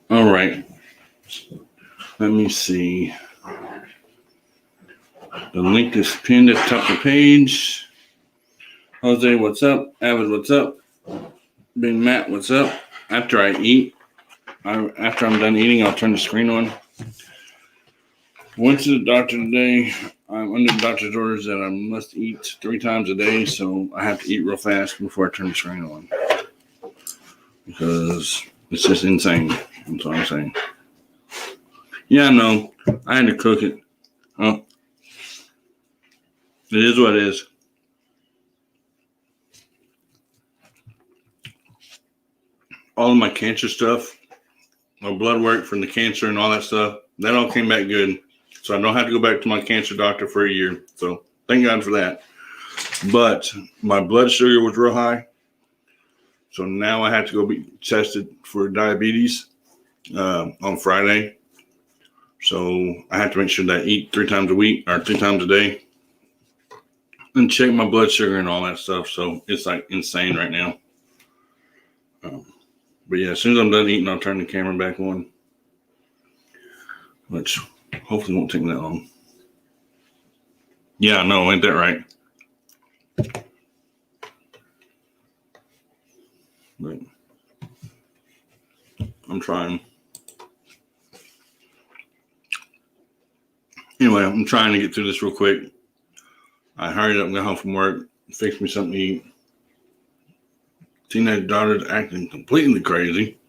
All right. Let me see. The link is pinned at the top of the page. Jose, what's up? Avid, what's up? Big Matt, what's up? After I eat, after I'm done eating, I'll turn the screen on. Went to the doctor today. I'm under the doctor's orders that I must eat 3 times a day, so I have to eat real fast before I turn the screen on. Because it's just insane. That's what I'm saying. Yeah, I know. I had to cook it. Oh. It is what it is. All of my cancer stuff, my blood work from the cancer and all that stuff, that all came back good. So I don't have to go back to my cancer doctor for a year. So thank God for that. But my blood sugar was real high. So now I have to go be tested for diabetes on Friday. So I have to make sure that I eat 3 times a week or 3 times a day and check my blood sugar and all that stuff. So it's like insane right now. But yeah, as soon as I'm done eating, I'll turn the camera back on, which hopefully won't take me that long. Yeah, I know, ain't that right? But I'm trying. Anyway, I'm trying to get through this real quick. I hurried up and got home from work, fixed me something to eat. Teenage daughter's acting completely crazy.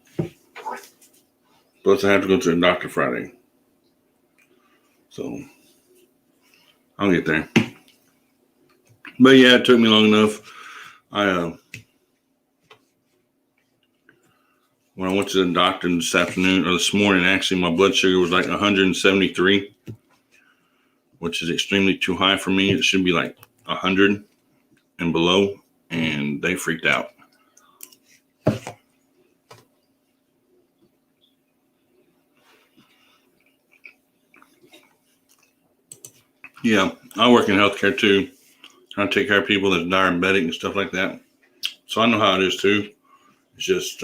Plus, I have to go to the doctor Friday. So, I'll get there. But yeah, it took me long enough. When I went to the doctor this afternoon, or this morning, actually, my blood sugar was like 173, which is extremely too high for me. It should be like 100 and below, and they freaked out. Yeah, I work in healthcare too. I take care of people that's diabetic and stuff like that. So I know how it is too. It's just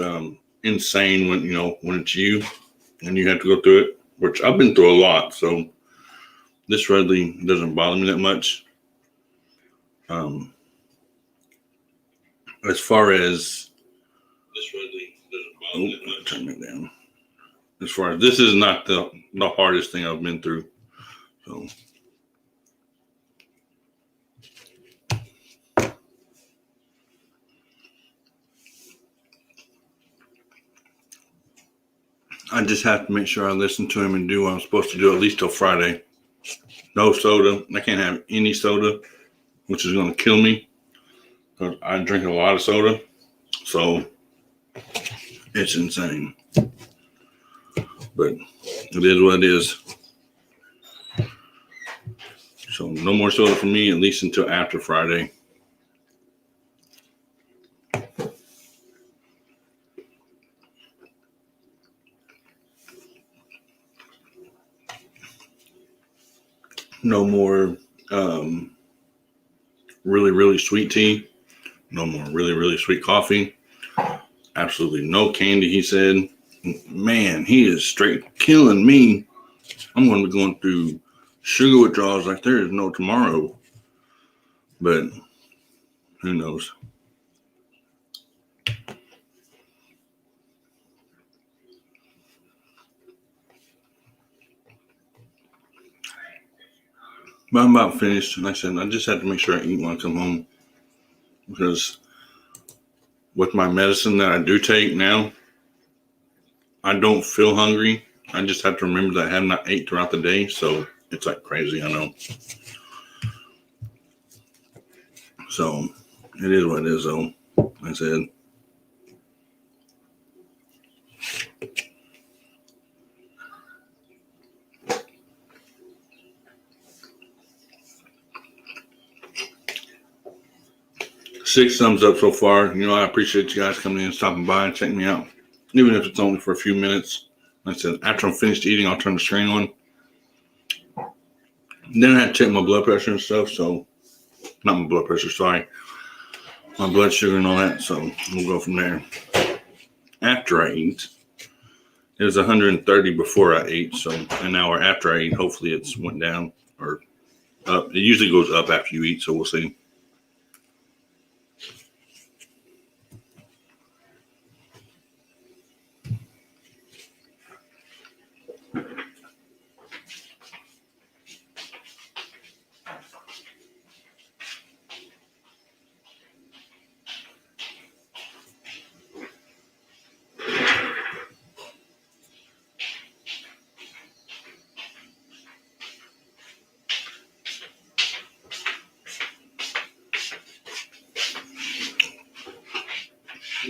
insane when it's you and you have to go through it, which I've been through a lot. So this really doesn't bother me that much. As far as this really doesn't bother me that much. Turn it down. As far as this is not the hardest thing I've been through. So I just have to make sure I listen to him and do what I'm supposed to do at least till Friday. No soda. I can't have any soda, which is going to kill me because I drink a lot of soda. So it's insane. But it is what it is. So no more soda for me, at least until after Friday. No more really, really sweet tea. No more really, really sweet coffee. Absolutely no candy, he said. Man, he is straight killing me. I'm going to be going through sugar withdrawals like there is no tomorrow. But who knows? But I'm about finished. Like I said, I just have to make sure I eat when I come home. Because with my medicine that I do take now, I don't feel hungry. I just have to remember that I have not ate throughout the day. So it's like crazy, I know. So it is what it is, though. Like I said. Six thumbs up so far. I appreciate you guys coming in, stopping by, and checking me out. Even if it's only for a few minutes. Like I said, after I'm finished eating, I'll turn the screen on. Then I had to check my blood pressure and stuff. So, not my blood pressure, sorry. My blood sugar and all that. So, we'll go from there. After I eat. It was 130 before I ate, so an hour after I ate, hopefully it's went down or up. It usually goes up after you eat, so we'll see.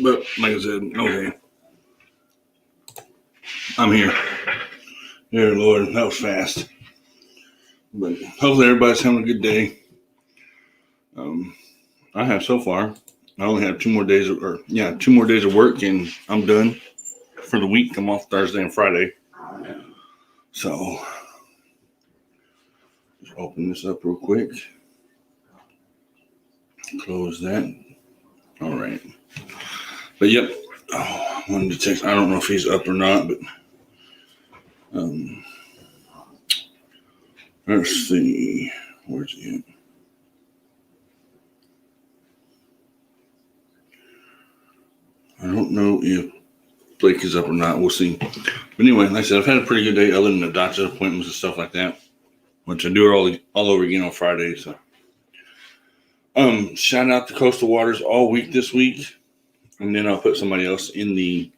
But like I said, okay, I'm here. Dear Lord, that was fast. But hopefully everybody's having a good day. I have so far. I only have 2 more days of work, and I'm done for the week. I'm off Thursday and Friday. So, just open this up real quick. Close that. All right. But yep. I wanted to text. I don't know if he's up or not, but let's see. Where's he at? I don't know if Blake is up or not. We'll see. But anyway, like I said, I've had a pretty good day other than the doctor's appointments and stuff like that, which I do it all over again on Friday. So, shout out to Coastal Waters all week this week, and then I'll put somebody else in the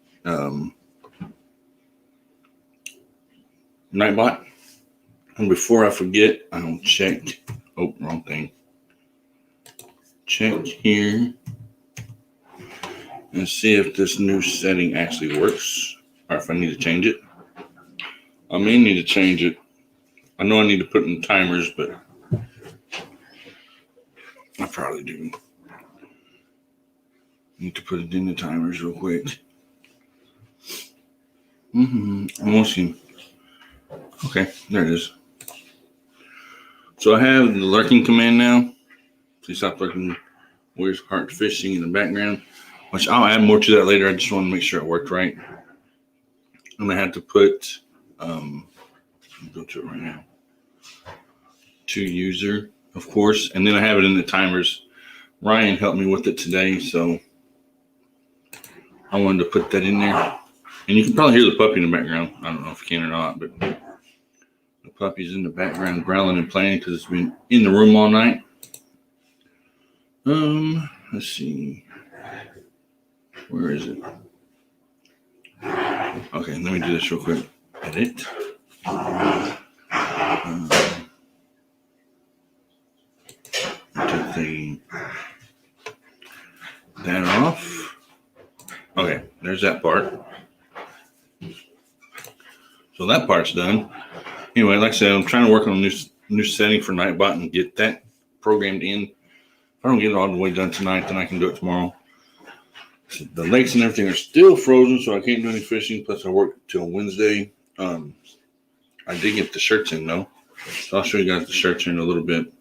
Nightbot. And before I forget, I'll check. Oh, wrong thing. Check here and see if this new setting actually works or if I need to change it. I may need to change it. I know I need to put in timers, but I probably do. Need to put it in the timers real quick. I'm watching. Okay, there it is. So I have the lurking command now. Please stop lurking. Where's heart fishing in the background? Which I'll add more to that later. I just want to make sure it worked right. I'm gonna have to put. I'll go to it right now. To user, of course, and then I have it in the timers. Ryan helped me with it today, so I wanted to put that in there. And you can probably hear the puppy in the background. I don't know if you can or not, but the puppy's in the background growling and playing because it's been in the room all night. Let's see. Where is it? Okay, let me do this real quick. Edit. Take that off. Okay, there's that part. So that part's done. Anyway, like I said, I'm trying to work on a new setting for Nightbot and get that programmed in. If I don't get it all the way done tonight, then I can do it tomorrow. So the lakes and everything are still frozen, so I can't do any fishing. Plus, I work till Wednesday. I did get the shirts in, though. So I'll show you guys the shirts in a little bit.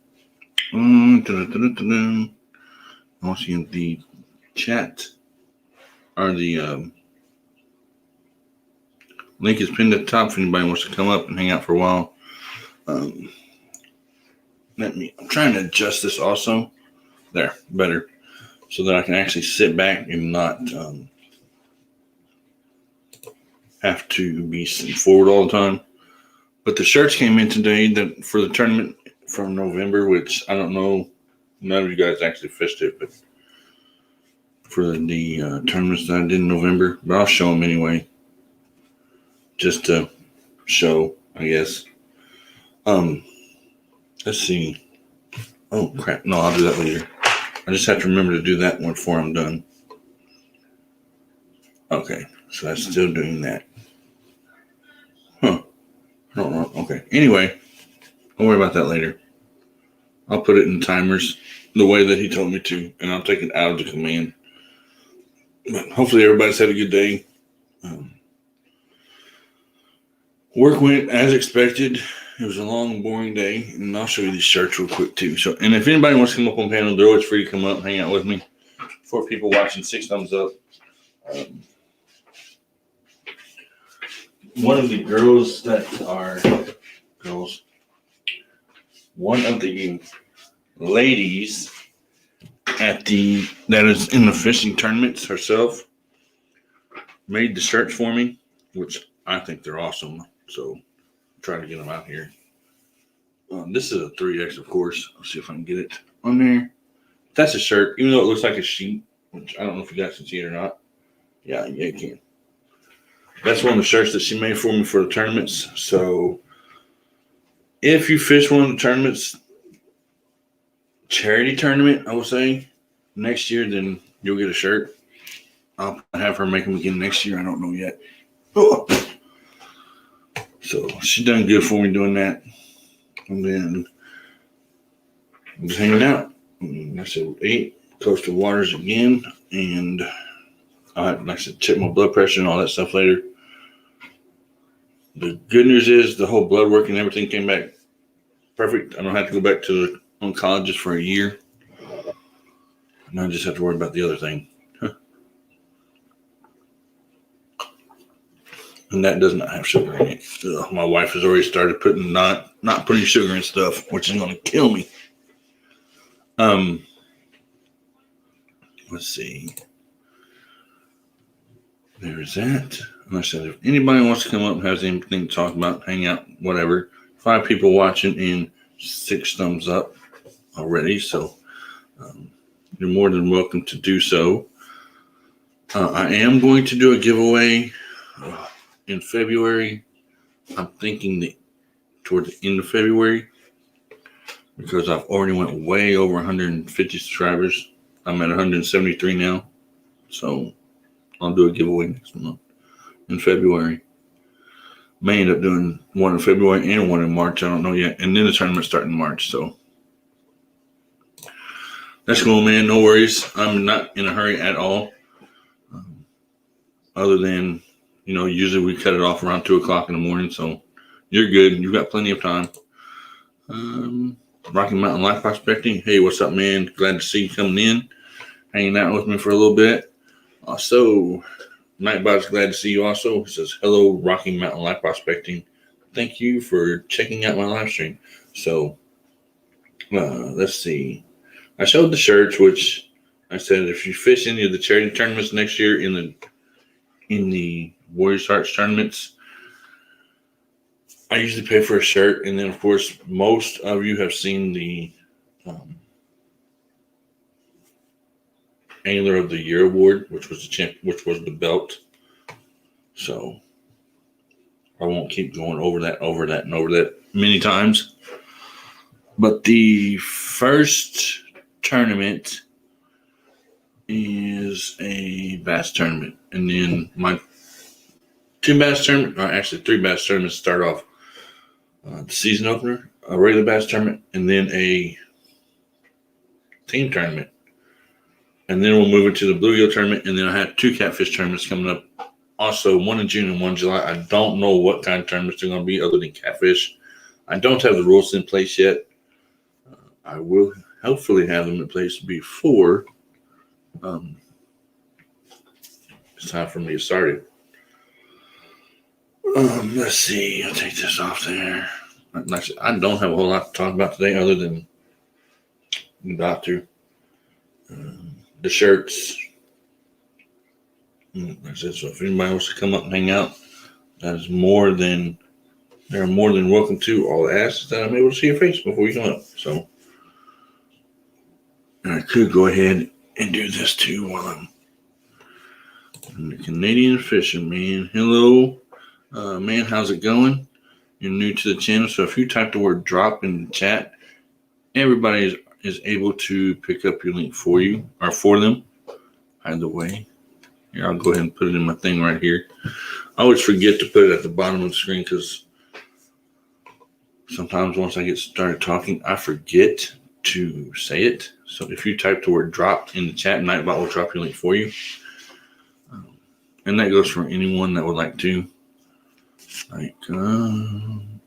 I want you in the chat. Or the link is pinned at the top if anybody wants to come up and hang out for a while. I'm trying to adjust this also. There, better. So that I can actually sit back and not have to be sitting forward all the time. But the shirts came in today that for the tournament from November, which I don't know, none of you guys actually fished it, but for the tournaments that I did in November. But I'll show them anyway, just to show, I guess. Let's see. Oh, crap. No, I'll do that later. I just have to remember to do that one before I'm done. Okay, so that's still doing that. Huh. I don't know. Okay. Anyway, don't worry about that later. I'll put it in timers the way that he told me to, and I'll take it out of the command. But hopefully everybody's had a good day. Work went as expected. It was a long, boring day, and I'll show you these shirts real quick too. So, and if anybody wants to come up on panel, they're always free to come up, hang out with me. For people watching, 6 thumbs up. one of the girls that are girls, one of the ladies that is in the fishing tournaments herself made the shirts for me, which I think they're awesome. So I'm trying to get them out here. This is a 3X, of course. Let's see if I can get it on there. That's a shirt, even though it looks like a sheet, which I don't know if you guys can see it or not. Yeah, you can. That's one of the shirts that she made for me for the tournaments. So if you fish one of the tournaments, charity tournament, I will say, next year, then you'll get a shirt. I'll have her make them again next year. I don't know yet. Oh. So she done good for me doing that. And then I'm just hanging out. And I said, 8 coastal waters again. And like I said, check my blood pressure and all that stuff later. The good news is the whole blood work and everything came back perfect. I don't have to go back to the oncologist for a year. And I just have to worry about the other thing. And that does not have sugar in it. Ugh, my wife has already started putting not putting sugar in stuff, which is going to kill me. Let's see. There's that. And I said, if anybody wants to come up and has anything to talk about, hang out, whatever. 5 people watching and 6 thumbs up already. So you're more than welcome to do so. I am going to do a giveaway in February. I'm thinking toward the end of February, because I've already went way over 150 subscribers. I'm at 173 now. So I'll do a giveaway next month in February. May end up doing one in February and one in March. I don't know yet. And then the tournament starting in March. So that's cool, man. No worries. I'm not in a hurry at all. Other than, usually we cut it off around 2 o'clock in the morning. So you're good. You've got plenty of time. Rocky Mountain Life Prospecting. Hey, what's up, man? Glad to see you coming in, hanging out with me for a little bit. Also, Nightbot's glad to see you also. He says, hello, Rocky Mountain Life Prospecting. Thank you for checking out my live stream. So, let's see. I showed the shirts, which I said, if you fish any of the charity tournaments next year in the Warriors Hearts tournaments, I usually pay for a shirt. And then, of course, most of you have seen the Angler of the Year award, which was the belt. So I won't keep going over that many times. But the first tournament is a bass tournament, and then my 3 bass tournaments start off the season opener, a regular bass tournament, and then a team tournament. And then we'll move into the bluegill tournament, and then I have 2 catfish tournaments coming up. Also, one in June and one in July. I don't know what kind of tournaments they're going to be other than catfish. I don't have the rules in place yet. I will hopefully have them in place before it's time for me to start it. Let's see. I'll take this off there. I don't have a whole lot to talk about today other than the doctor. The shirts. That's it. So if anybody wants to come up and hang out, they're more than welcome to. All I ask is that I'm able to see your face before you come up. So, and I could go ahead and do this too while I'm the Canadian Fisherman. Hello, man. How's it going? You're new to the channel, so if you type the word "drop" in the chat, everybody is able to pick up your link for you or for them. Either way, here, I'll go ahead and put it in my thing right here. I always forget to put it at the bottom of the screen because sometimes once I get started talking, I forget to say it. So if you type the word "drop" in the chat, Nightbot will drop your link for you. And that goes for anyone that would like to. And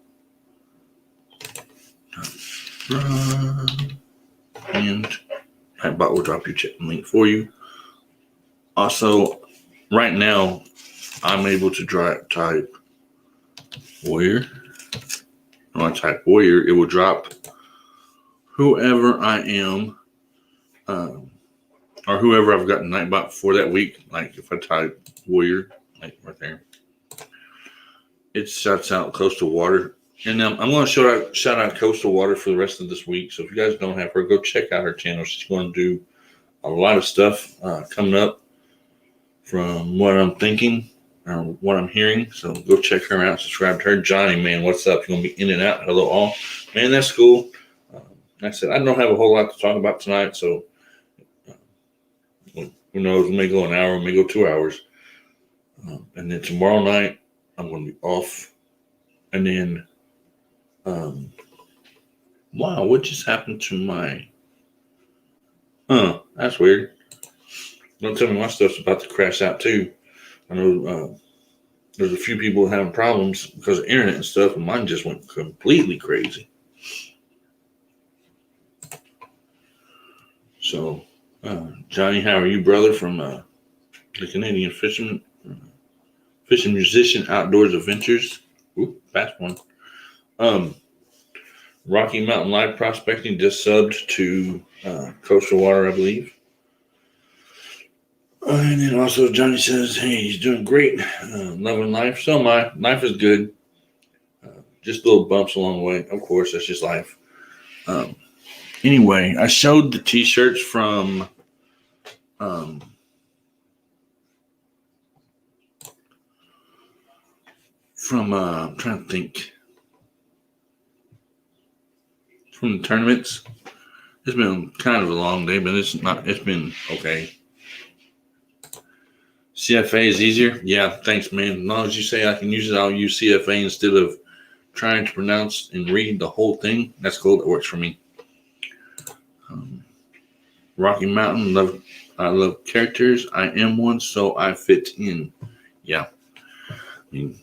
Nightbot will drop your chat link for you. Also, right now, I'm able to type Warrior. When I type Warrior, it will drop whoever I am, or whoever I've gotten Nightbot for that week. Like if I type Warrior, like right there, it shouts out Coastal Water. And I'm going to shout out Coastal Water for the rest of this week. So if you guys don't have her, go check out her channel. She's going to do a lot of stuff coming up from what I'm thinking or what I'm hearing. So go check her out. Subscribe to her. Johnny, man, what's up? You're going to be in and out. Hello, all. Man, that's cool. Like I said, I don't have a whole lot to talk about tonight. So who knows? We may go an hour, we may go 2 hours. And then tomorrow night, I'm going to be off. And then, wow, what just happened to my, that's weird. Don't tell me my stuff's about to crash out too. I know there's a few people having problems because of internet and stuff, and mine just went completely crazy. So, Johnny, how are you, brother, from the Canadian fishing musician Outdoors Adventures? Ooh, fast one. Rocky Mountain Live Prospecting just subbed to Coastal Water, I believe. And then also Johnny says, hey, he's doing great. Loving life. So am I. Life is good. Just little bumps along the way. Of course, that's just life. Anyway, I showed the t-shirts from I'm trying to think. From the tournaments. It's been kind of a long day, but it's been okay. CFA is easier? Yeah, thanks, man. As long as you say I can use it, I'll use CFA instead of trying to pronounce and read the whole thing. That's cool. That works for me. Rocky Mountain, I love characters. I am one, so I fit in. Yeah. I mean,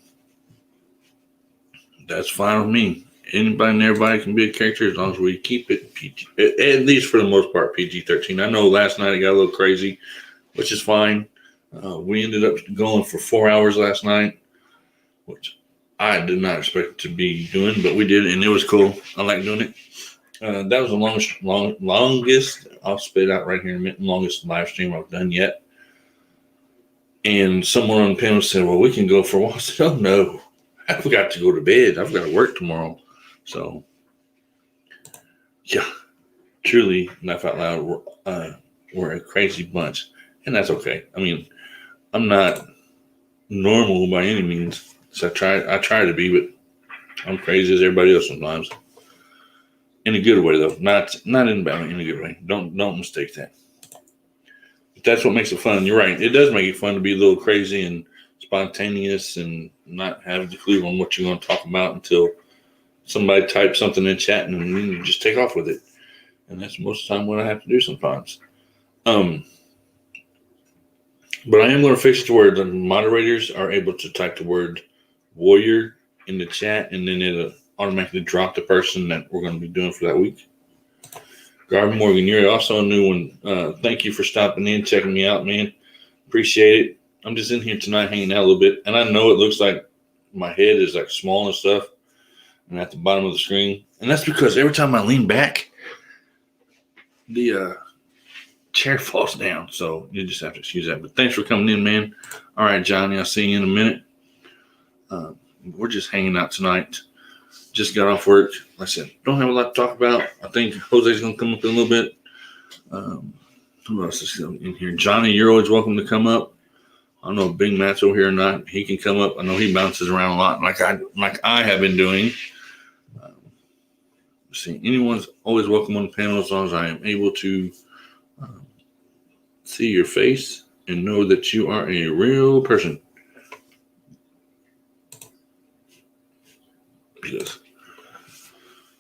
that's fine with me. Anybody and everybody can be a character as long as we keep it PG, at least for the most part, PG-13. I know last night it got a little crazy, which is fine. We ended up going for 4 hours last night, which I did not expect to be doing, but we did, and it was cool. I like doing it. That was the longest, I'll spit it out right here in a minute, longest live stream I've done yet. And someone on the panel said, well, we can go for a while. I said, oh, no. I forgot to go to bed. I've got to work tomorrow. So, yeah, truly, laugh out loud, we're a crazy bunch. And that's okay. I mean, I'm not normal by any means. So I try to be, but I'm crazy as everybody else sometimes. In a good way, though. Not in a bad way, in a good way. Don't mistake that. But that's what makes it fun. You're right. It does make it fun to be a little crazy and spontaneous and not have the clue on what you're going to talk about until somebody types something in chat and then you just take off with it. And that's most of the time what I have to do sometimes. But I am going to fix it to where the moderators are able to type the word warrior in the chat, and then it'll automatically drop the person that we're going to be doing for that week. Garvin Morgan, you're also a new one. Thank you for stopping in, checking me out, man. Appreciate it. I'm just in here tonight hanging out a little bit, and I know it looks like my head is like small and stuff and at the bottom of the screen. And that's because every time I lean back, the chair falls down. So you just have to excuse that. But thanks for coming in, man. All right, Johnny, I'll see you in a minute. We're just hanging out tonight. Just got off work. Like I said, don't have a lot to talk about. I think Jose's going to come up in a little bit. Who else is in here? Johnny, you're always welcome to come up. I don't know if Big Matt's over here or not. He can come up. I know he bounces around a lot like I have been doing. See, anyone's always welcome on the panel as long as I am able to see your face and know that you are a real person. Yes.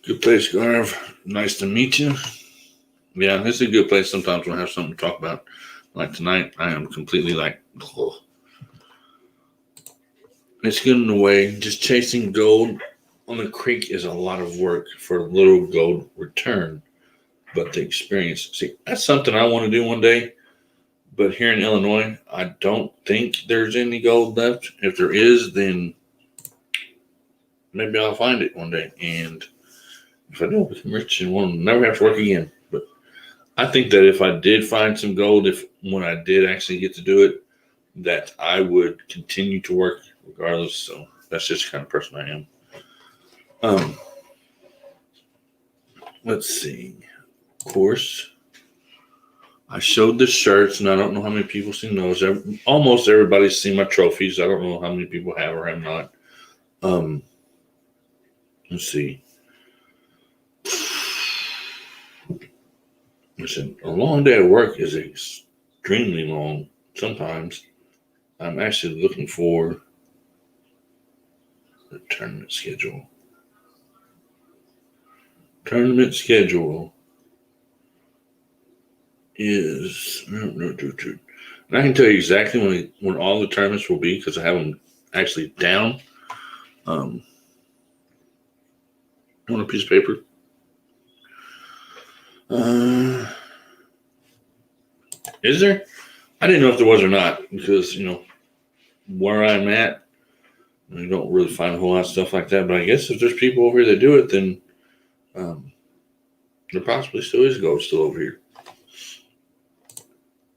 Good place, Garv. Nice to meet you. Yeah, this is a good place sometimes when I have something to talk about. Like tonight, I am completely like, oh. It's getting in the way. Just chasing gold on the creek is a lot of work for a little gold return. But the experience, see, that's something I want to do one day. But here in Illinois, I don't think there's any gold left. If there is, then maybe I'll find it one day. And if I do, I'll become rich and won't never have to work again. But I think that if I did find some gold, when I did actually get to do it, that I would continue to work regardless. So that's just the kind of person I am. Let's see. Of course, I showed the shirts, and I don't know how many people seen those. Almost everybody's seen my trophies. I don't know how many people have or have not. Let's see. Listen, a long day of work is extremely long sometimes. I'm actually looking for the tournament schedule. Tournament schedule is, and I can tell you exactly when all the tournaments will be because I have them actually down. On a piece of paper. Is there? I didn't know if there was or not because, where I'm at, I don't really find a whole lot of stuff like that. But I guess if there's people over here that do it, then there possibly still is gold still over here.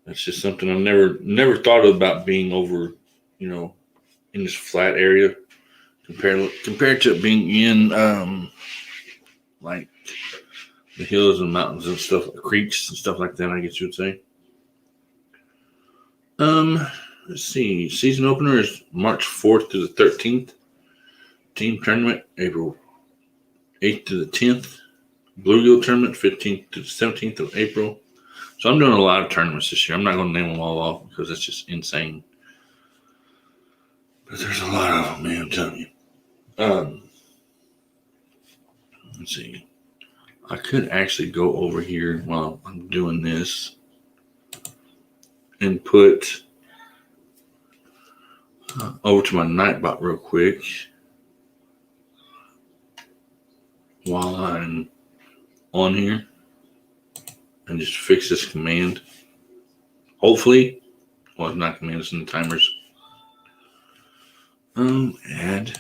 That's just something I've never thought about being over, in this flat area compared to it being in like the hills and mountains and stuff, creeks and stuff like that, I guess you would say. Let's see. Season opener is March 4th to the 13th. Team tournament, April 8th to the 10th. Bluegill tournament, 15th to the 17th of April. So I'm doing a lot of tournaments this year. I'm not going to name them all off because that's just insane. But there's a lot of them, man, I'm telling you. Let's see. I could actually go over here while I'm doing this and put over to my Nightbot real quick while I'm on here and just fix this command. Hopefully, well, it's not command, it's in the timers. Add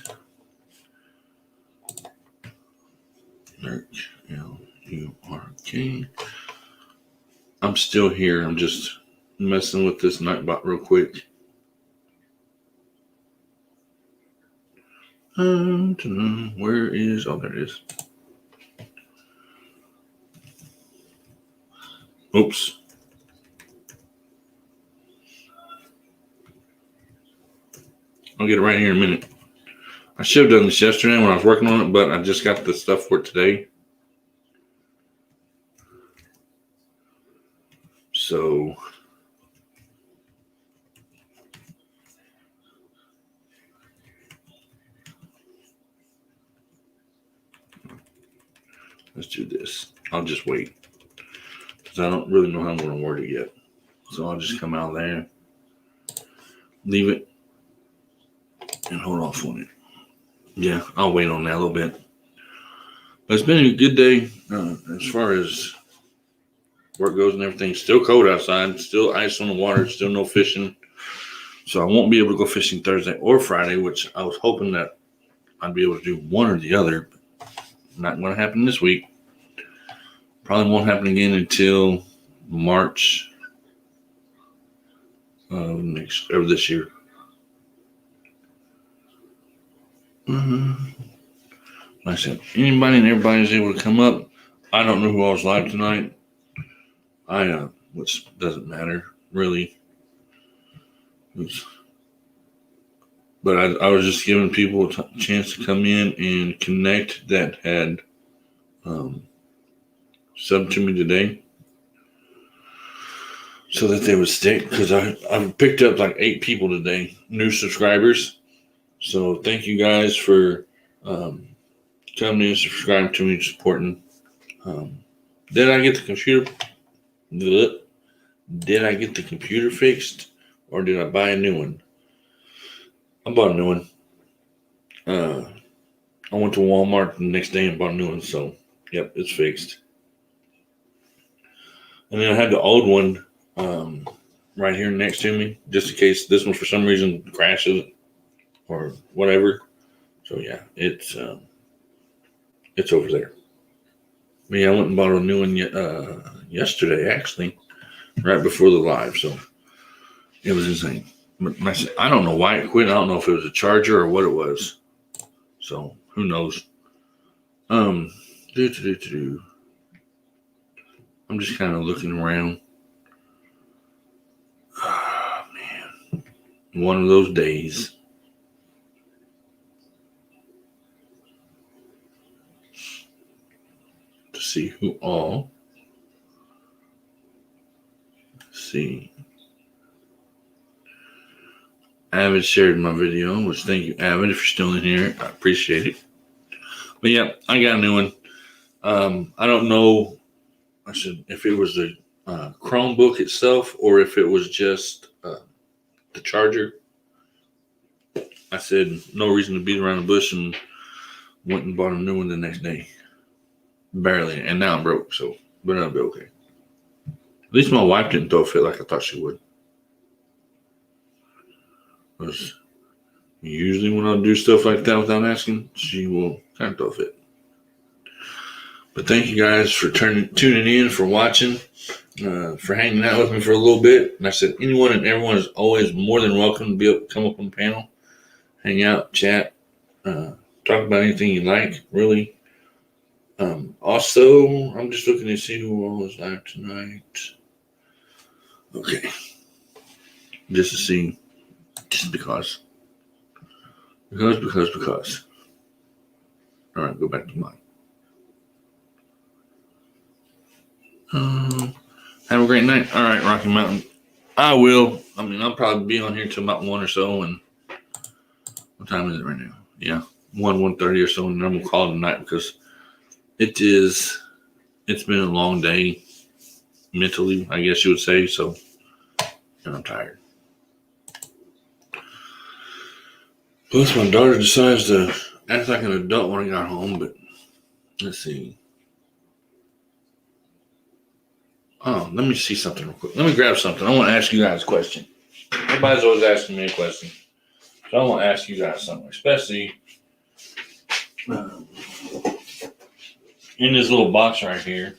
Lurk, L-U-R-K. I'm still here. I'm just messing with this Nightbot real quick. Where is, oh, there it is. Oops. I'll get it right here in a minute. I should have done this yesterday when I was working on it, but I just got the stuff for it today. So let's do this. I'll just wait because I don't really know how I'm going to word it yet. So I'll just come out there, leave it, and hold off on it. Yeah, I'll wait on that a little bit. But it's been a good day as far as work goes and everything. Still cold outside, still ice on the water, still no fishing. So I won't be able to go fishing Thursday or Friday, which I was hoping that I'd be able to do one or the other. But not going to happen this week. Probably won't happen again until March of this year. Like I said, anybody and everybody is able to come up. I don't know who else live tonight. Which doesn't matter really. But I was just giving people a chance to come in and connect that had subbed to me today, so that they would stick. Because I've picked up like 8 people today, new subscribers. So thank you guys for coming in, subscribing to me, supporting. Did I get the computer? Did I get the computer fixed, or did I buy a new one? I bought a new one. I went to Walmart the next day and bought a new one. So, yep, it's fixed. And then I had the old one right here next to me, just in case this one for some reason crashes or whatever. So So yeah, it's over there. But yeah, I went and bought a new one yesterday, actually, right before the live. So it was insane. But I don't know why it quit. I don't know if it was a charger or what it was. So who knows? I'm just kind of looking around. Oh, man. One of those days. To see who all. See. Avid shared my video, which thank you, Avid, if you're still in here. I appreciate it. But yeah, I got a new one. I don't know if it was the Chromebook itself or if it was just the charger. I said no reason to beat around the bush and went and bought a new one the next day. Barely. And now I'm broke, but I'll be okay. At least my wife didn't throw a fit like I thought she would. Because usually when I do stuff like that without asking, she will kind of throw a fit. But thank you guys for tuning in, for watching, for hanging out with me for a little bit. And I said anyone and everyone is always more than welcome to come up on the panel, hang out, chat, talk about anything you like, really. Also, I'm just looking to see who all is live tonight. Okay. Just to see. Just because. Because. All right, go back to mine. Have a great night. All right, Rocky Mountain. I will. I'll probably be on here till about 1 or so. And what time is it right now? Yeah, 1:30 or so. And then I'm going to call it a night because it's been a long day mentally, I guess you would say. So, and I'm tired. Plus, my daughter decides to act like an adult when I got home, but let's see. Oh, let me see something real quick. Let me grab something. I want to ask you guys a question. Everybody's always asking me a question. So I want to ask you guys something, especially in this little box right here.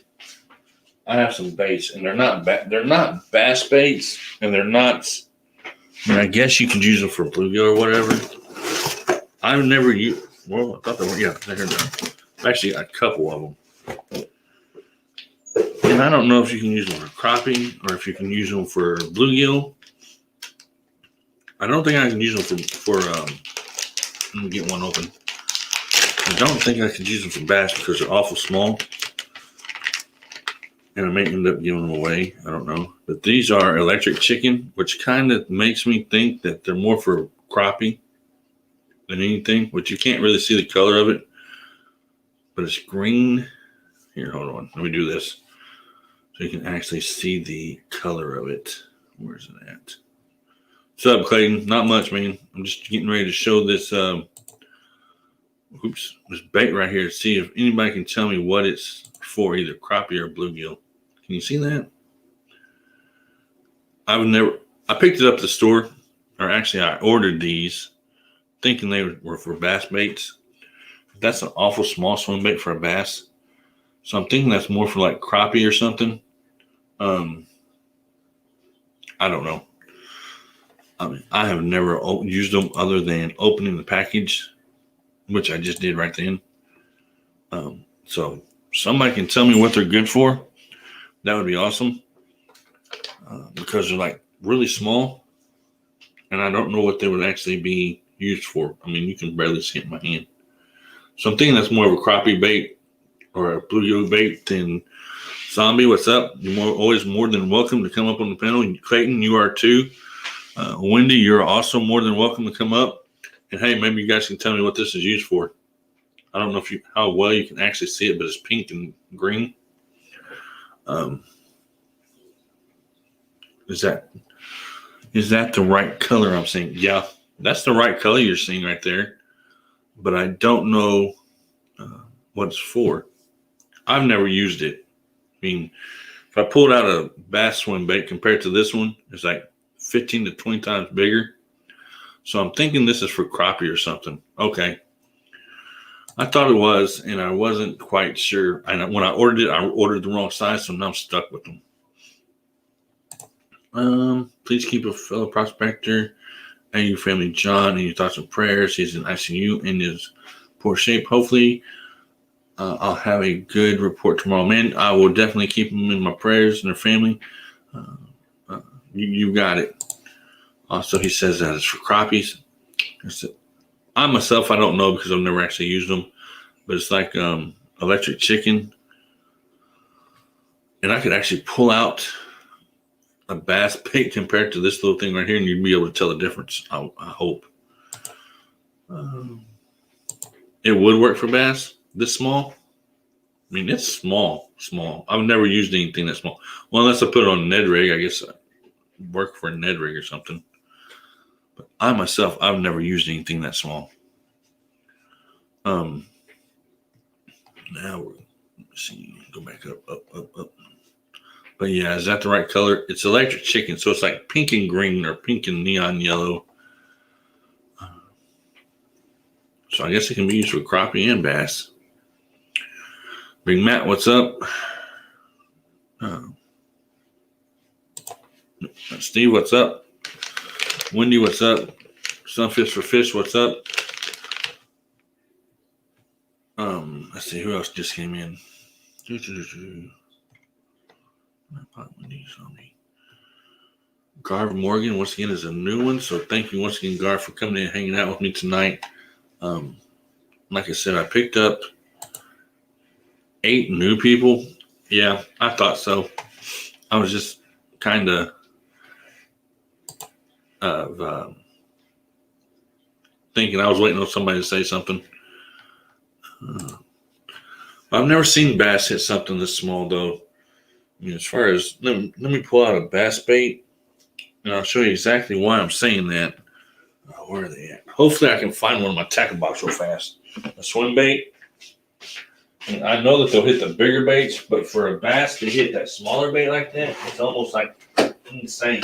I have some baits, and they're not bass baits, and they're not. I guess you could use them for bluegill or whatever. I've never used. Well, I thought they were. Yeah, they're done. I've actually got a couple of them, and I don't know if you can use them for crappie or if you can use them for bluegill. I don't think I can use them for. Let me get one open. I don't think I could use them for bass because they're awful small. And I may end up giving them away. I don't know. But these are electric chicken, which kind of makes me think that they're more for crappie than anything, which you can't really see the color of it. But it's green. Here, hold on. Let me do this. So you can actually see the color of it. Where's it at? What's up, Clayton? Not much, man. I'm just getting ready to show this this bait right here to see if anybody can tell me what it's for, either crappie or bluegill. Can you see that? I picked it up at the store, or actually I ordered these thinking they were for bass baits. That's an awful small swim bait for a bass. So I'm thinking that's more for like crappie or something. I don't know. I have never used them other than opening the package, which I just did right then. So somebody can tell me what they're good for. That would be awesome. Because they're like really small, and I don't know what they would actually be used for. You can barely see it in my hand. So I'm thinking that's more of a crappie bait or a bluegill bait than zombie. What's up? You're always more than welcome to come up on the panel. Clayton, you are too. Wendy, you're also more than welcome to come up. And hey, maybe you guys can tell me what this is used for. I don't know how well you can actually see it, but it's pink and green. Is that the right color I'm seeing? Yeah, that's the right color you're seeing right there. But I don't know what it's for. I've never used it. If I pulled out a bass swim bait compared to this one, it's like 15 to 20 times bigger. So I'm thinking this is for crappie or something. Okay. I thought it was, and I wasn't quite sure. And when I ordered the wrong size, so now I'm stuck with them. Please keep a fellow prospector and your family, John, in your thoughts and prayers. He's in ICU in his poor shape. Hopefully, I'll have a good report tomorrow. Man, I will definitely keep them in my prayers and their family. Uh, you got it. Also, he says that it's for crappies. I myself, I don't know because I've never actually used them, but it's like electric chicken, and I could actually pull out a bass bait compared to this little thing right here, and you'd be able to tell the difference. I hope. It would work for bass this small. I mean, it's small. I've never used anything that small. Well, unless I put it on a Ned rig, I guess I work for a Ned rig or something. But I myself, I've never used anything that small. Now let's see, go back up. But yeah, is that the right color? It's electric chicken, so it's like pink and green or pink and neon yellow. So I guess it can be used for crappie and bass. Big Matt, what's up? Steve, what's up? Wendy, what's up? Sunfish for Fish, what's up? Let's see, who else just came in? Garv Morgan, once again, is a new one. So thank you once again, Garv, for coming in and hanging out with me tonight. Like I said, I picked up 8 new people. Yeah, I thought so. I was just kind of thinking I was waiting on somebody to say something. I've never seen bass hit something this small, though. I mean, as far as, let me pull out a bass bait, and I'll show you exactly why I'm saying that. Where are they at? Hopefully I can find one in my tackle box real fast. A swim bait. And I know that they'll hit the bigger baits, but for a bass to hit that smaller bait like that, it's almost like insane.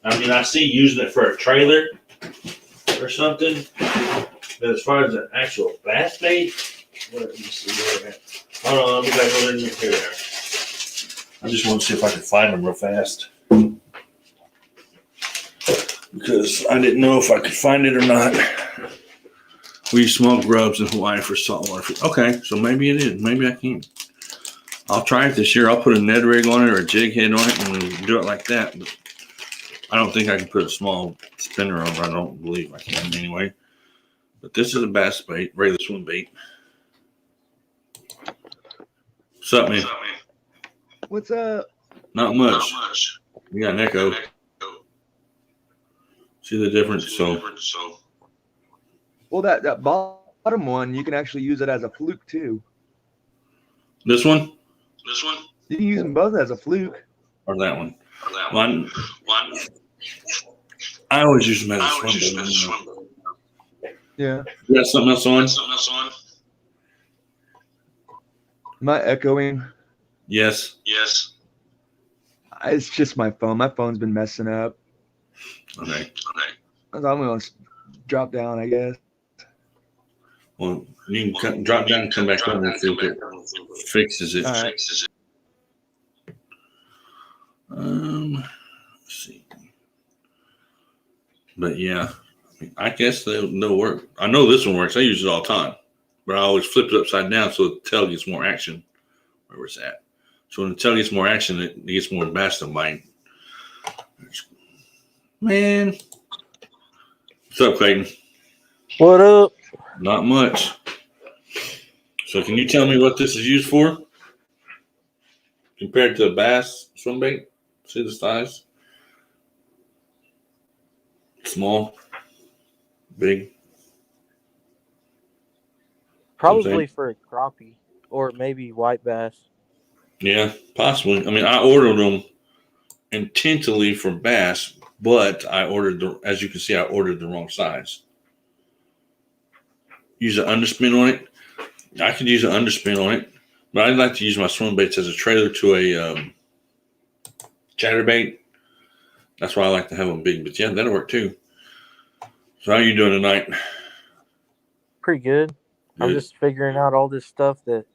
I mean, I see using it for a trailer or something, but as far as an actual bass bait, let me see where they're at. Hold on, let me back over there. Here they are. I just want to see if I can find them real fast, because I didn't know if I could find it or not. We use small grubs in Hawaii for saltwater fish. Okay, so maybe it is. Maybe I can. I'll try it this year. I'll put a Ned rig on it or a jig head on it and do it like that. But I don't think I can put a small spinner on it. I don't believe I can anyway. But this is a bass bait, regular swim bait. What's up, man? What's up? Not much. We got an echo. See the difference? Well, that bottom one, you can actually use it as a fluke too. This one? You can use them both as a fluke. Or that one? One. I always use them as a swim bait. Yeah. You got something else on? Am I echoing? Yes. It's just my phone. My phone's been messing up. Okay. I'm going to drop down, I guess. Well, you can drop down and come back up and see if it fixes it. All right. Let's see. But yeah, I guess they'll work. I know this one works. I use it all the time, but I always flip it upside down so the tail gets more action where it's at. So when the tail gets more action, it gets more bass to bite. Man. What's up, Clayton? What up? Not much. So can you tell me what this is used for? Compared to a bass swim bait? See the size? Small? Big? Probably for a crappie or maybe white bass. Yeah, possibly. I mean, I ordered them intentionally for bass, but as you can see, I ordered the wrong size. Use an underspin on it. I could use an underspin on it, but I'd like to use my swim baits as a trailer to a chatterbait. That's why I like to have them big. But yeah, that'll work too. So how are you doing tonight? Pretty good. I'm Good. just figuring out all this stuff that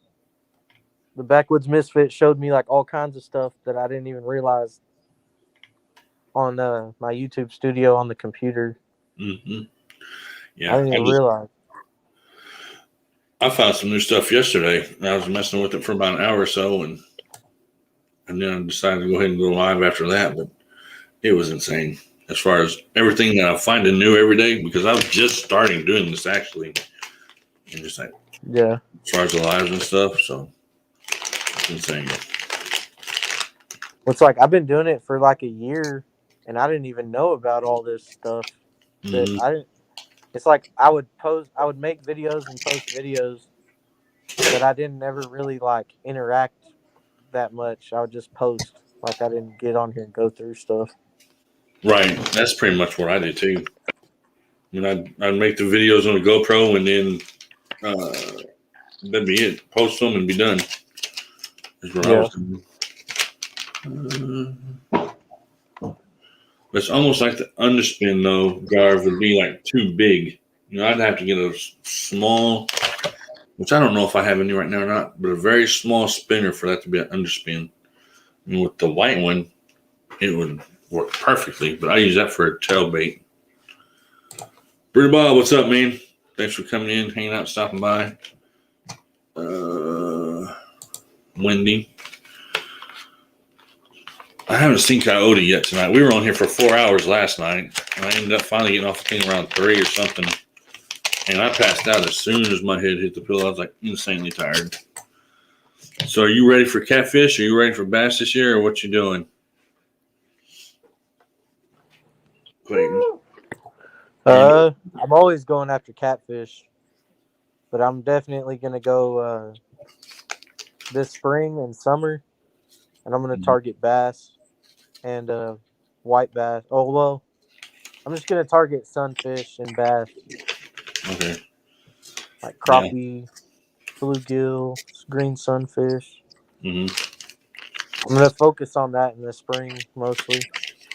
the Backwoods Misfit showed me, like all kinds of stuff that I didn't even realize on my YouTube studio on the computer. Mm-hmm. I Yeah, didn't even realize. I found some new stuff yesterday, and I was messing with it for about an hour or so, and then I decided to go ahead and go live after that. But it was insane as far as everything that I'm finding new every day, because I was just starting doing this actually, and just like Yeah. as far as the lives and stuff. So it's insane. It's like I've been doing it for like a year, and I didn't even know about all this stuff that Mm-hmm. I didn't. It's like I would make videos and post videos, but I didn't ever really like interact that much. I would just post. Like I didn't get on here and go through stuff. Right, that's pretty much what I do too. I'd make the videos on the GoPro, and then that'd be it. Post them and be done. Is what I Yeah. was doing. It's almost like the underspin though, Garv, would be like too big. I'd have to get a small, which I don't know if I have any right now or not, but a very small spinner for that to be an underspin. And with the white one, it would work perfectly, but I use that for a tailbait. Brother Bob, what's up, man? Thanks for coming in, hanging out, stopping by. Wendy. I haven't seen Coyote yet tonight. We were on here for 4 hours last night, and I ended up finally getting off the thing around 3 or something. And I passed out as soon as my head hit the pillow. I was like insanely tired. So are you ready for catfish? Are you ready for bass this year, or what you doing? Clayton. I'm always going after catfish, but I'm definitely gonna go this spring and summer, and I'm gonna target bass and white bass. Oh well, I'm just gonna target sunfish and bass, Okay. like Yeah. crappie, bluegill, green sunfish. Mm-hmm. I'm gonna focus on that in the spring mostly.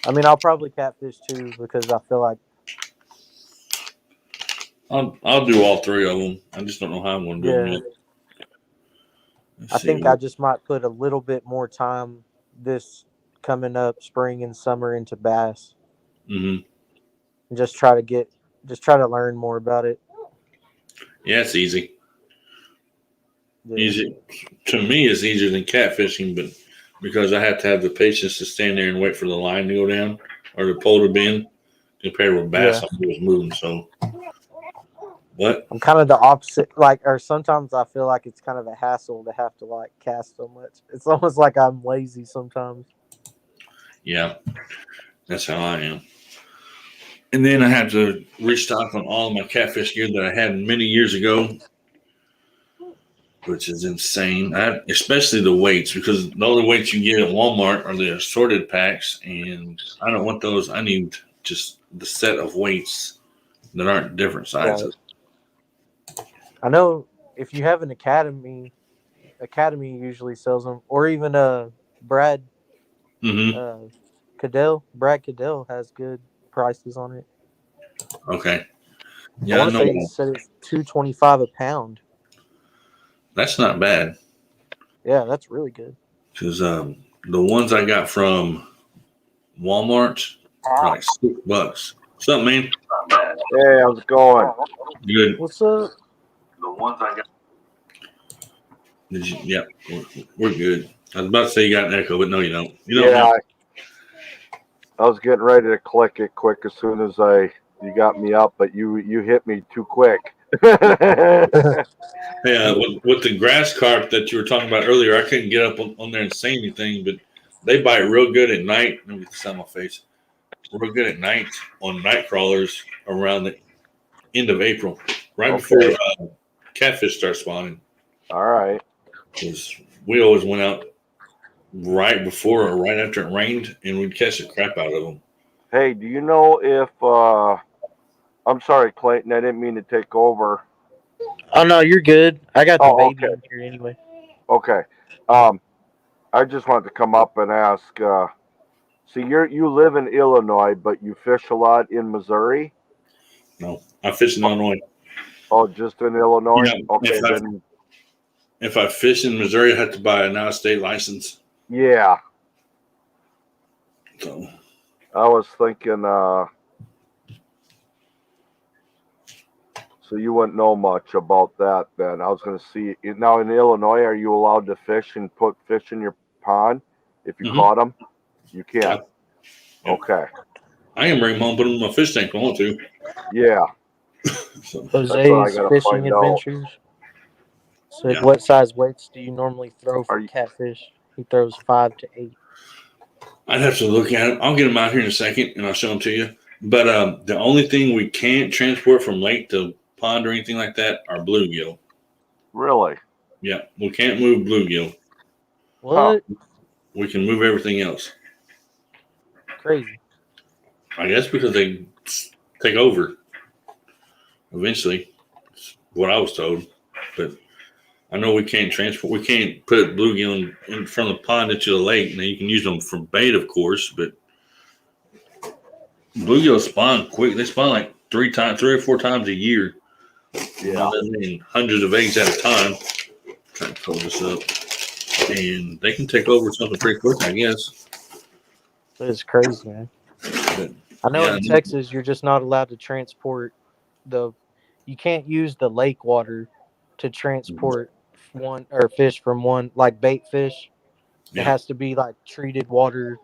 I mean, I'll probably catfish too because I feel like I'll do all three of them. I just don't know how I'm going to do them yeah, yet. Let's I see. think I just might put a little bit more time this coming up spring and summer into bass Mm-hmm. and just try to learn more about it. Yeah, it's easy. Yeah, Easy to me, it's easier than catfishing, but because I have to have the patience to stand there and wait for the line to go down or the pole to bend, compared with bass, yeah. I'm always moving. So what? I'm kind of the opposite. Like, or sometimes I feel like it's kind of a hassle to have to like cast so much. It's almost like I'm lazy sometimes. Yeah, that's how I am. And then I had to restock on all of my catfish gear that I had many years ago, which is insane. Especially the weights, because the only weights you get at Walmart are the assorted packs, and I don't want those. I need just the set of weights that aren't different Right. sizes. I know if you have an academy usually sells them, or even Brad Mm-hmm. uh Brad Cadell has good prices on it. Okay. I Yeah, I want to say he know. said it's $2.25 a pound. That's not bad, Yeah, that's really good. because the ones I got from Walmart are like $6. What's up, man? Hey, how's it going? Good. What's up? The ones I got. Yeah, we're good. I was about to say you got an echo, but no, you don't. You don't Yeah, know. I was getting ready to click it quick as soon as you got me up, but you hit me too quick. Hey, with the grass carp that you were talking about earlier, I couldn't get up on there and say anything, but they bite real good at night. Let me get this on my face. Real good at night on night crawlers around the end of April, right before Okay. catfish start spawning. All right. Because we always went out right before or right after it rained, and we'd catch the crap out of them. Hey, do you know if I'm sorry, Clayton, I didn't mean to take over. Oh no, you're good. I got the Oh, baby okay. in here anyway. Okay. I just wanted to come up and ask. See, you live in Illinois, but you fish a lot in Missouri. No, I fish in Illinois. Oh, just in Illinois? Yeah, Okay, if I- then If I fish in Missouri, I have to buy an out-of-state license. yeah. So I was thinking, so you wouldn't know much about that then. I was going to see, now in Illinois, are you allowed to fish and put fish in your pond if you Mhm. caught them? You can. Yeah. Yeah. Okay. I can bring them home, put them in my fish tank if I want to. Yeah. So, what I Jose's gotta fishing find out. adventures. So, Yeah. what size weights do you normally throw for Are you- catfish? He throws 5 to 8. I'd have to look at them. I'll get them out here in a second, and I'll show them to you. But the only thing we can't transport from lake to pond or anything like that are bluegill. Really? Yeah, we can't move bluegill. What? We can move everything else. Crazy. I guess because they take over eventually. That's what I was told. But I know we can't transport. We can't put bluegill in from the pond into the lake. Now you can use them for bait, of course, but bluegill spawn quick. They spawn like 3 or 4 times a year. Yeah. And hundreds of eggs at a time. Trying to pull this up, and they can take over something pretty quick, I guess. It's crazy, man. But, I know yeah, in Texas, you're just not allowed to transport you can't use the lake water to transport fish from one, like bait fish. It Yeah. has to be like treated water.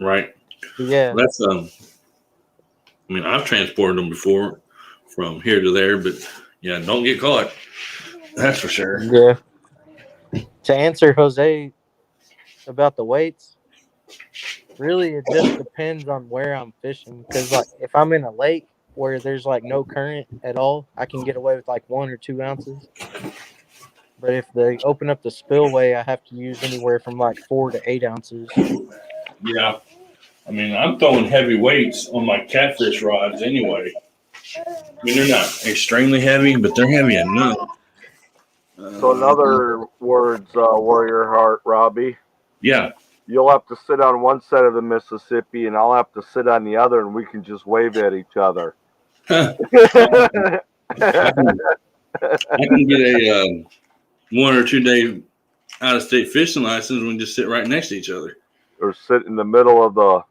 right. Yeah. That's I mean, I've transported them before from here to there, but yeah, don't get caught. That's for sure. Yeah. To answer Jose about the weights, really it just depends on where I'm fishing. Because like if I'm in a lake where there's like no current at all, I can get away with like 1 or 2 ounces. But if they open up the spillway, I have to use anywhere from like 4 to 8 ounces. Yeah. I mean, I'm throwing heavy weights on my catfish rods anyway. I mean, they're not extremely heavy, but they're heavy enough. So in other words, Warrior Heart, Robbie, Yeah. you'll have to sit on one side of the Mississippi and I'll have to sit on the other and we can just wave at each other. I can get a 1 or 2 day out of state fishing license when we just sit right next to each other. Or sit in the middle of the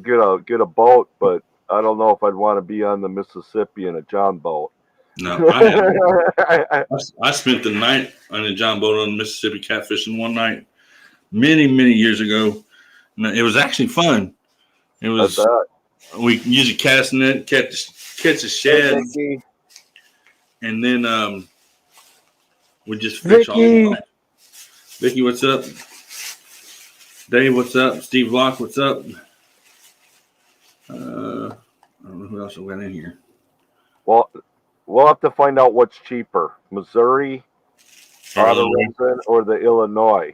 get a boat, but I don't know if I'd want to be on the Mississippi in a John boat. No, I spent the night on a John boat on the Mississippi catfishing one night many years ago. It was actually fun. It was we use a cast net, catch a shad, and then we just fish all night. Vicky, what's up? Dave, what's up? Steve Locke, what's up? I don't know who else we got in here. Well, we'll have to find out what's cheaper, Missouri, Wisconsin, or the Illinois.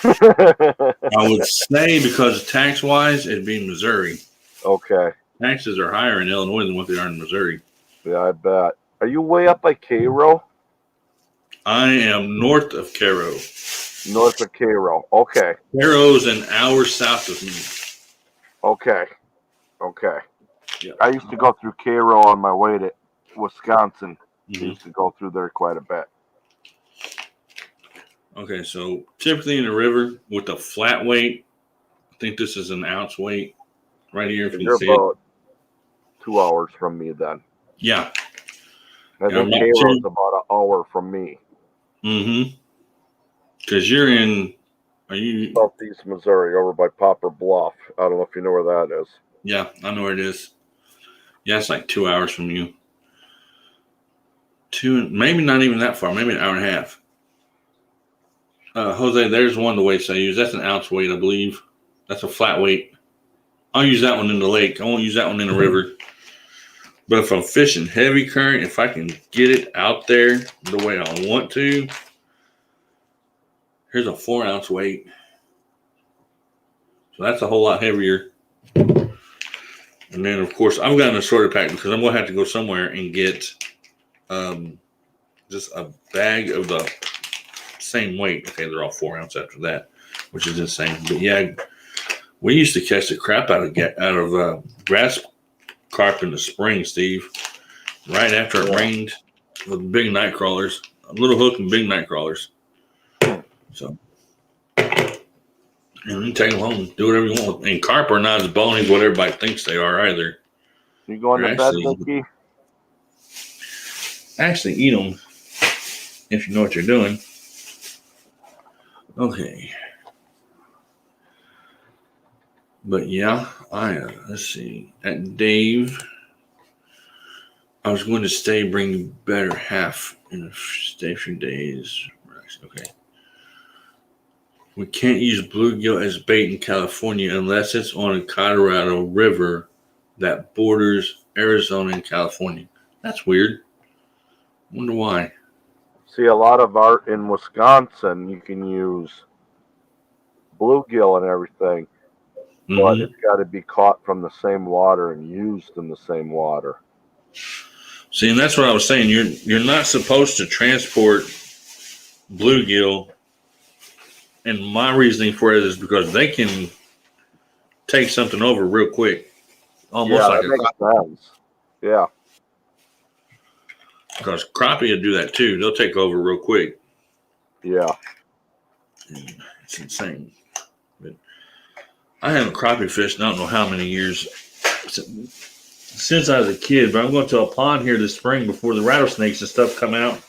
I would say because tax-wise, it'd be Missouri. Okay. Taxes are higher in Illinois than what they are in Missouri. Yeah, I bet. Are you way up by Cairo? I am north of Cairo. North of Cairo. Okay. Cairo's an hour south of me. Okay. Okay. Yeah. I used to go through Cairo on my way to Wisconsin. Mm-hmm. I used to go through there quite a bit. Okay, so typically in the river with a flat weight, I think this is an ounce weight right here. If you You're see about 2 hours from me then. Yeah. I think Cairo's about an hour from me. Mm-hmm. Because are you? Southeast Missouri, over by Popper Bluff. I don't know if you know where that is. Yeah, I know where it is. Yeah, it's like 2 hours from you. Maybe not even that far. Maybe an hour and a half. Jose, there's one of the weights I use. That's an ounce weight, I believe. That's a flat weight. I'll use that one in the lake. I won't use that one in the river. But if I'm fishing heavy current, if I can get it out there the way I want to, here's a 4 ounce weight. So that's a whole lot heavier. And then, of course, I've got an assorted pack because I'm going to have to go somewhere and get just a bag of the same weight. Okay, they're all 4 ounce after that, which is insane. But yeah, we used to catch the crap out of grass carp in the spring, Steve. Right after it rained with big night crawlers, a little hook and big night crawlers. So, and you take them home, do whatever you want. And carp are not as bony as what everybody thinks they are either. You going to bed, Mickey? Actually eat them if you know what you're doing. Okay. But yeah, let's see. At Dave, I was going to stay, bring the better half in stay a few days. Okay. We can't use bluegill as bait in California unless it's on a Colorado River that borders Arizona and California. That's weird. Wonder why. See, a lot of art in Wisconsin, you can use bluegill and everything, but it's got to be caught from the same water and used in the same water. See, and that's what I was saying. You're not supposed to transport bluegill, and my reasoning for it is because they can take something over real quick, almost like that makes sense. Yeah. Because crappie will do that too. They'll take over real quick. Yeah. And it's insane. But I haven't crappie fished in I don't know how many years since I was a kid, but I'm going to a pond here this spring before the rattlesnakes and stuff come out.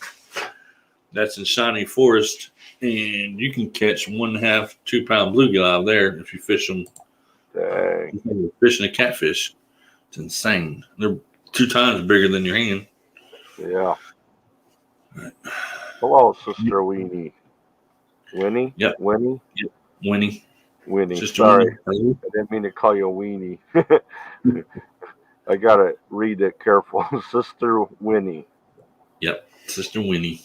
That's in Shawnee Forest, and you can catch 1.5, 2 pound bluegill out of there if you fish them. Dang. You're fishing a catfish. It's insane. They're 2 times bigger than your hand. Yeah. Hello, Sister Weenie. Winnie? Yep. Winnie? Yep. Winnie. Winnie. Sister Sorry. Winnie. I didn't mean to call you a weenie. I got to read it careful. Sister Winnie. Yep. Sister Winnie.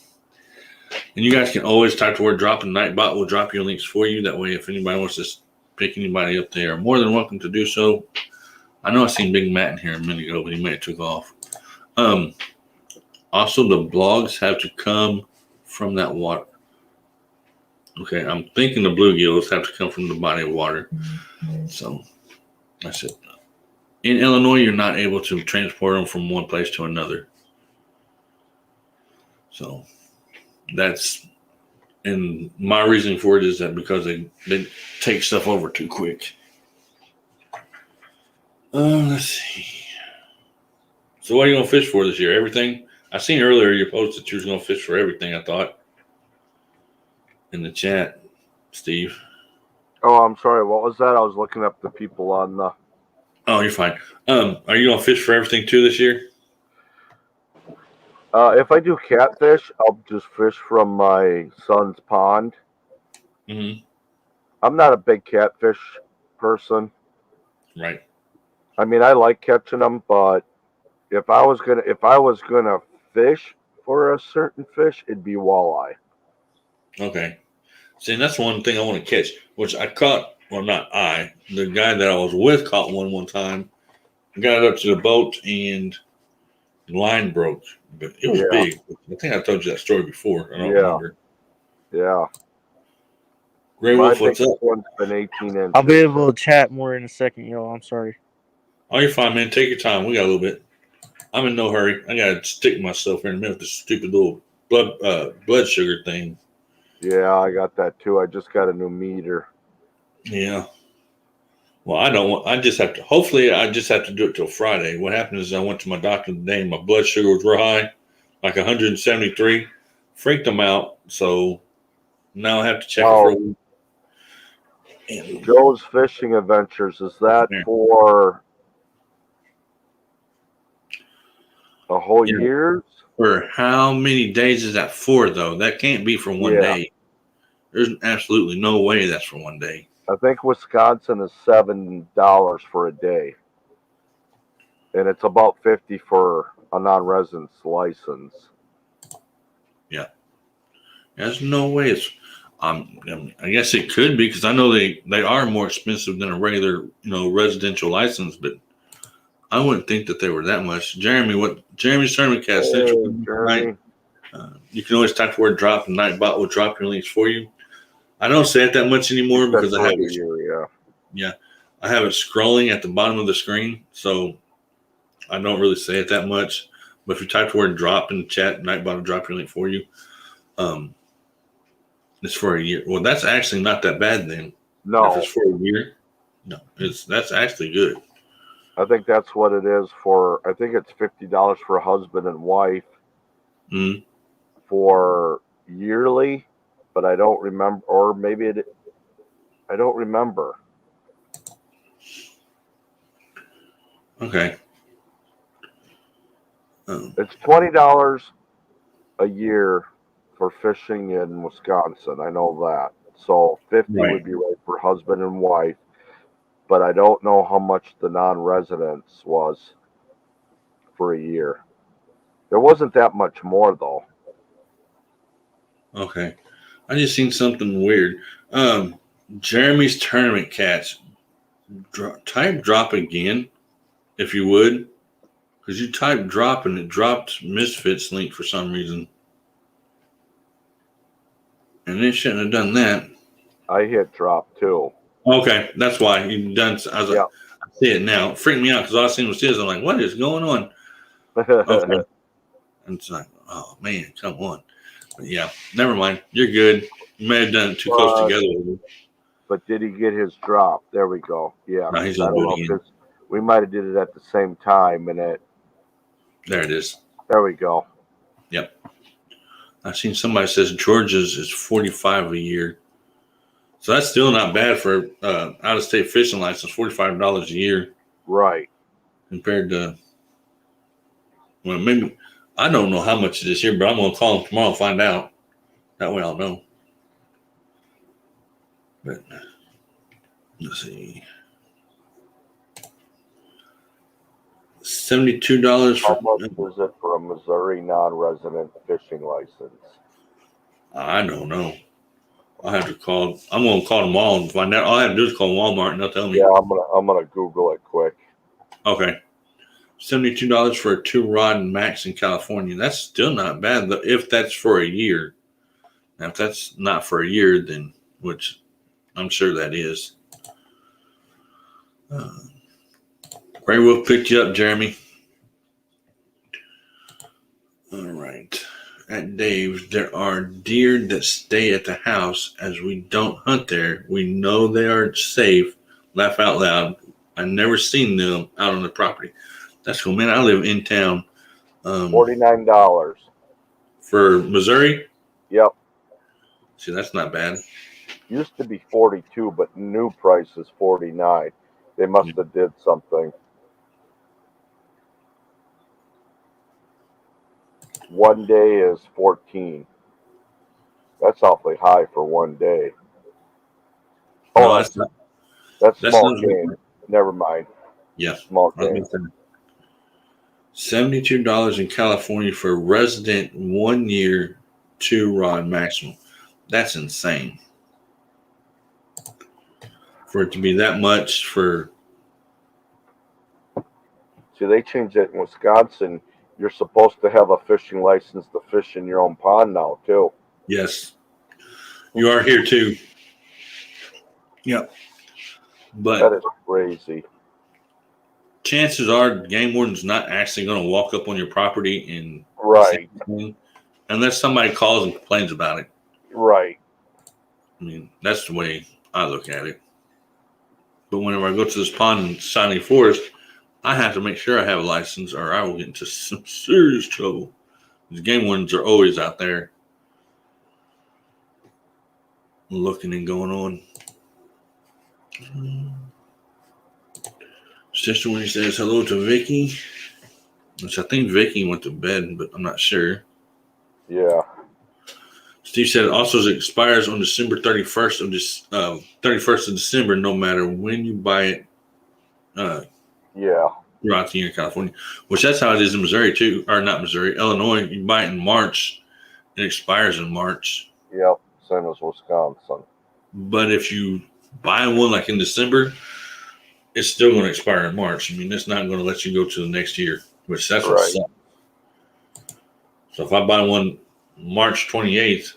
And you guys can always type the word drop, and Nightbot will drop your links for you. That way, if anybody wants to pick anybody up, they are more than welcome to do so. I know I seen Big Matt in here a minute ago, but he may have took off. Also, the blogs have to come from that water. Okay, I'm thinking the bluegills have to come from the body of water. So, I said, in Illinois, you're not able to transport them from one place to another. So, that's, and my reasoning for it is that because they take stuff over too quick. Let's see. So, what are you going to fish for this year? Everything? I seen earlier you posted that you was going to fish for everything, I thought. In the chat, Steve. Oh, I'm sorry. What was that? I was looking up the people on the... Oh, you're fine. Are you going to fish for everything too this year? If I do catfish, I'll just fish from my son's pond. Mm-hmm. I'm not a big catfish person. Right. I mean, I like catching them, but if I was gonna fish for a certain fish, it'd be walleye. Okay. See, that's one thing I want to catch, which I caught. Well, not I. The guy that I was with caught one time. Got it up to the boat and the line broke, but it was big. I think I told you that story before. I don't remember. Yeah. Gray Wolf, what's up? One's been 18 inches. I'll be able to chat more in a second, y'all. I'm sorry. Oh, you're fine, man. Take your time. We got a little bit. I'm in no hurry. I got to stick myself here in a minute with this stupid little blood sugar thing. Yeah, I got that too. I just got a new meter. Yeah. Well, I just have to, hopefully I just have to do it till Friday. What happened is I went to my doctor today and my blood sugar was real high, like 173. Freaked them out. So now I have to check it for a week. Joe's Fishing Adventures, is that for a whole year? For how many days is that for, though? That can't be for one day. There's absolutely no way that's for one day. I think Wisconsin is $7 for a day. And it's about $50 for a non-residence license. Yeah. There's no way it's I guess it could be, because I know they are more expensive than a regular, residential license, but I wouldn't think that they were that much. Jeremy's Tournament Cast Central. Jeremy. You can always type the word drop, and Nightbot will drop your links for you. I don't say it that much anymore because I have it. Yeah, I have it scrolling at the bottom of the screen. So I don't really say it that much, but if you type the word drop in the chat, Nightbot will drop your link for you. It's for a year. Well, that's actually not that bad then. No, If it's for a year, no, that's actually good. I think that's what it is for. I think it's $50 for a husband and wife Mm. for yearly, but I don't remember, or maybe I don't remember. Okay. It's $20 a year for fishing in Wisconsin. I know that. So 50 Right. would be right for husband and wife, but I don't know how much the non-residence was for a year. There wasn't that much more though. Okay. I just seen something weird. Jeremy's tournament cats. Type drop again, if you would, because you typed drop and it dropped Misfits link for some reason, and it shouldn't have done that. I hit drop too. Okay, that's why you done. I was like, Yeah. I see it now. It freaked me out because all I seen was his. I'm like, what is going on? Okay, and it's like, oh man, come on. But yeah, never mind. You're good. You may have done it too close together. But did he get his drop? There we go. Yeah, No, he's I gonna don't do know it again. if we might have did it at the same time, and There it is. there we go. Yep. I've seen somebody says Georgia's is 45 a year. So that's still not bad for out of state fishing license, $45 a year Right. compared to, well, maybe, I don't know how much it is here, but I'm going to call them tomorrow and find out. That way I'll know. But let's see. $72 How for, much is it for a Missouri non-resident fishing license? I don't know. I'll have to call, I'm going to call them all and find out. All I have to do is call Walmart and they'll tell me. Yeah, I'm gonna Google it quick. Okay. $72 for a 2-rod max in California. That's still not bad, though, if that's for a year. Now, if that's not for a year, then, which I'm sure that is. Gray Wolf picked you up, Jeremy. All right. At Dave's, there are deer that stay at the house as we don't hunt there. We know they are safe. Laugh out loud. I never seen them out on the property. That's cool, man. I live in town. $49. For Missouri? Yep. See, that's not bad. Used to be 42, but new price is 49. They must have did something. One day is 14. That's awfully high for one day. No, Oh, that's not. that's That's small not game. Never mind. Yeah. Small game. $72 in California for resident 1 year 2-rod maximum. That's insane. For it to be that much for, See, they changed it in Wisconsin. You're supposed to have a fishing license to fish in your own pond now, too. yes, you are here too. Yep. That But is crazy. chances are game warden's not actually going to walk up on your property and Right. say anything unless somebody calls and complains about it. Right. I mean, that's the way I look at it. But whenever I go to this pond in Sinai Forest, I have to make sure I have a license or I will get into some serious trouble. The game wardens are always out there looking and going on. Sister Winnie says hello to Vicky, which I think Vicky went to bed, but I'm not sure. Yeah. Steve said it also expires on December 31st of this 31st of December, no matter when you buy it. Yeah. Throughout the year in California, which that's how it is in Missouri too, or not Missouri, Illinois. You buy it in March, it expires in March. Yep. Same as Wisconsin. But if you buy one like in December, it's still going to expire in March. I mean, it's not going to let you go to the next year, which that's what Right. sucks. So if I buy one March 28th,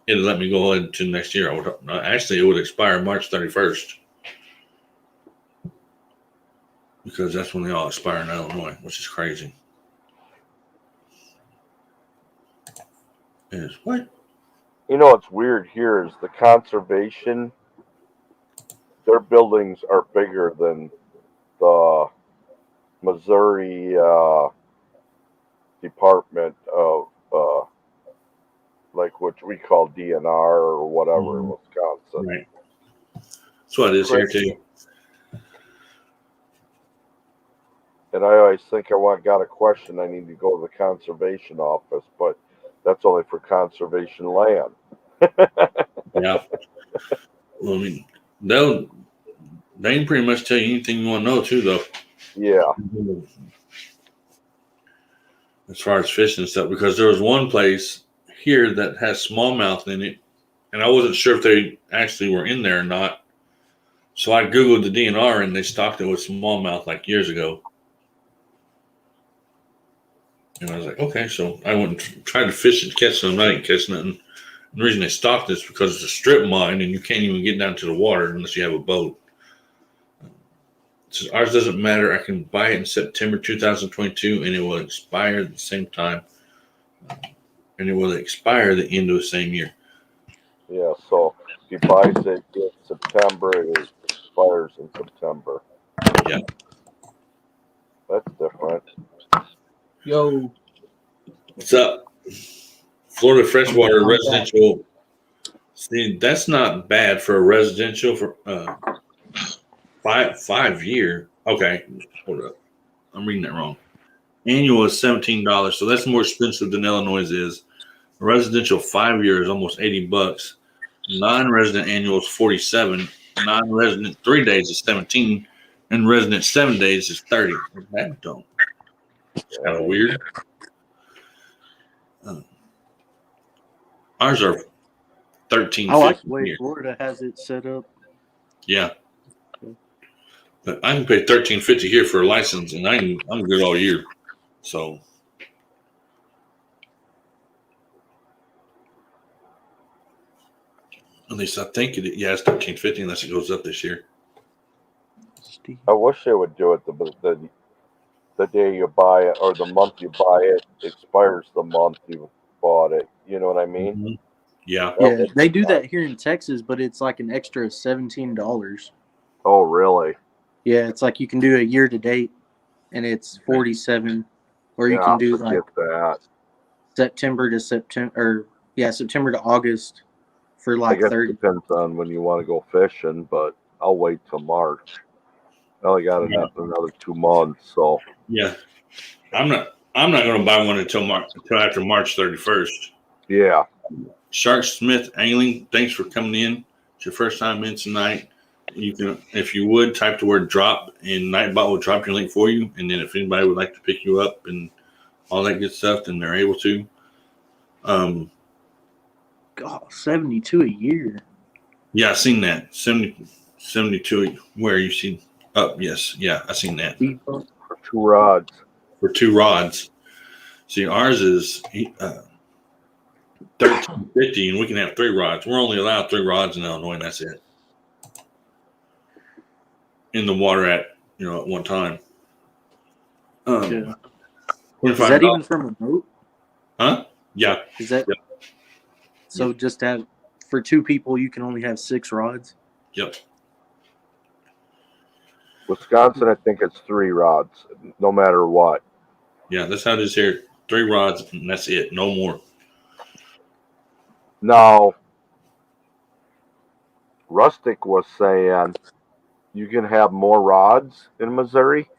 it'll let me go ahead to next year. Actually, it would expire March 31st. because that's when they all expire in Illinois, which is crazy. Is what? You know what's weird here is the conservation. Their buildings are bigger than the Missouri Department of like what we call DNR or whatever in Wisconsin. Right. That's what it is here too. And I always think got a question, I need to go to the conservation office, but that's only for conservation land. Yeah. Well, I mean, they can pretty much tell you anything you want to know too, though. Yeah. As far as fishing and stuff, because there was one place here that has smallmouth in it, and I wasn't sure if they actually were in there or not. So I Googled the DNR, and they stocked it with smallmouth like years ago. And I was like, okay, so I went and tried to fish and catch some. I didn't catch nothing. And the reason they stocked this is because it's a strip mine, and you can't even get down to the water unless you have a boat. It says ours doesn't matter. I can buy it in September 2022, and it will expire at the same time. And it will expire the end of the same year. Yeah, so if he buys it in September, it expires in September. Yeah. That's different. Yo, What's up? Florida freshwater residential. See, that's not bad for a residential for 5 year. Okay, hold up. I'm reading that wrong. Annual is $17, so that's more expensive than Illinois is. Residential 5 years, almost $80. Non-resident annual is $47. Non-resident 3 days is $17, and resident 7 days is $30. That don't. It's kind of weird. Ours are $13.50. I like the way Florida has it set up. Yeah. But I can pay $13.50 here for a license, and I'm good all year. So at least I think it's $13.50 unless it goes up this year. I wish they would do it the day you buy it or the month you buy it expires the month you bought it. You know what I mean? Mm-hmm. Yeah. Yeah, they do that here in Texas, but it's like an extra $17. Oh, really? Yeah, it's like you can do a year to date, and it's $47, or you can do like that. September to August for like I guess $30. It depends on when you want to go fishing, but I'll wait till March. I only got another 2 months, so yeah. I'm not going to buy one until after March 31st. Yeah. Shark Smith Angling, thanks for coming in. It's your first time in tonight. You can, if you would, type the word drop, and Nightbot will drop your link for you. And then if anybody would like to pick you up and all that good stuff, then they're able to. God, 72 a year. Yeah, I seen that. 72. Where you see? Oh, yes. Yeah, I seen that. For 2 rods. For 2 rods. See, ours is $13.50, and we can have 3 rods. We're only allowed 3 rods in Illinois, and that's it. In the water at one time. Yeah. Is that even from a boat? Huh? Yeah. Is that so? Just have for 2 people, you can only have 6 rods. Yep. Wisconsin, I think it's 3 rods, no matter what. Yeah, that's how it is here. 3 rods, and that's it. No more. Now, Rustic was saying you can have more rods in Missouri,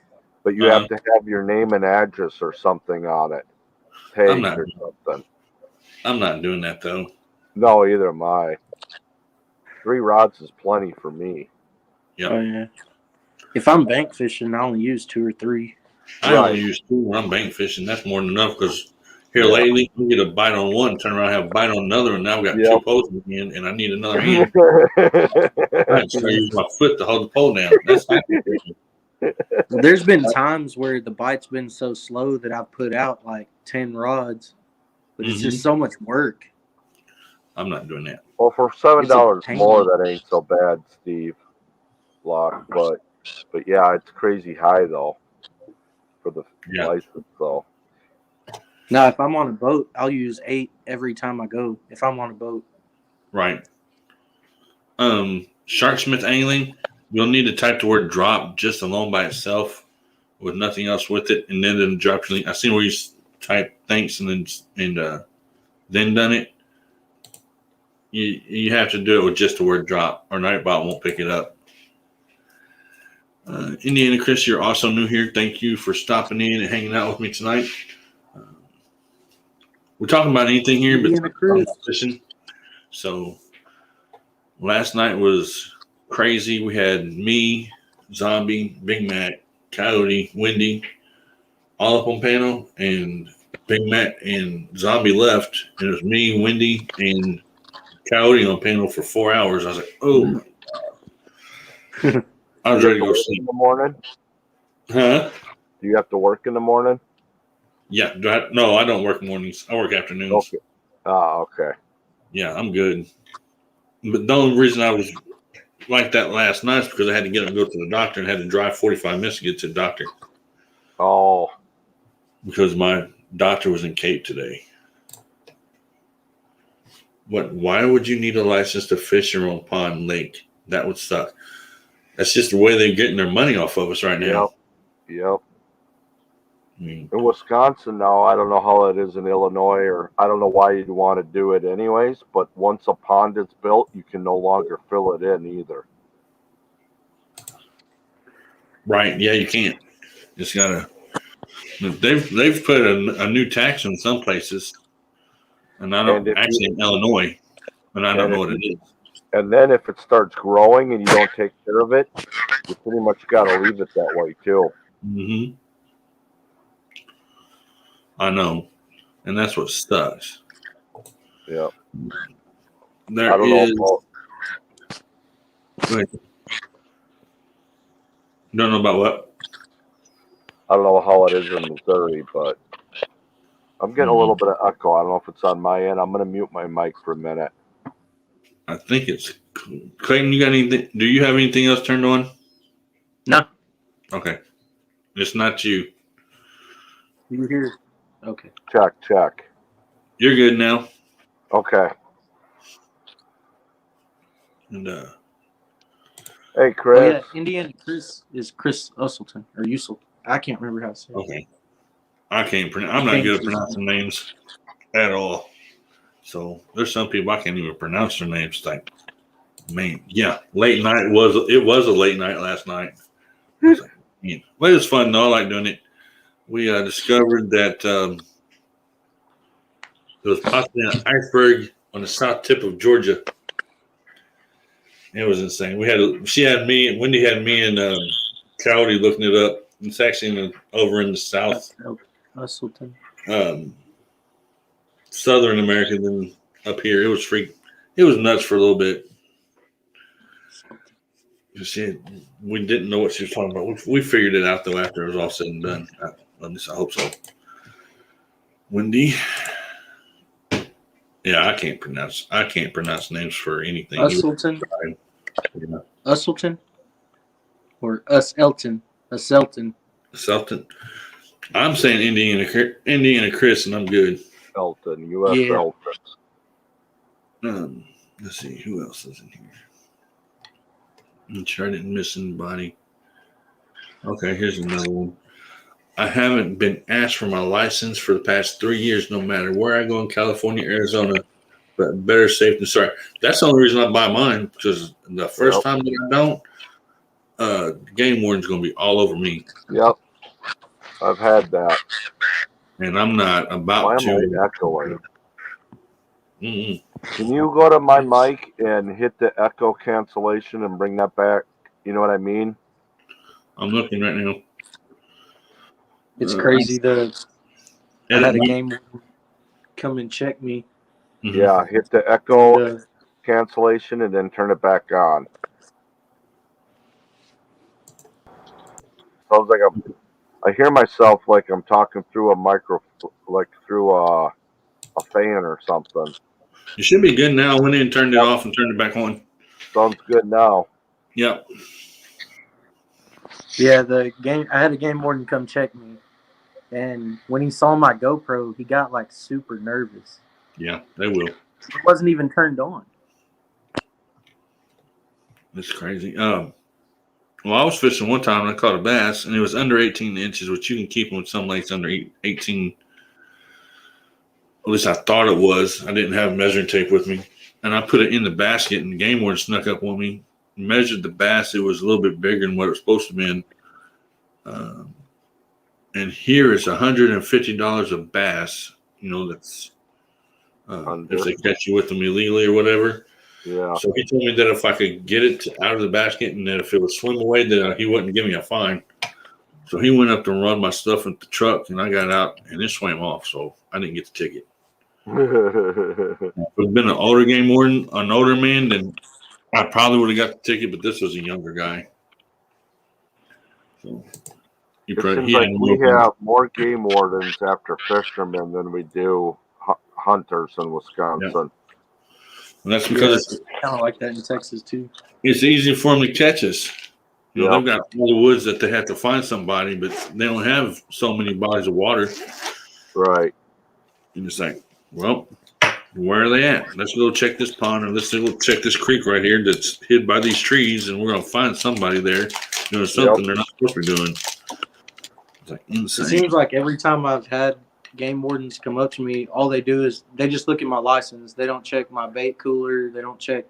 but you have to have your name and address or something on it. Tagged or something. I'm not doing that, though. No, either am I. 3 rods is plenty for me. Yep. Oh, yeah. If I'm bank fishing, I only use 2 or 3. I only use 2 when I'm bank fishing. That's more than enough because here lately, you get a bite on one, turn around, have a bite on another, and now I've got 2 poles in the end, and I need another hand. I just use my foot to hold the pole down. That's There's been times where the bite's been so slow that I've put out like 10 rods, but it's just so much work. I'm not doing that. Well, for $7 more, that ain't so bad, Steve Block. But But yeah, it's crazy high though for the Yeah. license though. Now, if I'm on a boat, I'll use 8 every time I go. If I'm on a boat. Right. Sharksmith angling, you'll need to type the word drop just alone by itself with nothing else with it, and then it'll drop your link. I seen where you type thanks and then done it. You have to do it with just the word drop, or Nightbot won't pick it up. Indiana Chris, you're also new here. Thank you for stopping in and hanging out with me tonight. We're talking about anything here Indiana but Chris. fishing. So last night was crazy. We had me, Zombie, Big Mac, Coyote, Wendy, all up on panel, and Big Mac and Zombie left, and it was me, Wendy, and Coyote on panel for 4 hours. I was like, oh my God. I was ready to go sleep. In the morning? Huh? Do you have to work in the morning? Yeah. No, I don't work mornings. I work afternoons. Okay. Okay. Yeah, I'm good. But the only reason I was like that last night is because I had to get up and go to the doctor and had to drive 45 minutes to get to the doctor. Oh. Because my doctor was in Cape today. Why would you need a license to fish your own pond and lake? That would suck. That's just the way they're getting their money off of us right now. Yep. I mean, In Wisconsin now, I don't know how it is in Illinois, or I don't know why you'd want to do it anyways, but once a pond is built, you can no longer fill it in either. right. Yeah, you can't. Just gotta. They've put a new tax in some places, and I don't actually in Illinois, and I don't know what it is. And then if it starts growing and you don't take care of it, you pretty much got to leave it that way too. Mm-hmm. I know, and that's what sucks. Yeah. There I don't is. know. Go ahead. Don't know about what? I don't know how it is in Missouri, but I'm getting a little bit of echo. I don't know if it's on my end. I'm going to mute my mic for a minute. I think it's Clayton. You got anything? Do you have anything else turned on? No. Okay, it's not you. You hear? Okay. Check. You're good now. Okay. And Hey, Chris. Oh, yeah. Indiana Chris is Chris Usselton or Usel. I can't remember how to say it. okay, I can't pronounce. I'm not good at pronouncing names at all. So there's some people I can't even pronounce their names. Like, man, yeah, late night was a late night last night. I was like, man. Well, it was fun though. I like doing it. We discovered that there was possibly an iceberg on the south tip of Georgia. It was insane. Wendy had me and Coyote looking it up. It's actually over in the south, Usselton. Southern America than up here. It was nuts for a little bit. We didn't know what she was talking about. We figured it out though after it was all said and done. At least I hope so. Wendy. Yeah, I can't pronounce names for anything. Usselton. Yeah. Usselton. Or Elton. Selton. I'm saying Indiana Chris, and I'm good. Elton, U.S. Yeah. Elton. Let's see who else is in here. I'm sure I didn't miss anybody. Okay, here's another one. I haven't been asked for my license for the past 3 years, no matter where I go in California, Arizona. But better safe than sorry. That's the only reason I buy mine, because the first time that I don't, game warden's going to be all over me. Yep, I've had that. And I'm not about Why to. am I echoing? Mm-mm. Can you go to my mic and hit the echo cancellation and bring that back? You know what I mean? I'm looking right now. It's crazy. I had a game come and check me. Mm-hmm. Yeah, hit the echo cancellation and then turn it back on. Sounds like I hear myself like I'm talking through through a fan or something. You should be good now. I went in and turned it off and turned it back on. Sounds good now. Yep. Yeah, I had a game warden come check me, and when he saw my GoPro, he got like super nervous. Yeah, they will. It wasn't even turned on. It's crazy. Well, I was fishing one time and I caught a bass, and it was under 18 inches, which you can keep them with some lakes under 18. At least I thought it was. I didn't have measuring tape with me, and I put it in the basket, and the game warden snuck up on me, measured the bass. It was a little bit bigger than what it was supposed to be. And here is $150 a bass. That's if they catch you with them illegally or whatever. Yeah. So he told me that if I could get it out of the basket and that if it would swim away, that he wouldn't give me a fine. So he went up to run my stuff in the truck, and I got out, and it swam off. So I didn't get the ticket. If it had been an older game warden, an older man, then I probably would have got the ticket. But this was a younger guy. So it seems like we have more game wardens after fishermen than we do hunters in Wisconsin. Yeah. And that's because it's kind of like that in Texas too. It's easy for them to catch us. They've got all the woods that they have to find somebody, but they don't have so many bodies of water. Right. And it's like, well, where are they at? Let's go check this pond, or let's go check this creek right here that's hid by these trees, and we're going to find somebody there doing something they're not supposed to be doing. It's like insane. It seems like every time I've had game wardens come up to me, all they do is they just look at my license. They don't check my bait cooler. They don't check.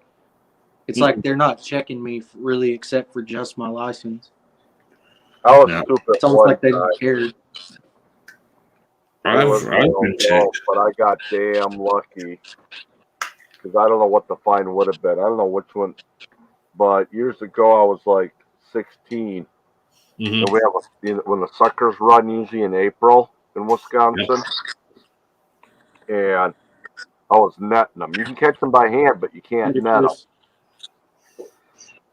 It's like they're not checking me really, except for just my license. I was stupid. It's almost like they don't care. I've been checked, but I got damn lucky because I don't know what the fine would have been. I don't know which one, but years ago I was like 16. Mm-hmm. And we have when the suckers run usually in April in Wisconsin, and I was netting them. You can catch them by hand, but you can't net them.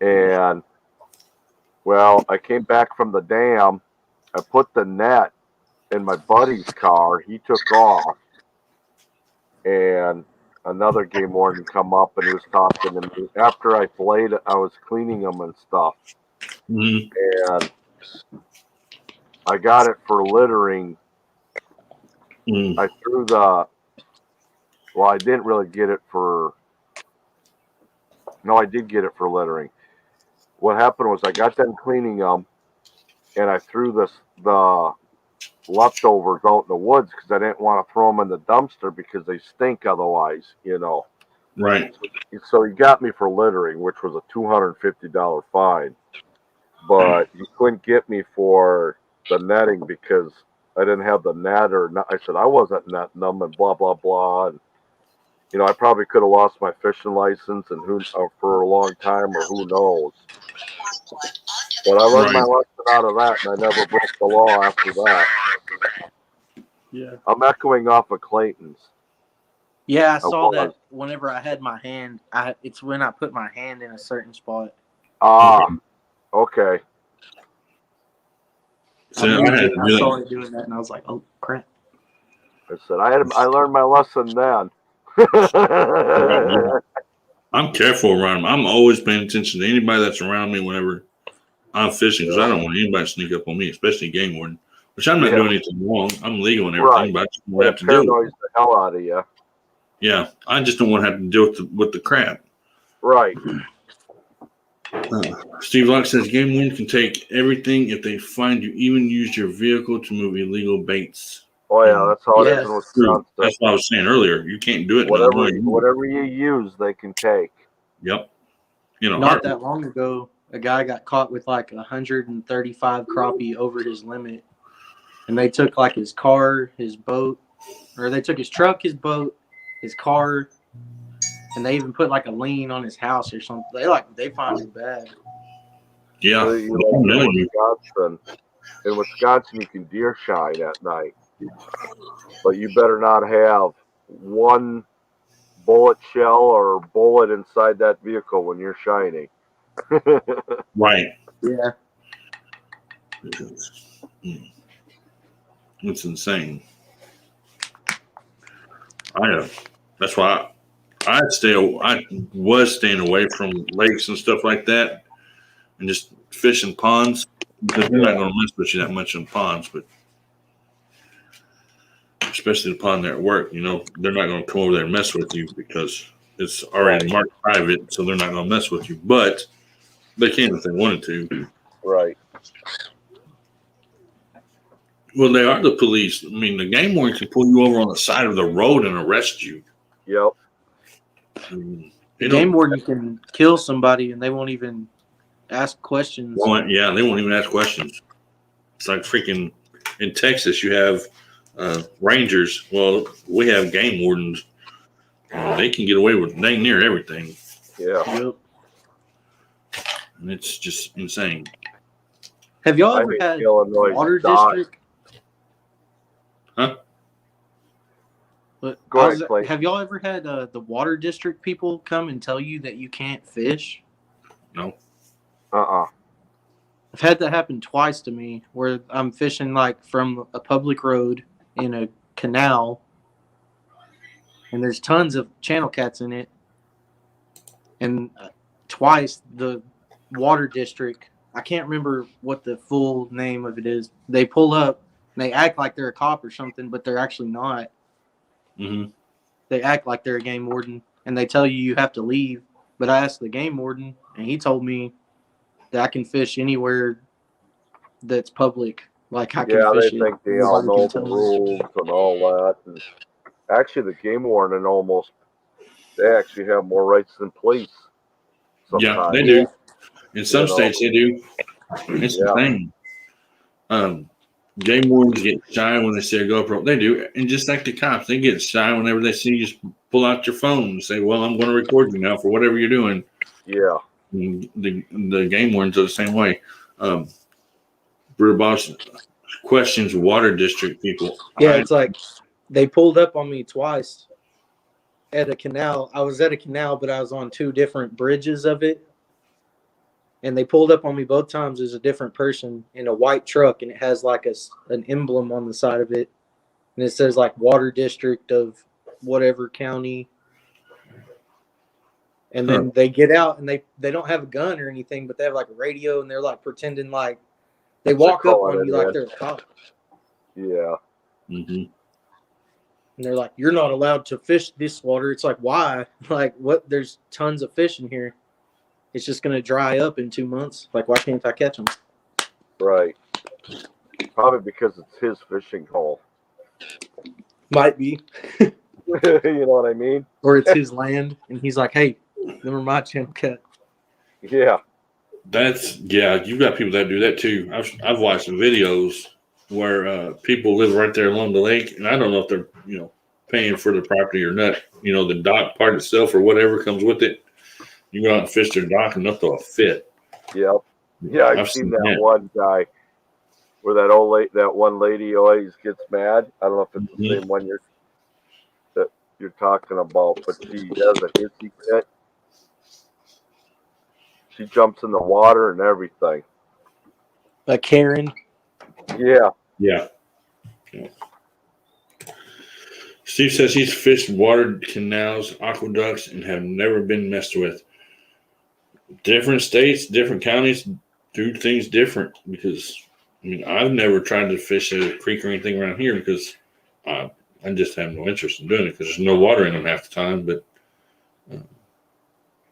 And well, I came back from the dam. I put the net in my buddy's car. He took off, and another game warden come up, and he was talking to me. After I filleted it, I was cleaning them and stuff. Mm-hmm. And I got it for littering. I threw I didn't really get it for, no, I did get it for littering. What happened was I got done cleaning them, and I threw the leftovers out in the woods because I didn't want to throw them in the dumpster because they stink otherwise, Right. So he got me for littering, which was a $250 fine. But you couldn't get me for the netting because I didn't have the net, I said I wasn't netting them and blah, blah, blah. And, I probably could have lost my fishing license and for a long time, or who knows. But I learned my lesson out of that, and I never broke the law after that. Yeah. I'm echoing off of Clayton's. Yeah, I saw that whenever I had my hand. It's when I put my hand in a certain spot. Okay. So I saw it doing that, and I was like, "Oh crap!" I said, "I learned my lesson then." I'm careful around them. I'm always paying attention to anybody that's around me whenever I'm fishing, because I don't want anybody to sneak up on me, especially game warden. Which I'm not doing anything wrong. I'm legal and everything, but I just don't have to deal with it. The hell out of you. Yeah, I just don't want to have to deal with the crap. Right. Steve Locke says game warden can take everything if they find you even use your vehicle to move illegal baits. Oh yeah, that's how it is in Wisconsin. That's what I was saying earlier. You can't do it. Whatever you use, they can take. Yep. Not that long ago, a guy got caught with like 135 crappie over his limit, and they took like his car, his boat, or they took his truck, his boat, his car, and they even put like a lien on his house or something. They found him bad. Yeah. In Wisconsin, you can deer shine at night, but you better not have one bullet shell or bullet inside that vehicle when you're shining. Right. Yeah. It's insane. That's why I was staying away from lakes and stuff like that, and just fishing ponds. because they're not going to mess with you that much in ponds, but especially the pond there at work, you know, they're not going to come over there and mess with you because it's already marked private, so they're not going to mess with you. But they can if they wanted to. Right. Well, they are the police. I mean, the game warden can pull you over on the side of the road and arrest you. Yep. I mean, The game warden can kill somebody and they won't even ask questions. Yeah, they won't even ask questions. It's like freaking in Texas, you have rangers. Well, we have game wardens. They can get away with dang near everything. Yeah. Yep. And it's just insane. Have y'all I ever think had Illinois water died. district? Huh? But Go ahead, Clay. have y'all ever had the water district people come and tell you that you can't fish? No. Uh-uh. I've had that happen twice to me where I'm fishing like from a public road in a canal and there's tons of channel cats in it. And twice the water district, I can't remember what the full name of it is. They pull up and they act like they're a cop or something, but they're actually not. Mm-hmm. They act like they're a game warden and they tell you have to leave. But I asked the game warden and he told me that I can fish anywhere that's public. Like I can Yeah, fish they it. think they all Nobody know can the tell me. rules and all that. And actually, the game warden they actually have more rights than police. Yeah, Sometimes. they do. In some You know. states, they do. It's the Yeah. thing. Game wardens get shy when they see a GoPro. They do. And just like the cops, they get shy whenever they see you just pull out your phone and say, well, I'm going to record you now for whatever you're doing. Yeah. And the game wardens are the same way. Brewer Boss questions water district people. Yeah, it's like they pulled up on me twice at a canal. I was at a canal, but I was on two different bridges of it. And they pulled up on me both times as a different person in a white truck, and it has like an emblem on the side of it. And it says like water district of whatever county. And then they get out and they don't have a gun or anything, but they have like a radio and they're like pretending like they walk up on you like they're a cop. Yeah. Mm-hmm. And they're like, you're not allowed to fish this water. It's like, why? Like, what? There's tons of fish in here. It's just going to dry up in 2 months. Like, why can't I catch them? Right. Probably because it's his fishing hole. Might be. You know what I mean? Or it's his land. And he's like, hey, them are my channel cat. Yeah. You've got people that do that too. I've watched some videos where people live right there along the lake, and I don't know if they're paying for the property or not. The dock part itself or whatever comes with it. You go out and fish their dock, and they'll throw a fit. Yep. Yeah, I've seen that one guy where that one lady always gets mad. I don't know if it's the same one you're talking about, but she has a hissy fit. She jumps in the water and everything. A Karen. Yeah. Yeah. Steve says he's fished water canals, aqueducts, and have never been messed with. Different states, different counties do things different because, I've never tried to fish a creek or anything around here because I just have no interest in doing it because there's no water in them half the time. But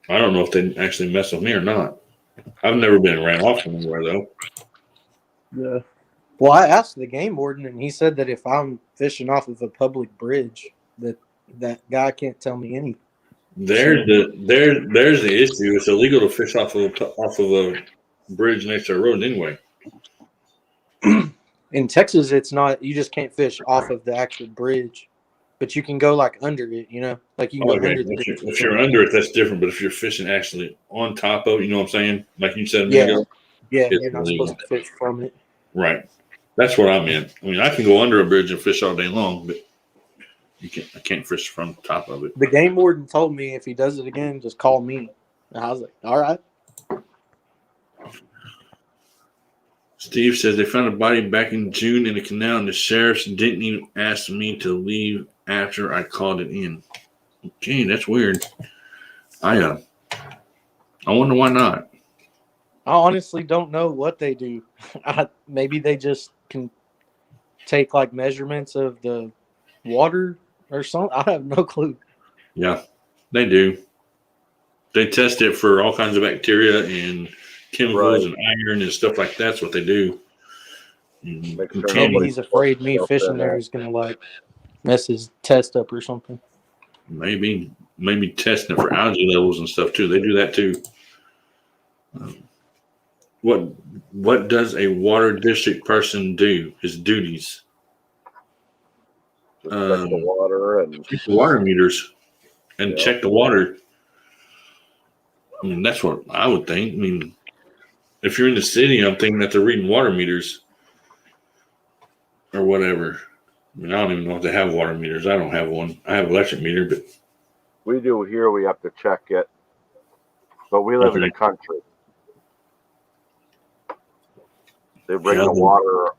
I don't know if they actually mess with me or not. I've never been ran off anywhere, though. Yeah. Well, I asked the game warden, and he said that if I'm fishing off of a public bridge, that guy can't tell me anything. There's the issue. It's illegal to fish off of a bridge next to a road anyway. In Texas, it's not. You just can't fish off of the actual bridge, but you can go like under it. Like you can go under the bridge. If you're under it, that's different. But if you're fishing actually on top of, you know what I'm saying? Like you said a Yeah. minute ago, Yeah, it's you're not illegal. supposed to fish from it. Right. That's what I meant. I can go under a bridge and fish all day long, but I can't fish from the top of it. The game warden told me if he does it again, just call me. And I was like, all right. Steve says they found a body back in June in a canal, and the sheriffs didn't even ask me to leave after I called it in. Okay, that's weird. I wonder why not. I honestly don't know what they do. Maybe they just can take like measurements of the water or something. I have no clue. Yeah, they do. They test it for all kinds of bacteria and chemicals Right. and iron and stuff like that's what they do. And Make sure Maybe contaminate- he's afraid me Stuff fishing in there there. is gonna like mess his test up or something. maybe testing it for algae levels and stuff too. They do that too. What does a water district person do? His duties. Just check the water and Check the water meters and Yeah. check the water. I mean, that's what I would think. I mean, if you're in the city, I'm thinking that they're reading water meters or whatever. I mean, I don't even know if they have water meters. I don't have one. I have an electric meter, but we do here. We have to check it, but we live in the Okay. country. They bring Yeah. the water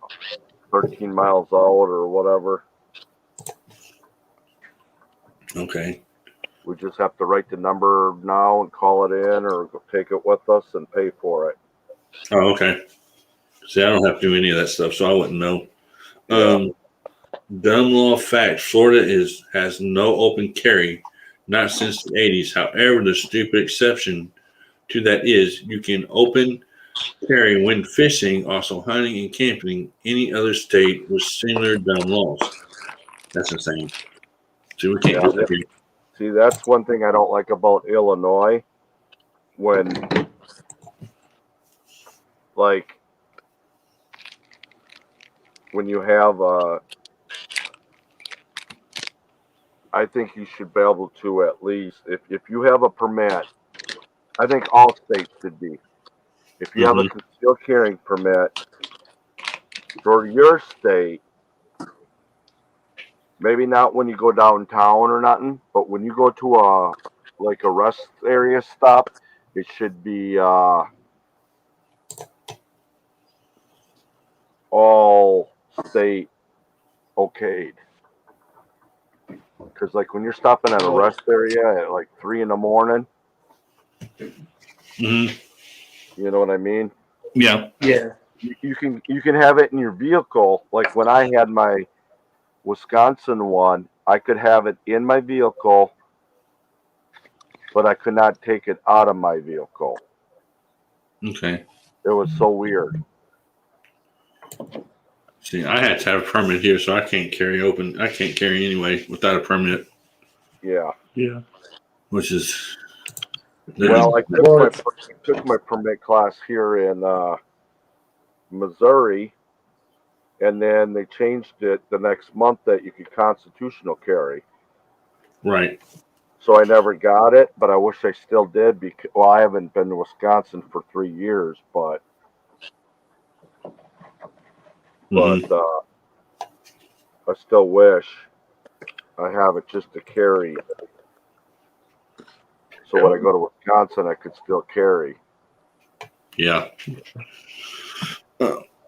13 miles out or whatever. okay. We just have to write the number now and call it in, or go take it with us and pay for it. Oh, okay. See, I don't have to do any of that stuff, so I wouldn't know. Dumb law fact: Florida has no open carry, not since the 80s. However, the stupid exception to that is you can open carry when fishing, also hunting and camping. Any other state with similar dumb laws. That's insane. See, we can't do that here. See, that's one thing I don't like about Illinois. When, like, when you have I think you should be able to at least, if you have a permit, I think all states should be. If you have a concealed carrying permit for your state, maybe not when you go downtown or nothing, but when you go to a rest area stop, it should be all state okayed. Because like when you're stopping at a rest area at like 3 a.m, Mm-hmm. you know what I mean? Yeah. Yeah. You can have it in your vehicle. Like when I had my Wisconsin one, I could have it in my vehicle, but I could not take it out of my vehicle. Okay. It was so weird. See, I had to have a permit here, so I can't carry open. I can't carry anyway without a permit, Yeah. Yeah. which is Well, I took my permit class here in Missouri, and then they changed it the next month that you could constitutional carry. right. So I never got it, but I wish I still did because I haven't been to Wisconsin for 3 years, but I still wish I have it just to carry. So when I go to Wisconsin, I could still carry. Yeah.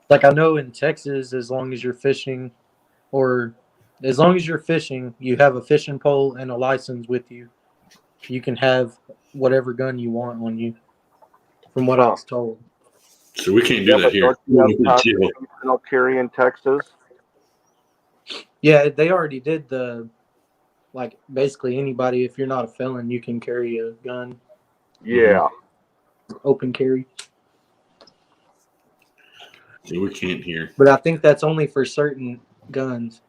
Like I know in Texas, as long as you're fishing, you have a fishing pole and a license with you. You can have whatever gun you want on you, from what I was told. So we can't do that but here. don't you have constitutional carry in Texas? Yeah, they already did basically anybody, if you're not a felon, you can carry a gun, Yeah. open carry. See, we can't here. But I think that's only for certain guns.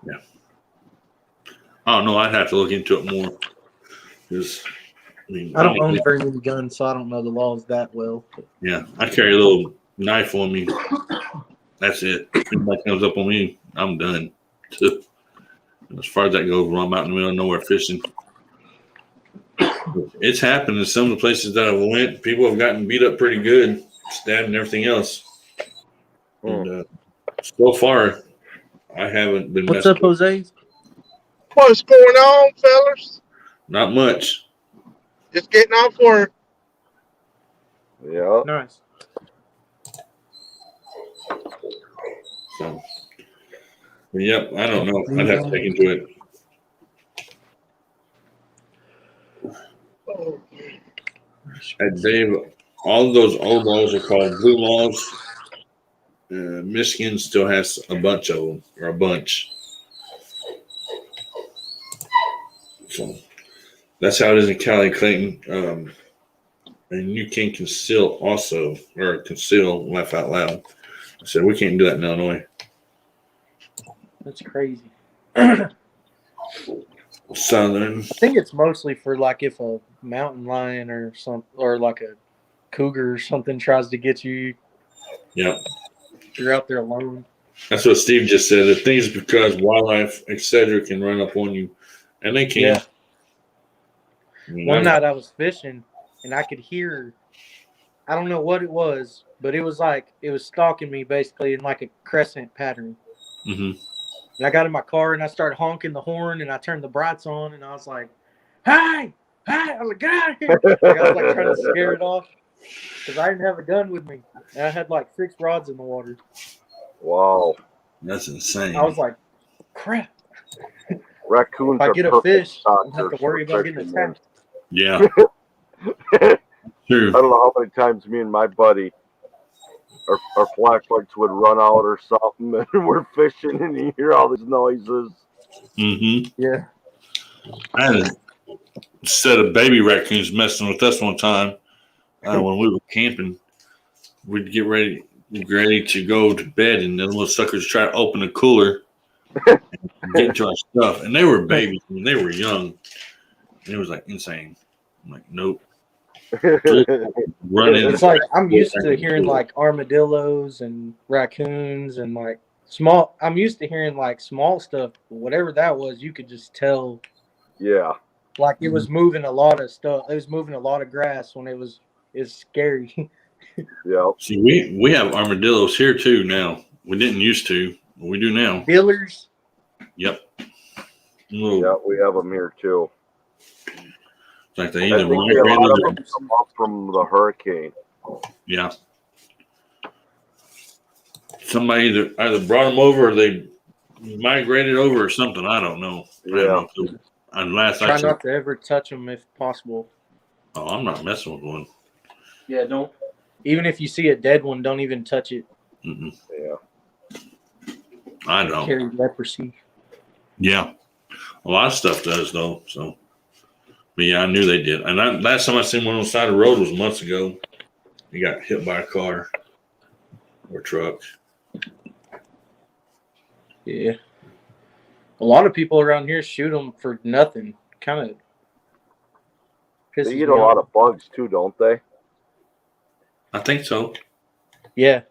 Yeah. I don't know. I'd have to look into it more. Because, I don't own very many guns, so I don't know the laws that well. Yeah, I carry a little knife on me. That's it. If anybody comes up on me, I'm done. As far as that goes, when I'm out in the middle of nowhere fishing, it's happened in some of the places that I've went. People have gotten beat up pretty good, stabbed and everything else. And so far, I haven't been. What's up, Jose? What's going on, fellas? Not much. Just getting off work. Yeah. Nice. So, but yep, I don't know. I'd have to take into it. Oh. Dave, all of those old laws are called blue laws. Michigan still has a bunch of them, or a bunch. So that's how it is in Cali, Clayton. And you can conceal also, or conceal, laugh out loud. I said, we can't do that in Illinois. That's crazy. Southern. I think it's mostly for like if a mountain lion or like a cougar or something tries to get you, Yeah. you're out there alone. That's what Steve just said. The thing is because wildlife, etc., can run up on you. And they can. Yeah. I mean, One night I was fishing and I could hear, I don't know what it was, but it was like it was stalking me basically in like a crescent pattern. Mm-hmm. And I got in my car and I started honking the horn and I turned the brights on and I was like, "Hey, hey!" I was like, "Get out of here!" Like, I was like trying to scare it off because I didn't have a gun with me. And I had like 6 rods in the water. Wow. That's insane. I was like, "Crap! Raccoons If I are get a perfect fish, I don't have doctors to worry for about getting fishing, man. attacked." Yeah. True. I don't know how many times me and my buddy, our flashlights would run out or something, and we're fishing, and you hear all these noises. Mm-hmm. Yeah. I had a set of baby raccoons messing with us one time when we were camping. We'd get ready to go to bed, and the little suckers try to open the cooler and get into our stuff. And they were babies, and they were young. And it was like insane. I'm like, nope. Run in. It's like I'm used to hearing like armadillos and raccoons and like small. I'm used to hearing like small stuff. Whatever that was, you could just tell. Yeah. Like it was moving a lot of stuff. It was moving a lot of grass when it's scary. Yeah. See, we have armadillos here too now. We didn't used to, but we do now. Billers. Yep. Yeah, we have them here too. It's like they I either think a lot of them migrated come up from the hurricane. yeah. Somebody either brought them over or they migrated over or something. I don't know. I have no clue. Unless I Try said, not to ever touch them if possible. oh, I'm not messing with one. Yeah, don't. Even if you see a dead one, don't even touch it. Mm-mm. Yeah. I don't. Carry leprosy. Yeah. A lot of stuff does, though. So, but yeah, I knew they did. And last time I seen one on the side of the road was months ago. He got hit by a car or truck. Yeah. A lot of people around here shoot them for nothing. Kind of pisses They me eat a lot off. of bugs too, don't they? I think so. Yeah.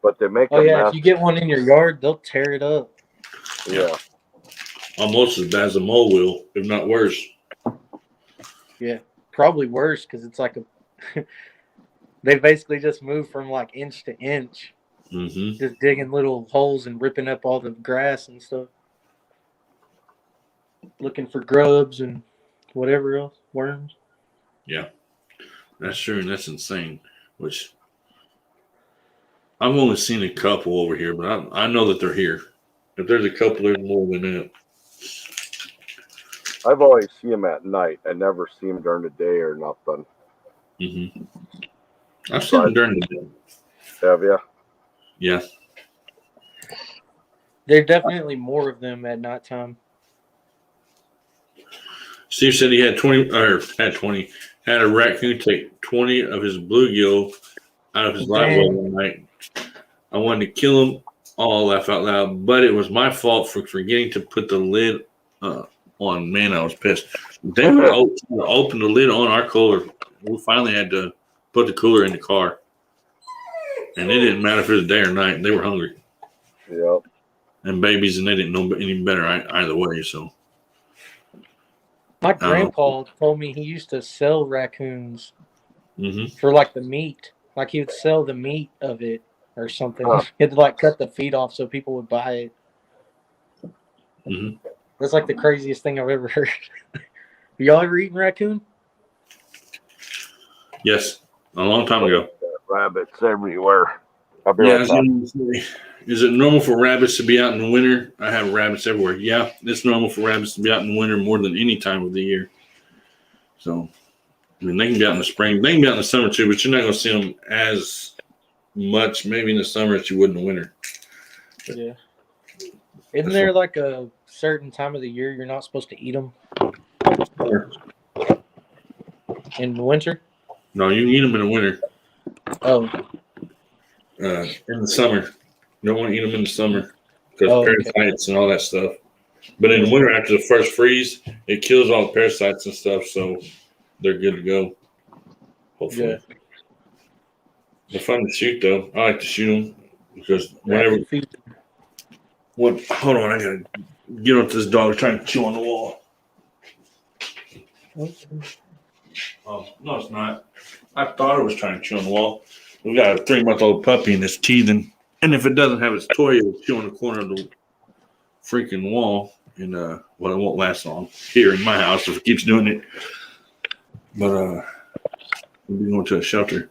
But they make Oh a yeah. mess. If you get one in your yard, they'll tear it up. Yeah. Almost as bad as a mole will, if not worse. Yeah. Probably worse because it's like a. They basically just move from like inch to inch, Mm-hmm. just digging little holes and ripping up all the grass and stuff. Looking for grubs and whatever else, worms. Yeah. That's true, and that's insane. Which I've only seen a couple over here, but I know that they're here. If there's a couple, there's more than that. I've always seen them at night. I never see them during the day or nothing. Mm-hmm. I've seen them during the day. Have you? Yeah. There's definitely more of them at nighttime. Steve said he had 20, or had a raccoon take 20 of his bluegill out of his live well one night. I wanted to kill them all, laugh out loud, but it was my fault for forgetting to put the lid on. Man, I was pissed. They would open the lid on our cooler. We finally had to put the cooler in the car. And it didn't matter if it was day or night. They were hungry. Yep. And babies, and they didn't know any better either way. So My grandpa told me he used to sell raccoons mm-hmm. for like the meat. Like he would sell the meat of it or something. Huh. He had to like cut the feet off so people would buy it. Mm-hmm. That's like the craziest thing I've ever heard. Y'all ever eaten raccoon? Yes, a long time ago. Rabbits everywhere. I'll be Yeah, right back. is it normal for rabbits to be out in the winter? I have rabbits everywhere. Yeah, it's normal for rabbits to be out in the winter more than any time of the year. So I mean, they can be out in the spring. They can be out in the summer too, but you're not going to see them as much maybe in the summer as you would in the winter. Yeah. Isn't there like a certain time of the year you're not supposed to eat them? In the winter? No, you can eat them in the winter. Oh. In the summer. You don't want to eat them in the summer because Oh, okay. parasites and all that stuff. But in the winter, after the first freeze, it kills all the parasites and stuff, so they're good to go. Hopefully. Yeah. They're fun to shoot, though. I like to shoot them because whenever. Hold on, I gotta get up this dog trying to chew on the wall. Oh, no, it's not. I thought it was trying to chew on the wall. We got a 3-month-old puppy and it's teething. And if it doesn't have its toy, it'll chew on the corner of the freaking wall. And, well, it won't last long here in my house if it keeps doing it. But, we'll be going to a shelter.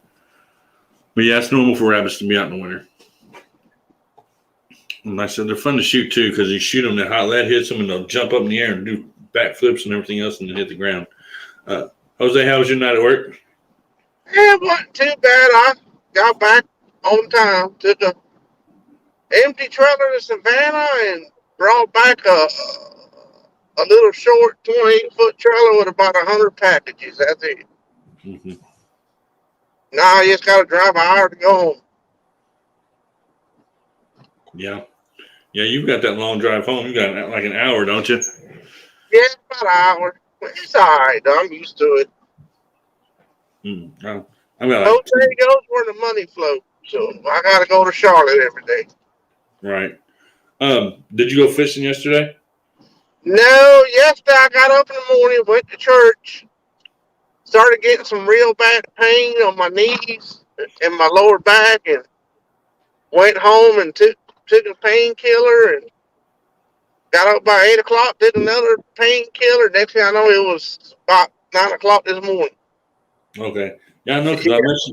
But, yeah, it's normal for rabbits to be out in the winter. And like I said, they're fun to shoot, too, because you shoot them, the hot lead hits them, and they'll jump up in the air and do backflips and everything else and then hit the ground. Jose, how was your night at work? Yeah, it wasn't too bad. I got back on time. Took a empty trailer to Savannah and brought back a little short 28-foot trailer with about 100 packages. That's it. Mm-hmm. Now I just got to drive an hour to go home. Yeah. Yeah, you've got that long drive home. You got like an hour, don't you? Yeah, it's about an hour. It's all right, though. I'm used to it. I'm got Jose goes where the money flows, so I got to go to Charlotte every day. right. Did you go fishing yesterday? No, yesterday I got up in the morning, went to church, started getting some real bad pain on my knees and my lower back, and went home and took a painkiller and got up by 8 o'clock, did another painkiller. Next thing I know, it was about 9 o'clock this morning. Okay. Yeah, I know because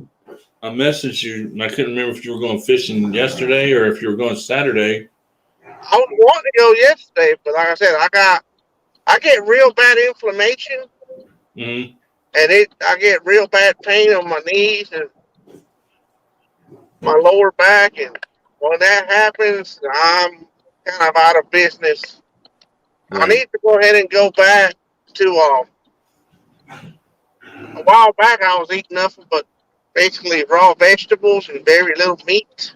I messaged you, and I couldn't remember if you were going fishing yesterday or if you were going Saturday. I was wanting to go yesterday, but like I said, I get real bad inflammation, Mm-hmm. and I get real bad pain on my knees and my lower back, and when that happens, I'm kind of out of business. Right. I need to go ahead and go back to a while back. I was eating nothing but basically raw vegetables and very little meat,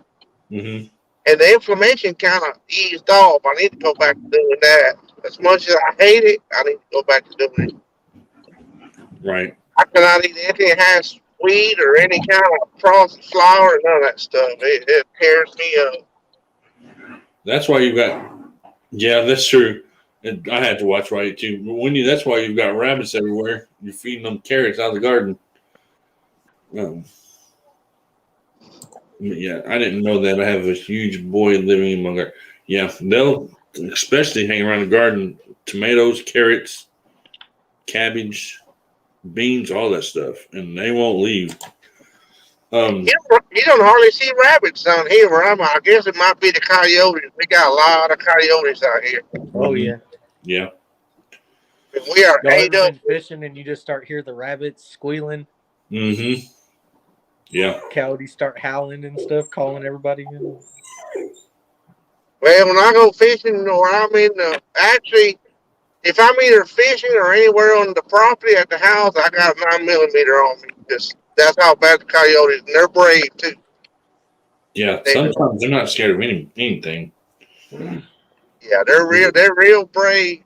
Mm-hmm. and the inflammation kind of eased off. I need to go back to doing that. As much as I hate it, I need to go back to doing it. Right. I cannot eat anything that has wheat or any kind of processed flour, none of that stuff. It tears me up. That's why you've got. Yeah, that's true. And I had to watch right too. But that's why you've got rabbits everywhere. You're feeding them carrots out of the garden. Yeah, I didn't know that. I have a huge boy living in my garden. Yeah, they'll especially hang around the garden. Tomatoes, carrots, cabbage, beans, all that stuff, and they won't leave. You don't hardly see rabbits down here where I'm at. I guess it might be the coyotes. We got a lot of coyotes out here. Oh, yeah. Yeah. And we are Y'all ate ever up. been fishing and you just start hear the rabbits squealing? Mm-hmm. Yeah. Coyotes start howling and stuff, calling everybody in. Well, when I go fishing or I'm in the, actually, if I'm either fishing or anywhere on the property at the house, I got a 9mm on me. That's how bad the coyotes, and they're brave too. Yeah. Sometimes they're not scared of anything. Yeah, they're real brave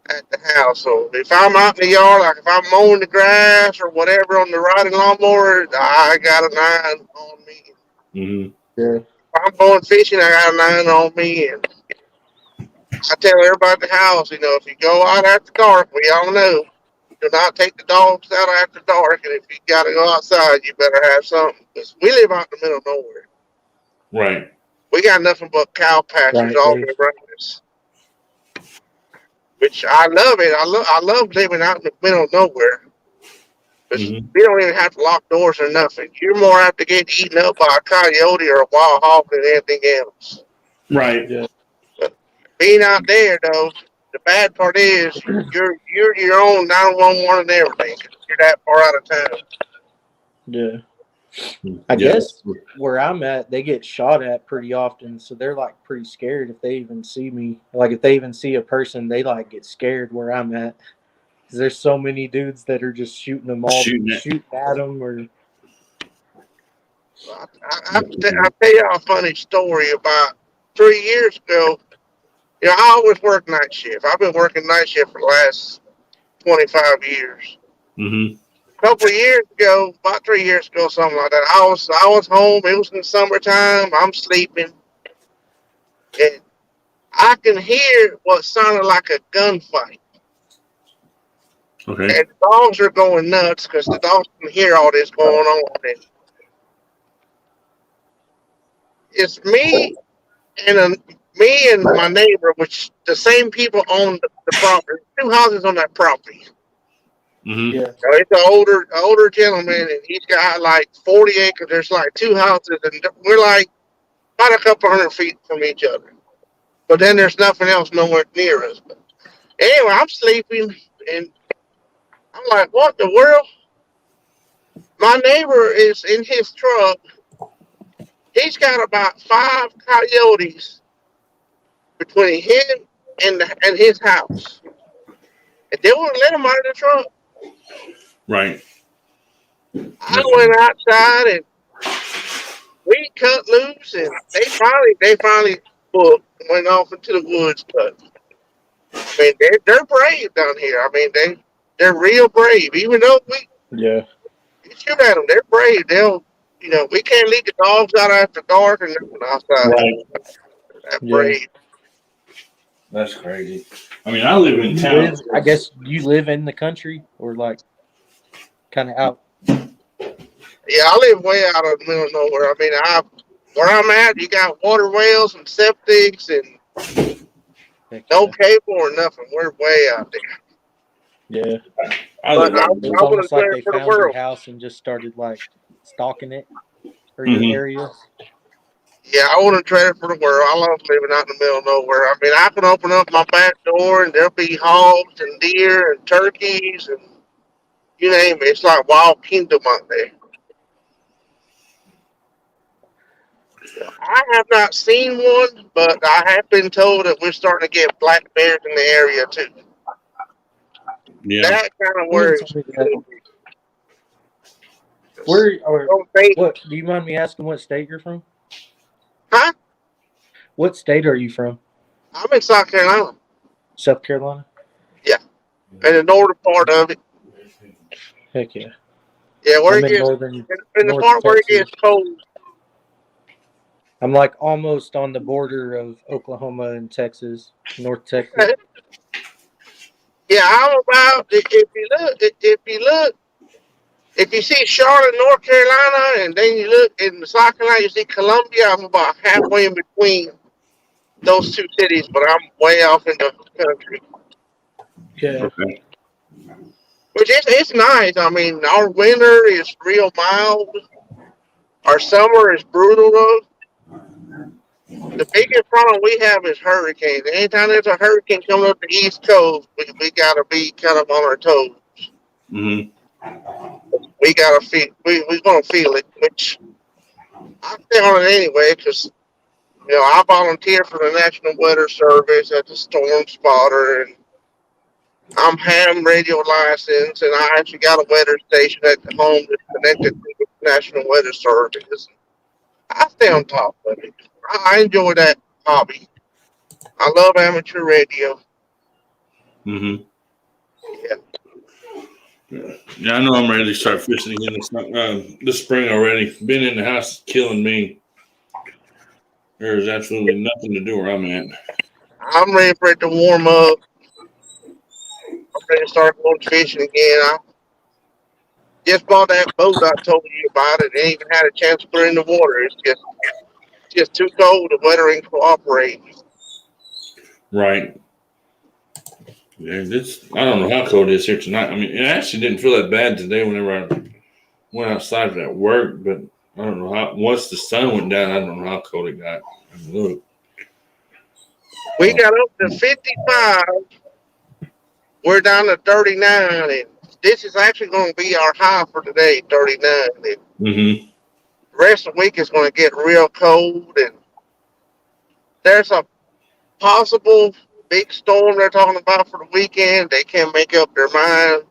at the house. So if I'm out in the yard, like if I'm mowing the grass or whatever on the riding lawnmower, I got a 9 on me. Mm-hmm. Yeah. If I'm going fishing, I got a 9 on me, and I tell everybody at the house, if you go out after dark, we all know, do not take the dogs out after dark, and if you got to go outside, you better have something. Because we live out in the middle of nowhere. Right. We got nothing but cow pastures all around us, which I love it. I love living out in the middle of nowhere. Because we don't even have to lock doors or nothing. You're more apt to get eaten up by a coyote or a wild hog than anything else. Right. Yeah. Being out there, though, the bad part is you're your own 911 and everything. You're that far out of town. Yeah. I guess where I'm at, they get shot at pretty often, so they're like pretty scared if they even see me. Like if they even see a person, they like get scared where I'm at. 'Cause there's so many dudes that are just shooting them all, shooting at them, or. I'll tell you a funny story about 3 years ago. You know, I always work night shift. I've been working night shift for the last 25 years. Mm-hmm. A couple of years ago, about 3 years ago, something like that, I was home. It was in the summertime. I'm sleeping. And I can hear what sounded like a gunfight. Okay. And the dogs are going nuts because the dogs can hear all this going on. And it's me and my neighbor, which the same people own the property. 2 houses on that property. Mm-hmm. Yeah. So it's an older gentleman, and he's got like 40 acres. There's like 2 houses, and we're like about a couple hundred feet from each other. But then there's nothing else nowhere near us. But anyway, I'm sleeping, and I'm like, what the world? My neighbor is in his truck. He's got about 5 coyotes between him and his house. And they wouldn't let him out of the truck. Right. I went outside and we cut loose, and they finally went off into the woods. But I mean, they're brave down here. I mean, they're real brave. Even though we shoot at them, they're brave. We can't leave the dogs out after dark and nothing outside. Right. They're brave. That's crazy. I mean, I live in town. I guess you live in the country or like kind of out. Yeah, I live way out of the middle of nowhere. I mean, where I'm at, you got water wells and septics and no cable or nothing. We're way out there. Yeah. I It's almost like they for the found your world. house and just started like stalking it or Mhm. your area. Yeah, I wouldn't trade it for the world. I love living out in the middle of nowhere. I mean, I can open up my back door and there'll be hogs and deer and turkeys and you name it. It's like wild kingdom out there. I have not seen one, but I have been told that we're starting to get black bears in the area too. Yeah. That kind of worries me. Where or Don't think- what? Do you mind me asking what state you're from? Huh? What state are you from? I'm in South Carolina. South Carolina? In the northern part of it. Heck yeah. Yeah, where I'm it in gets northern. in the North part where it Texas. gets cold. I'm like almost on the border of Oklahoma and Texas, North Texas. Yeah, I'm about if you see Charlotte, North Carolina, and then you look in South Carolina, you see Columbia. I'm about halfway in between those 2 cities, but I'm way off in the country. Yeah. Okay. Which it's nice. I mean, our winter is real mild. Our summer is brutal though. The biggest problem we have is hurricanes. Anytime there's a hurricane coming up the East Coast, we gotta be kind of on our toes. Mm-hmm. We gotta feel. We're gonna feel it. Which I stay on it anyway because I volunteer for the National Weather Service as a storm spotter, and I'm ham radio licensed, and I actually got a weather station at home that's connected to the National Weather Service. I stay on top of it. I enjoy that hobby. I love amateur radio. Mm-hmm. Yeah. Yeah, I know I'm ready to start fishing again this spring already. Been in the house killing me. There's absolutely nothing to do where I'm at. I'm ready for it to warm up. I'm ready to start going fishing again. I just bought that boat I told you about. It ain't even had a chance to put it in the water. It's just too cold. The weather ain't cooperating. Right. Yeah, I don't know how cold it is here tonight. I mean, it actually didn't feel that bad today whenever I went outside for that work, but I don't know how. Once the sun went down, I don't know how cold it got. I mean, look. We got up to 55 we're down to 39, and this is actually going to be our high for today, 39. And the Mm-hmm. rest of the week is going to get real cold, and there's a possible big storm they're talking about for the weekend. They can't make up their mind.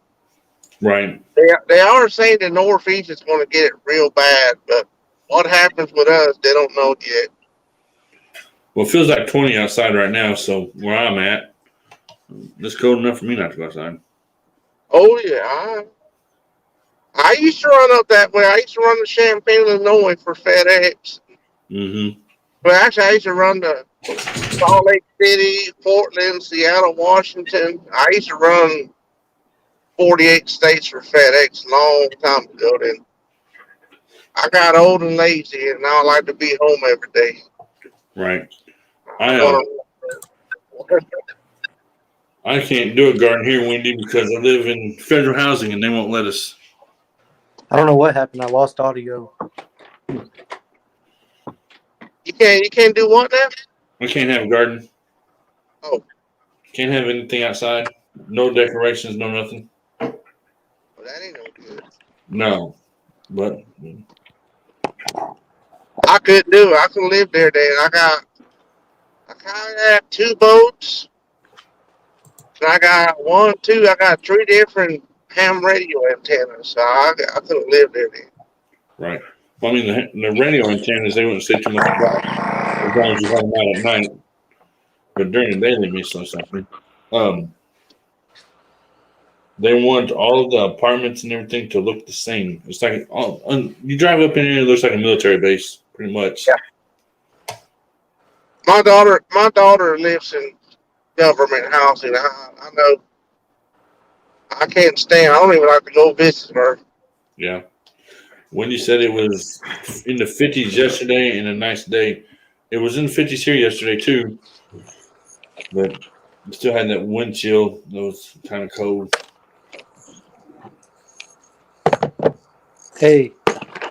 Right. They are saying the Northeast is going to get it real bad, but what happens with us, they don't know yet. Well, it feels like 20 outside right now, so where I'm at, it's cold enough for me not to go outside. Oh, yeah. I used to run up that way. I used to run to Champaign, Illinois for FedEx. Mm-hmm. Well, actually, I used to run to Salt Lake City, Portland, Seattle, Washington. I used to run 48 states for FedEx a long time ago. Then I got old and lazy, and now I like to be home every day. Right. I'm I can't do a garden here, Wendy, because I live in federal housing and they won't let us. I don't know what happened. I lost audio. You can't do what now? I can't have a garden. Oh. Can't have anything outside. No decorations, no nothing. Well, that ain't no good. No. But I couldn't do it. I couldn't live there. Then I kind of have 2 boats. And I got 3 different ham radio antennas. So I couldn't live there then. right. Well, I mean, the radio antennas, they wouldn't say too much about as long as you have them out at night. But during the day, they may slow something. They want all of the apartments and everything to look the same. It's like you drive up in here, it looks like a military base, pretty much. Yeah. My daughter lives in government housing. I know. I can't stand. I don't even like to go visit her. Yeah. Wendy said it was in the 50s yesterday and a nice day. It was in the 50s here yesterday too, but we still had that wind chill. It was kind of cold. Hey,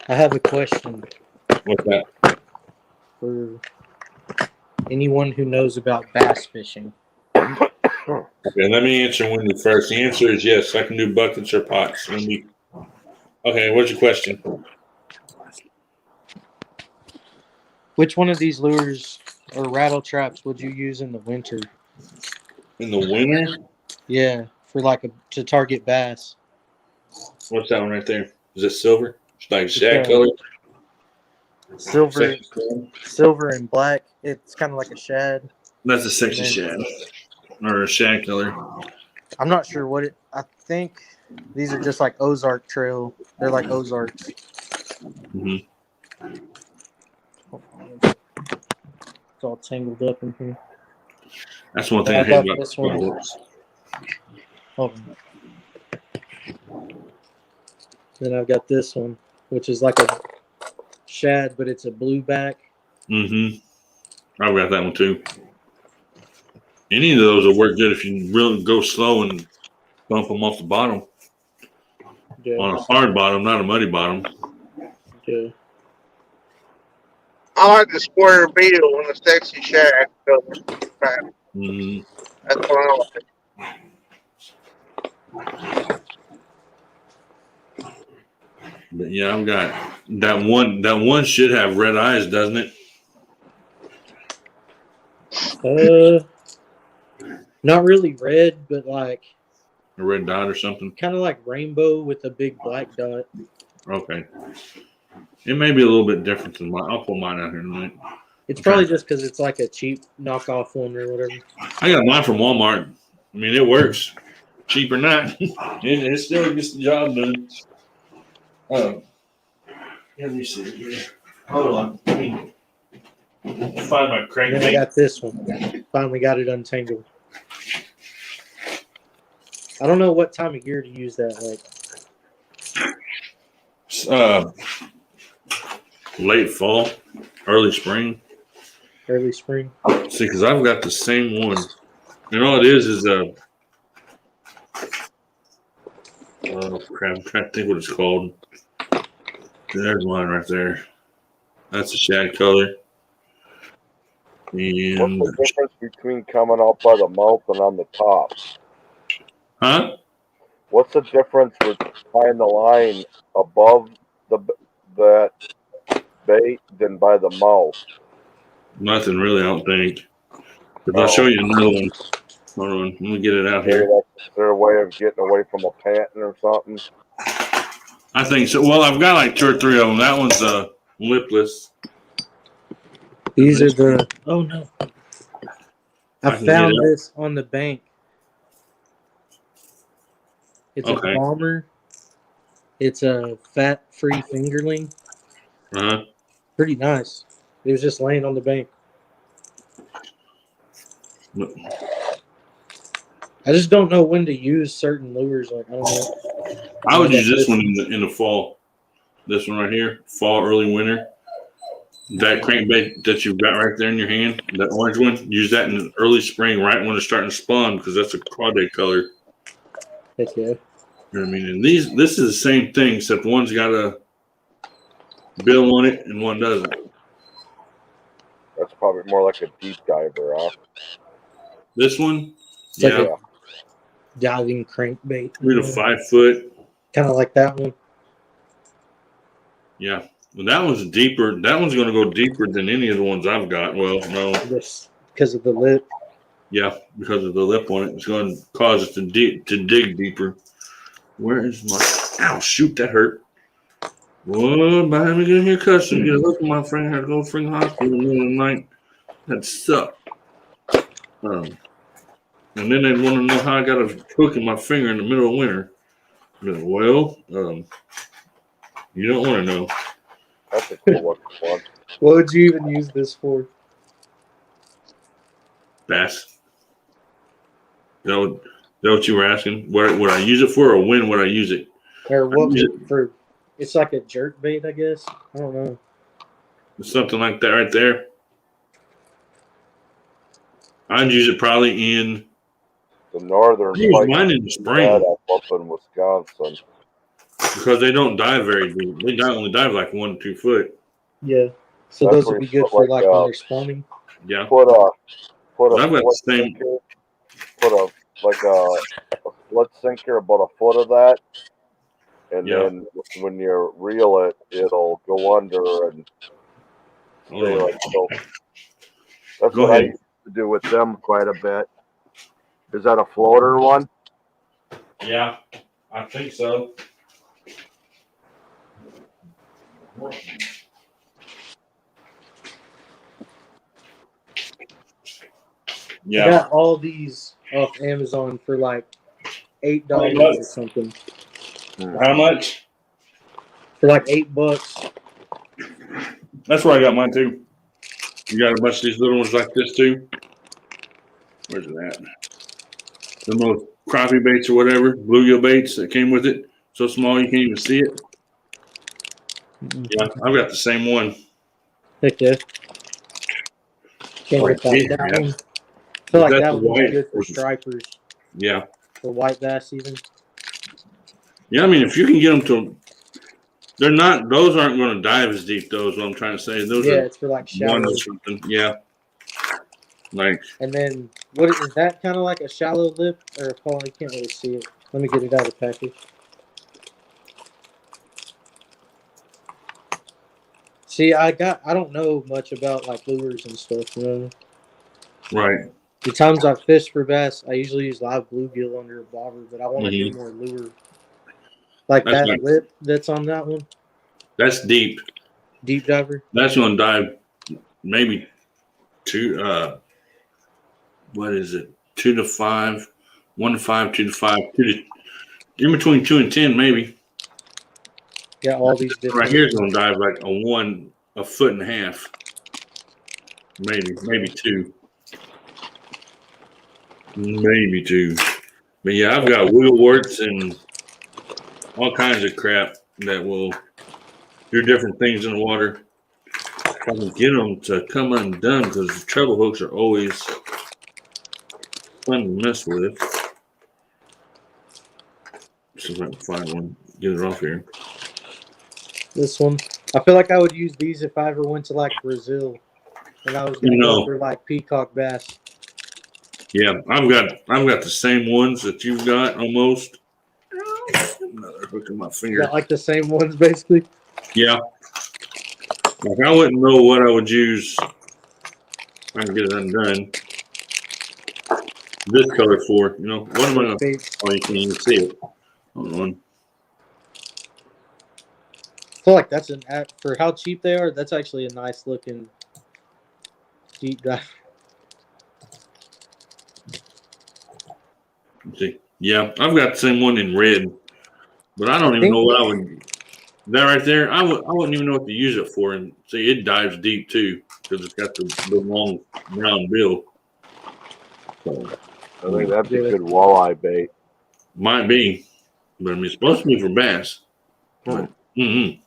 I have a question What's that? for anyone who knows about bass fishing. Okay, let me answer Wendy first. The answer is yes. I can do buckets or pots. Wendy. Okay, what's your question? Which one of these lures or rattle traps would you use in the winter? In the winter? Yeah, for to target bass. What's that one right there? Is it silver? It's like shad color? Silver and black. It's kind of like a shad. That's a sexy shad. Or a shad color. I'm not sure what it. I think these are just like Ozark Trail. They're like Ozarks. Mm-hmm. It's all tangled up in here. That's one thing I hate about this one. Hold on. Then I've got this one, which is like a shad, but it's a blue back. Mm-hmm. I've got that one too. Any of those will work good if you really go slow and bump them off the bottom. Yeah. On a hard bottom, not a muddy bottom. Yeah. I like the square bill and the sexy shad color. Mm-hmm. That's what I like. But yeah, I've got that one. That one should have red eyes, doesn't it? Not really red, but like A red dot or something. kind of like rainbow with a big black dot. Okay. It may be a little bit different than mine. I'll pull mine out here in a minute. It's probably just because it's like a cheap knockoff one or whatever. I got mine from Walmart. I mean, it works. Cheap or not, it still gets the job done. Let me see here. Hold on. Let me find my Then I crankbait. got this one. Finally got it untangled. I don't know what time of year to use that. Late fall, early spring. Early spring. See, because I've got the same one. And all it is oh crap! I'm trying to think what it's called. There's mine right there. That's a shad color. And What's the difference between coming out by the mouth and on the top? Huh? What's the difference with tying the line above that bait than by the mouth? Nothing really, I don't think. But I'll show you another one. Hold on, let me get it out Maybe here. that's their way of getting away from a panting or something. I think so. Well, I've got like 2 or 3 of them. That one's lipless. These are the. Oh no! I can found get it. this on the bank. It's Okay. a bomber. It's a fat-free fingerling. Uh-huh. Pretty nice. It was just laying on the bank. I just don't know when to use certain lures. Like I don't know. I would use this one in the fall. This one right here, fall, early winter. That crankbait that you've got right there in your hand, that orange one, use that in the early spring, right when it's starting to spawn, because that's a crawdad color. Heck yeah. You know what I mean? And this is the same thing, except one's got a bill on it and one doesn't. That's probably more like a deep diver, huh? This one, It's like yeah, a diving crankbait. 3 to 5 foot. Kind of like that one. Yeah. Well, that one's deeper. That one's going to go deeper than any of the ones I've got. Well, no. Just because of the lip. Yeah, because of the lip on it. It's going to cause it to dig deeper. Where is my... Ow, shoot, that hurt. Whoa, behind me getting here cussing. Get a look at my friend. I had to go to the freaking hospital in the middle of the night. That sucked. And then they want to know how I got a hook in my finger in the middle of winter. Well, you don't want to know. That's a cool looking one. What would you even use this for? Bass. Is that what you were asking? What would I use it for, or when would I use it? Or what would it for? It's like a jerk bait, I guess. I don't know. Something like that right there. I'd use it probably in The northern use pike mine in the spring up in Wisconsin. because they don't dive very deep. They only dive like 1 to 2 foot. Yeah. So That's those where would be you good put, for like, when they're spawning. Yeah. Put a I've got the split same. sinker, put a split sinker about a foot of that, and Yeah. then when you reel it, it'll go under and Hold stay on. like so. That's Go what I ahead. used to do with them quite a bit. Is that a floater one? Yeah, I think so. I Yeah. got all these off Amazon for like $8 or something. How much? For like $8. That's where I got mine too. You got a bunch of these little ones like this too? Where's it at? The little crappie baits or whatever, bluegill baits that came with it. So small you can't even see it. Yeah, I've got the same one. Heck yeah. Can't Oh, get that, yeah. that one. I feel like That's that the would be white. good for stripers. Yeah. For white bass even. Yeah, I mean, if you can get them to, those aren't going to dive as deep, though, is what I'm trying to say. Those Yeah, are it's for like shallow. 1 or something. Yeah. Like, And then, what is that kind of like a shallow lip? Or Paul, you can't really see it. Let me get it out of the package. See, I don't know much about like lures and stuff, you know. right. The times I've fished for bass, I usually use live bluegill under a bobber, but I want to do more lure. Like That's that nice. lip that's on that one, That's deep. deep diver. That's going to dive maybe 2, what is it? 2 to 5, 1 to 5, 2 to 5, 2 to, in between 2 and 10, maybe. Got all these different. Right here is going to dive like a foot and a half. Maybe 2. Maybe 2. But yeah, I've got wiggle warts and all kinds of crap that will do different things in the water. I can get them to come undone because the treble hooks are always fun to mess with. See if I can find one. Get it off here. This one, I feel like I would use these if I ever went to like Brazil, and I was gonna go for like peacock bass. Yeah, I've got the same ones that you've got almost. Another hook in my You finger. got like the same ones basically. Yeah. Like I wouldn't know what I would use. I can get it undone. This color for, what am I gonna? Oh, you can't even see it. Hold on. I feel like that's for how cheap they are. That's actually a nice looking deep dive. Let's see. Yeah, I've got the same one in red, but I don't even know what I would. That right there, I wouldn't even know what to use it for. And see, it dives deep too because it's got the long round bill. So, I think that'd be good walleye bait. might be, but I mean, it's supposed to be for bass. Mm-hmm.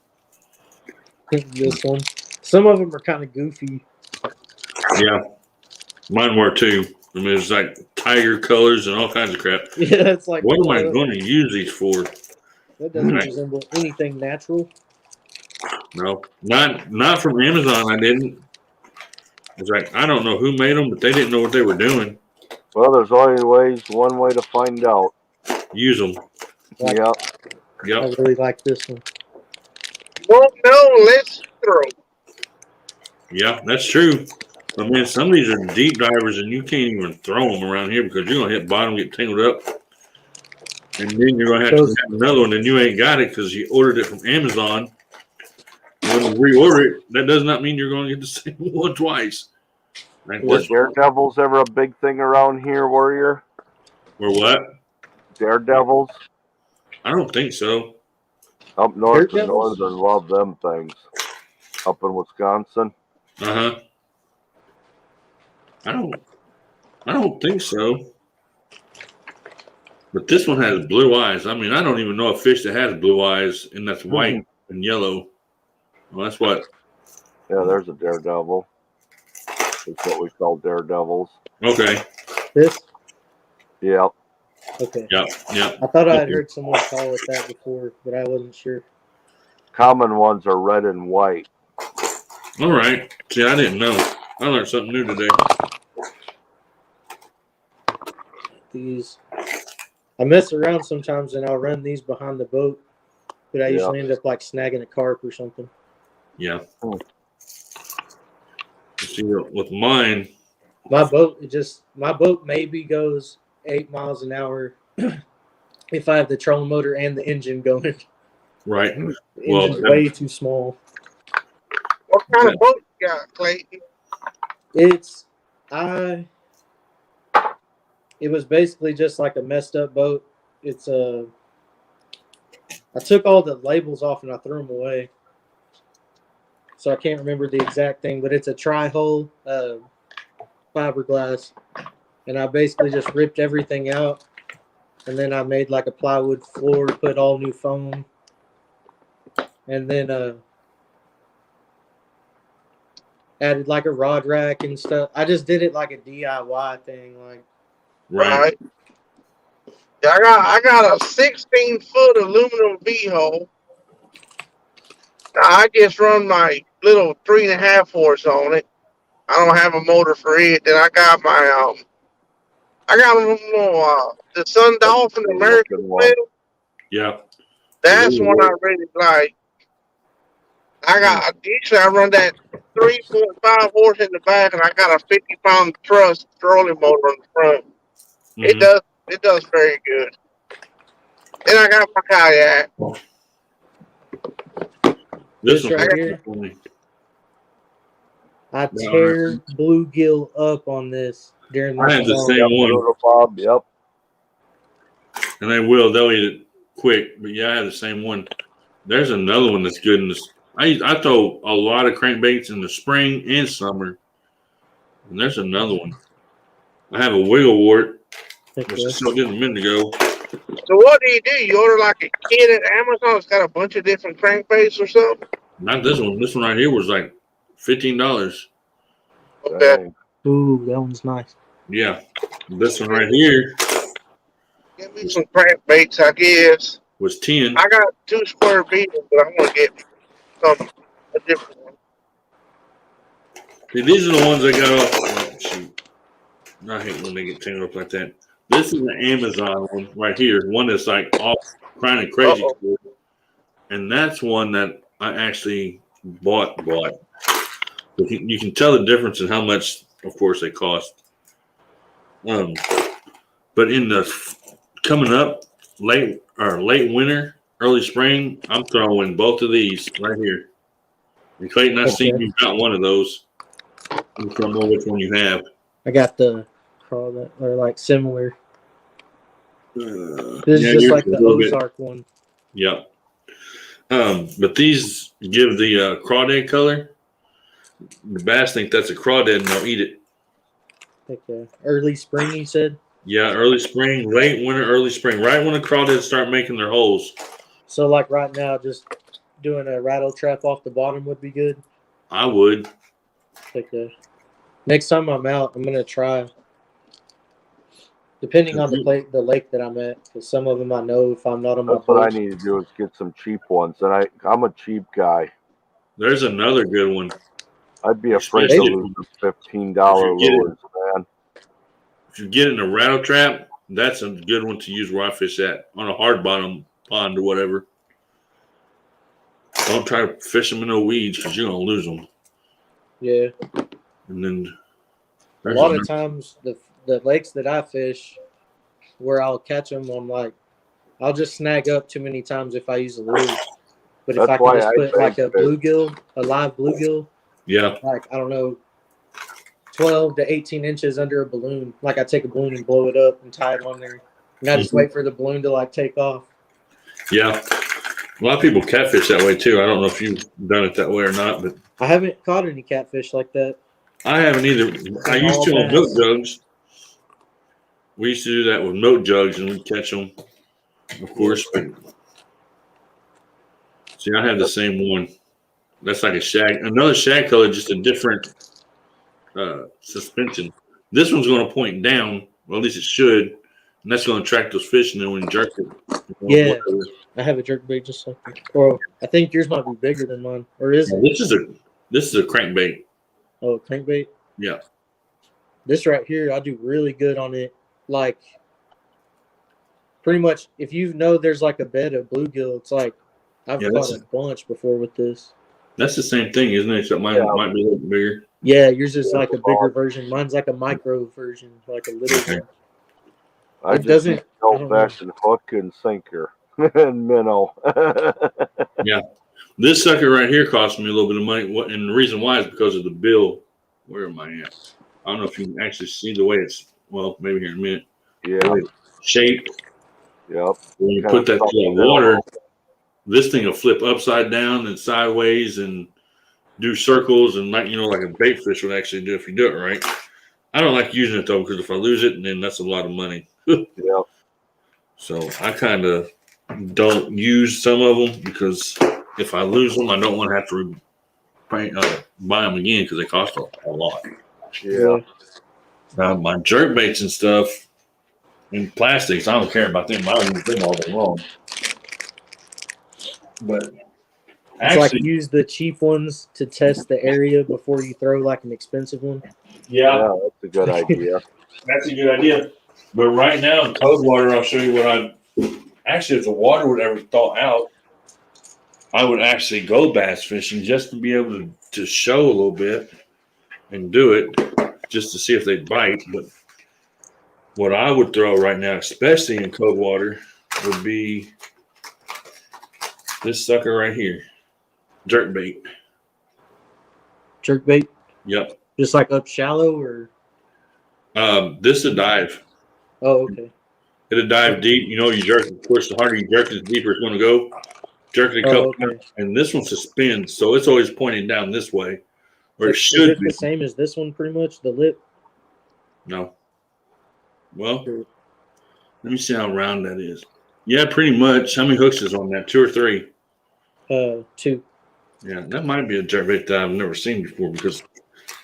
This one. Some of them are kind of goofy. Yeah, mine were too. I mean, it's like tiger colors and all kinds of crap. Yeah, it's like What am I going to use these for? That doesn't resemble anything natural. No, not from Amazon. I didn't. It's like I don't know who made them, but they didn't know what they were doing. Well, there's always one way to find out. Use them. Yep. I really like this one. Won't know, let's throw. Yeah, that's true. I mean, some of these are deep divers, and you can't even throw them around here because you're gonna hit bottom, get tangled up, and then you're gonna have to have another one, and you ain't got it because you ordered it from Amazon. When you reorder it, that does not mean you're going to get the same one twice. Like Were daredevils ever a big thing around here, Warrior? Or what? Daredevils? I don't think so. Up north, the northern love them things. Up in Wisconsin. I don't think so. But this one has blue eyes. I mean, I don't even know a fish that has blue eyes and that's white and yellow. Well, that's what. Yeah, there's a daredevil. That's what we call daredevils. Okay. This? Yep. Okay. Yep. I thought I had heard someone call it that before, but I wasn't sure. Common ones are red and white. All right. See, I didn't know. I learned something new today. These, I mess around sometimes and I'll run these behind the boat, but I usually end up like snagging a carp or something. Yeah. See, with mine, my boat maybe goes 8 miles an hour if I have the trolling motor and the engine going. Right. The engine's way too small. What kind of boat you got, Clayton? It was basically just like a messed up boat. I took all the labels off and I threw them away. So I can't remember the exact thing, but it's a tri-hull fiberglass. And I basically just ripped everything out. And then I made like a plywood floor, put all new foam. And then added like a rod rack and stuff. I just did it like a DIY thing. Right. Yeah, I got a 16-foot aluminum V-hull. I just run my little 3.5 horse on it. I don't have a motor for it. Then I got my the Sun Dolphin American wheel. Yeah. That's one I really like. Usually I run that 3.5 horse in the back, and I got a 50-pound truss trolling motor on the front. Mm-hmm. It does very good. Then I got my kayak. This one right here. I tear bluegill up on this during the I had the same one. Yep. And they'll eat it quick, but yeah, I had the same one. There's another one that's good in this. I throw a lot of crankbaits in the spring and summer. And there's another one. I have a wiggle wart, which I still did a minute ago. So what do? You order like a kit at Amazon? It's got a bunch of different crankbaits or something? Not this one. This one right here was like $15. Okay. Ooh, that one's nice. Yeah. This one right here. Get me some crankbaits, I guess. Was 10. I got 2 square beetles, but I'm gonna get a different one. See, these are the ones I got off. Oh, shoot. I hate when they get tangled up like that. This is the Amazon one right here. One that's like all kind of crazy Uh-oh. cool. And that's one that I actually bought. But you can tell the difference in how much, of course, they cost. But in the coming up late winter, early spring, I'm throwing both of these right here. And Clayton, I seen Okay. you got one of those. I'm trying to know which one you have. I got the crawdad, or like similar. This is Yeah, just yours like is a the little bit. Ozark one. Yep. But these give the crawdad color. The bass think that's a crawdad and they'll eat it. Like early spring, you said. Yeah, early spring, late winter, early spring, right when the crawdads start making their holes. So like right now, just doing a rattle trap off the bottom would be good. I would. Like next time I'm out, I'm gonna try. Depending on the lake that I'm at, because some of them I know if I'm not on my That's what I boat. need to do is get some cheap ones. And I'm a cheap guy. There's another good one. I'd be afraid to lose the $15 lures, man. If you get in a rattle trap, that's a good one to use where I fish at on a hard bottom pond or whatever. Don't try to fish them in no weeds because you're gonna lose them. Yeah. And then A lot of times the lakes that I fish, where I'll catch them, I'll just snag up too many times if I use a lure. But if I can just put like a bluegill, a live bluegill, yeah, like I don't know, 12 to 18 inches under a balloon. Like I take a balloon and blow it up and tie it on there, and I just wait for the balloon to like take off. Yeah, a lot of people catfish that way too. I don't know if you've done it that way or not, but I haven't caught any catfish like that. I haven't either. I used to on milk jugs. We used to do that with milk jugs and we'd catch them, of course. But see, I have the same one. That's like a shag, another shag color, just a different suspension. This one's going to point down, or at least it should, and that's going to attract those fish. And then when you jerk it, yeah, I have a jerk bait just like that. Or I think yours might be bigger than mine, or is it? This is a crankbait. Oh, crankbait. Yeah. This right here, I do really good on it. Like, pretty much, if you know there's like a bed of bluegill, it's like I've caught a bunch before with this. That's the same thing, isn't it? Except mine might be a little bigger. Yeah, yours is like a bigger version. Mine's like a micro version, like a little one. I just use old-fashioned hook and sinker and minnow. Yeah. This sucker right here cost me a little bit of money, and the reason why is because of the bill. Where am I at? I don't know if you can actually see the way it's, well, maybe here in a minute. Yeah. Shaped. Yep. When you put that to the water, this thing will flip upside down and sideways and do circles and like a bait fish would actually do if you do it right. I don't like using it though because if I lose it, then that's a lot of money. Yep. So I kind of don't use some of them because if I lose them, I don't want to have to buy them again because they cost a lot. Yeah. My jerk baits and stuff and plastics, I don't care about them. I don't use them all day long. But actually, like use the cheap ones to test the area before you throw like an expensive one. Yeah, that's a good idea. That's a good idea. But right now in cold water, I'll show you what actually, if the water would ever thaw out, I would actually go bass fishing just to be able to show a little bit and do it just to see if they bite. But what I would throw right now, especially in cold water, would be this sucker right here, jerk bait. Jerk bait? Yep. Just like up shallow or? This is a dive. Oh, okay. It'll dive deep. You jerk, of course, the harder you jerk it, the deeper it's going to go. Jerk it a couple times. And this one suspends, so it's always pointing down this way. Or it should be. The same as this one, pretty much, the lip? No. Well, let me see how round that is. Yeah, pretty much. How many hooks is on that? 2 or 3? 2. Yeah, that might be a jerk bait that I've never seen before because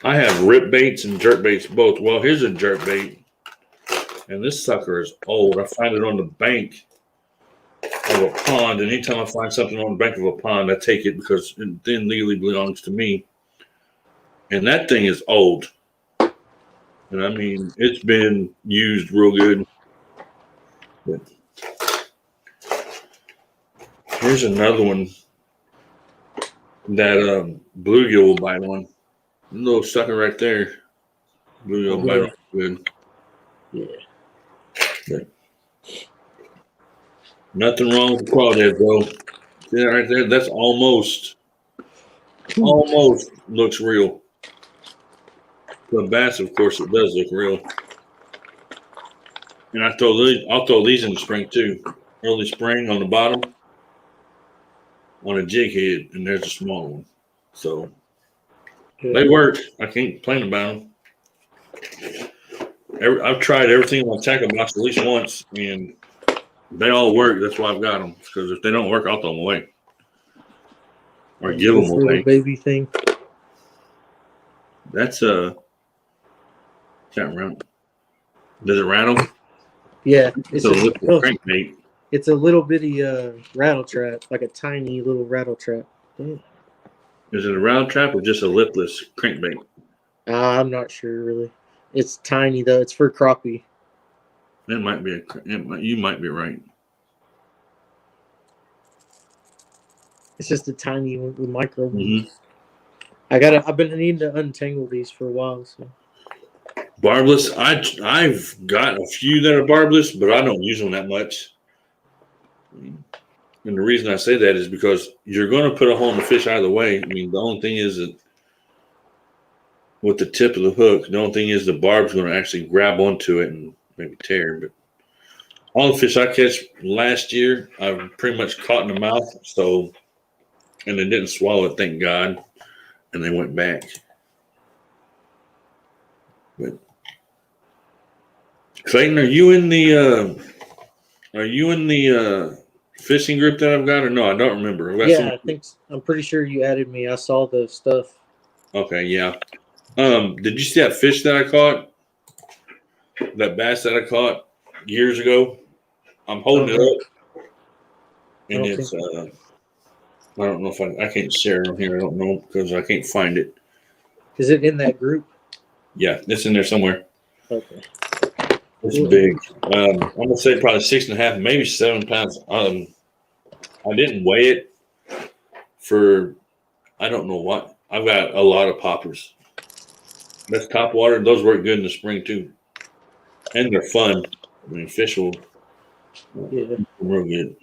I have rip baits and jerk baits both. Well, here's a jerk bait, and this sucker is old. I find it on the bank of a pond, and anytime I find something on the bank of a pond, I take it because it then legally belongs to me. And that thing is old. And And I mean, it's been used real good. But here's another one that bluegill will bite on. A little sucker right there. Bluegill will bite on good. Yeah. But nothing wrong with the crawdad, bro. See that right there? That's almost looks real. The bass, of course, it does look real. And I'll throw these in the spring too. Early spring on the bottom on a jig head, and there's a small one. So they work. I can't complain about them. I've tried everything on tackle box at least once, and they all work. That's why I've got them. Because if they don't work, I'll throw them away or give them away. Baby thing. That's can't rattle. Does it rattle? Yeah, It's a little crankbait. It's a little bitty rattle trap, like a tiny little rattle trap. Is it a rattle trap or just a lipless crankbait? I'm not sure really. It's tiny though. It's for crappie. It might be you might be right. It's just a tiny micro. Mm-hmm. I've been needing to untangle these for a while. So. Barbless, I've got a few that are barbless, but I don't use them that much. And the reason I say that is because you're going to put a hole in the fish either way. I mean, the only thing is that with the tip of the hook, the only thing is the barb's going to actually grab onto it and maybe tear. But all the fish I catch last year, I've pretty much caught in the mouth. So, and they didn't swallow it, thank God, and they went back. But Clayton, are you in the fishing group that I've got, or no? I don't remember. I think I'm pretty sure you added me. I saw the stuff. Okay, yeah. Did you see that fish that I caught? That bass that I caught years ago? I'm holding it up, and it's I don't know if I can't share it on here. I don't know because I can't find it. Is it in that group? Yeah, it's in there somewhere. Okay. It's big. I'm gonna say probably 6.5, maybe 7 pounds. I didn't weigh it for I don't know what. I've got a lot of poppers. That's top water. Those work good in the spring too, and they're fun. I mean, fish will real good.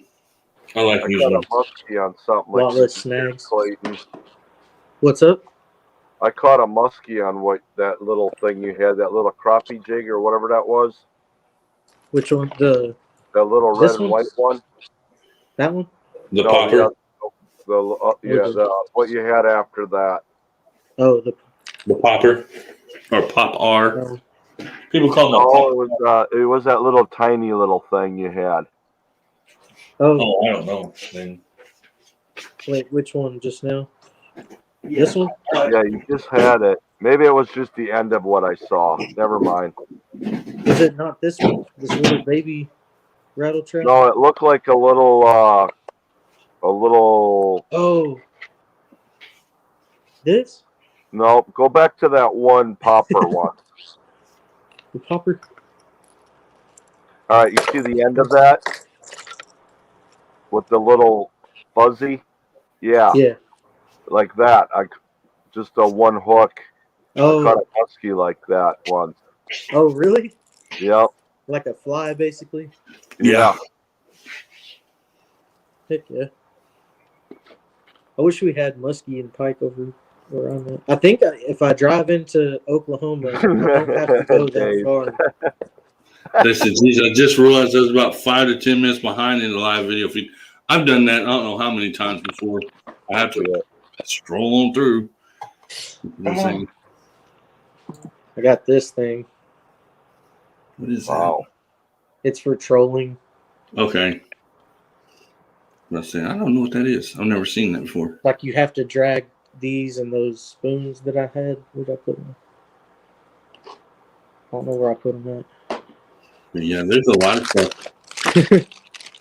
I like using them. I caught a muskie on something like that. Snags. Clayton. What's up? I caught a muskie on that little thing you had, that little crappie jig or whatever that was. Which one? That little red and white one. That one? The popper. What you had after that. Oh, the popper or pop R. People call them. Oh, it was that little tiny little thing you had. Oh, I don't know. Wait, which one just now? This one? Yeah, you just had it. Maybe it was just the end of what I saw. Never mind. Is it not this one? This little baby rattle trap? No, it looked like a little. Oh. This? No, go back to that one popper one. The popper? All right, you see the end of that? With the little fuzzy? Yeah. Yeah. Like that. Just a one hook. Oh. I caught a muskie like that once. Oh, really? Yep. Like a fly, basically? Yeah. Heck yeah. I wish we had muskie and pike over where I'm at. I think if I drive into Oklahoma, I don't have to go that far. Listen, I just realized I was about 5 to 10 minutes behind in the live video feed. I've done that I don't know how many times before. I have to stroll on through. I got this thing. What is that? It's for trolling. Okay. Let's see. I don't know what that is. I've never seen that before. Like you have to drag these and those spoons that I had. Where'd I put them? I don't know where I put them at. But yeah, there's a lot of stuff.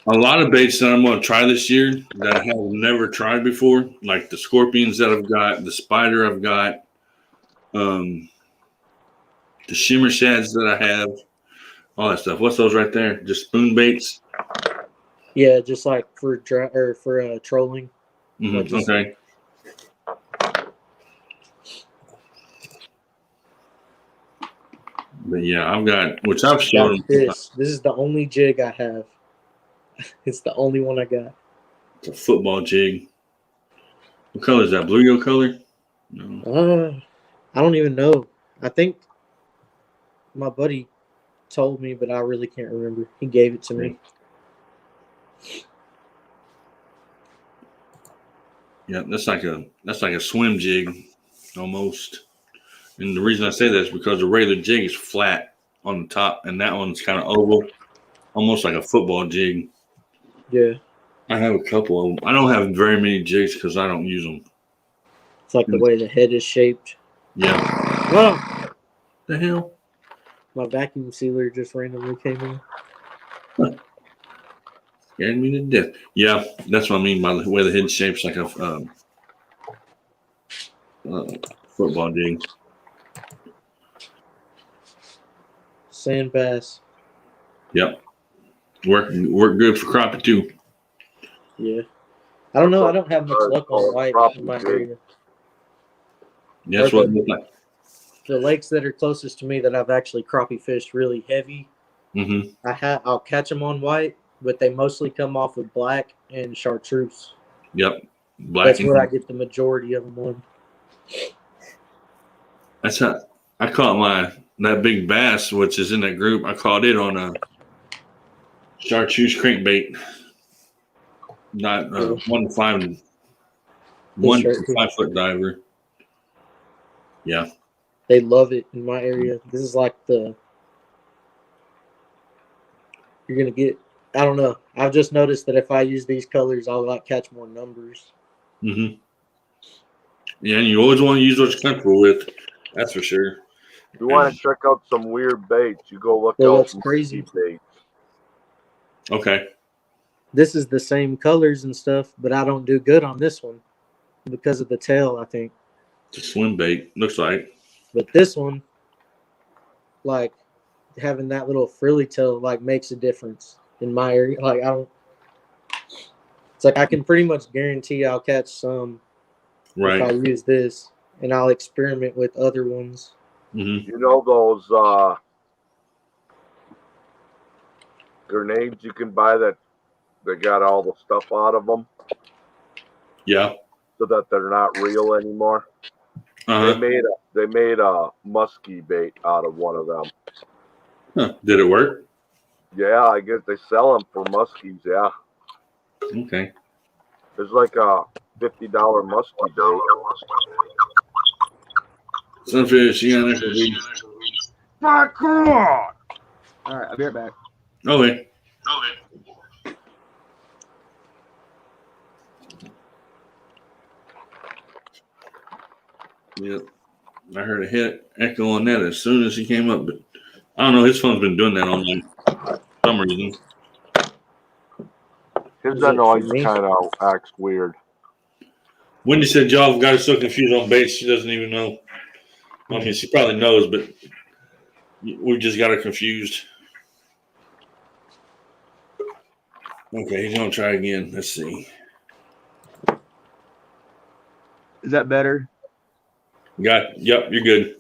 A lot of baits that I'm going to try this year that I have never tried before, like the scorpions that I've got, the spider I've got. the shimmer shads that I have, all that stuff. What's those right there? Just spoon baits. Yeah, just like for trolling. Like just- Okay. But yeah, I've got, which I've shown Got this. This is the only jig I have. It's the only one I got. It's a football jig. What color is that? Bluegill color? No. I don't even know. I think my buddy told me, but I really can't remember. He gave it to me. Yeah, that's like a swim jig almost. And the reason I say that is because the regular jig is flat on the top, and that one's kind of oval, almost like a football jig. Yeah. I have a couple of them. I don't have very many jigs because I don't use them. It's like the way the head is shaped. Yeah. Oh, The hell? my vacuum sealer just randomly came in. Scared me to death. Yeah, that's what I mean by the way the head shapes like a football jig. Sand bass. Yep. Work good for crappie too. Yeah. I don't know. I don't have much luck on white in my area. Yeah, that's what it looks like. The lakes that are closest to me that I've actually crappie fished really heavy, I'll catch them on white, but they mostly come off with black and chartreuse. Yep. Black. That's where I get the majority of them on. That's how I caught that big bass, which is in that group. I caught it on a chartreuse crankbait. Not 1 to 5 foot diver. Yeah. They love it in my area. This is like you're gonna get. I don't know. I've just noticed that if I use these colors, I'll like catch more numbers. Yeah, and you always want to use what you're comfortable with. That's for sure. If you want to check out some weird baits, you go look Well, out that's some crazy. baits. Okay. This is the same colors and stuff, but I don't do good on this one because of the tail, I think. It's a swim bait, looks like. But this one, like having that little frilly tail, like makes a difference in my area. Like it's like I can pretty much guarantee I'll catch some if I use this, and I'll experiment with other ones. You know those grenades you can buy that they got all the stuff out of them? Yeah. So that they're not real anymore. They made a muskie bait out of one of them. Huh. Did it work? Yeah, I guess they sell them for muskies. Yeah. Okay. It's like a $50 muskie bait. Sunfish, you got an extra weed. Fuck on! All right, I'll be right back. Okay. Yep. I heard a hit echo on that as soon as he came up, but I don't know. His phone's been doing that all night for some reason. His noise kind of acts weird. Wendy said y'all got her so confused on baits she doesn't even know. I mean, she probably knows, but we just got her confused. Okay, he's gonna try again. Let's see. Is that better? Yep, you're good.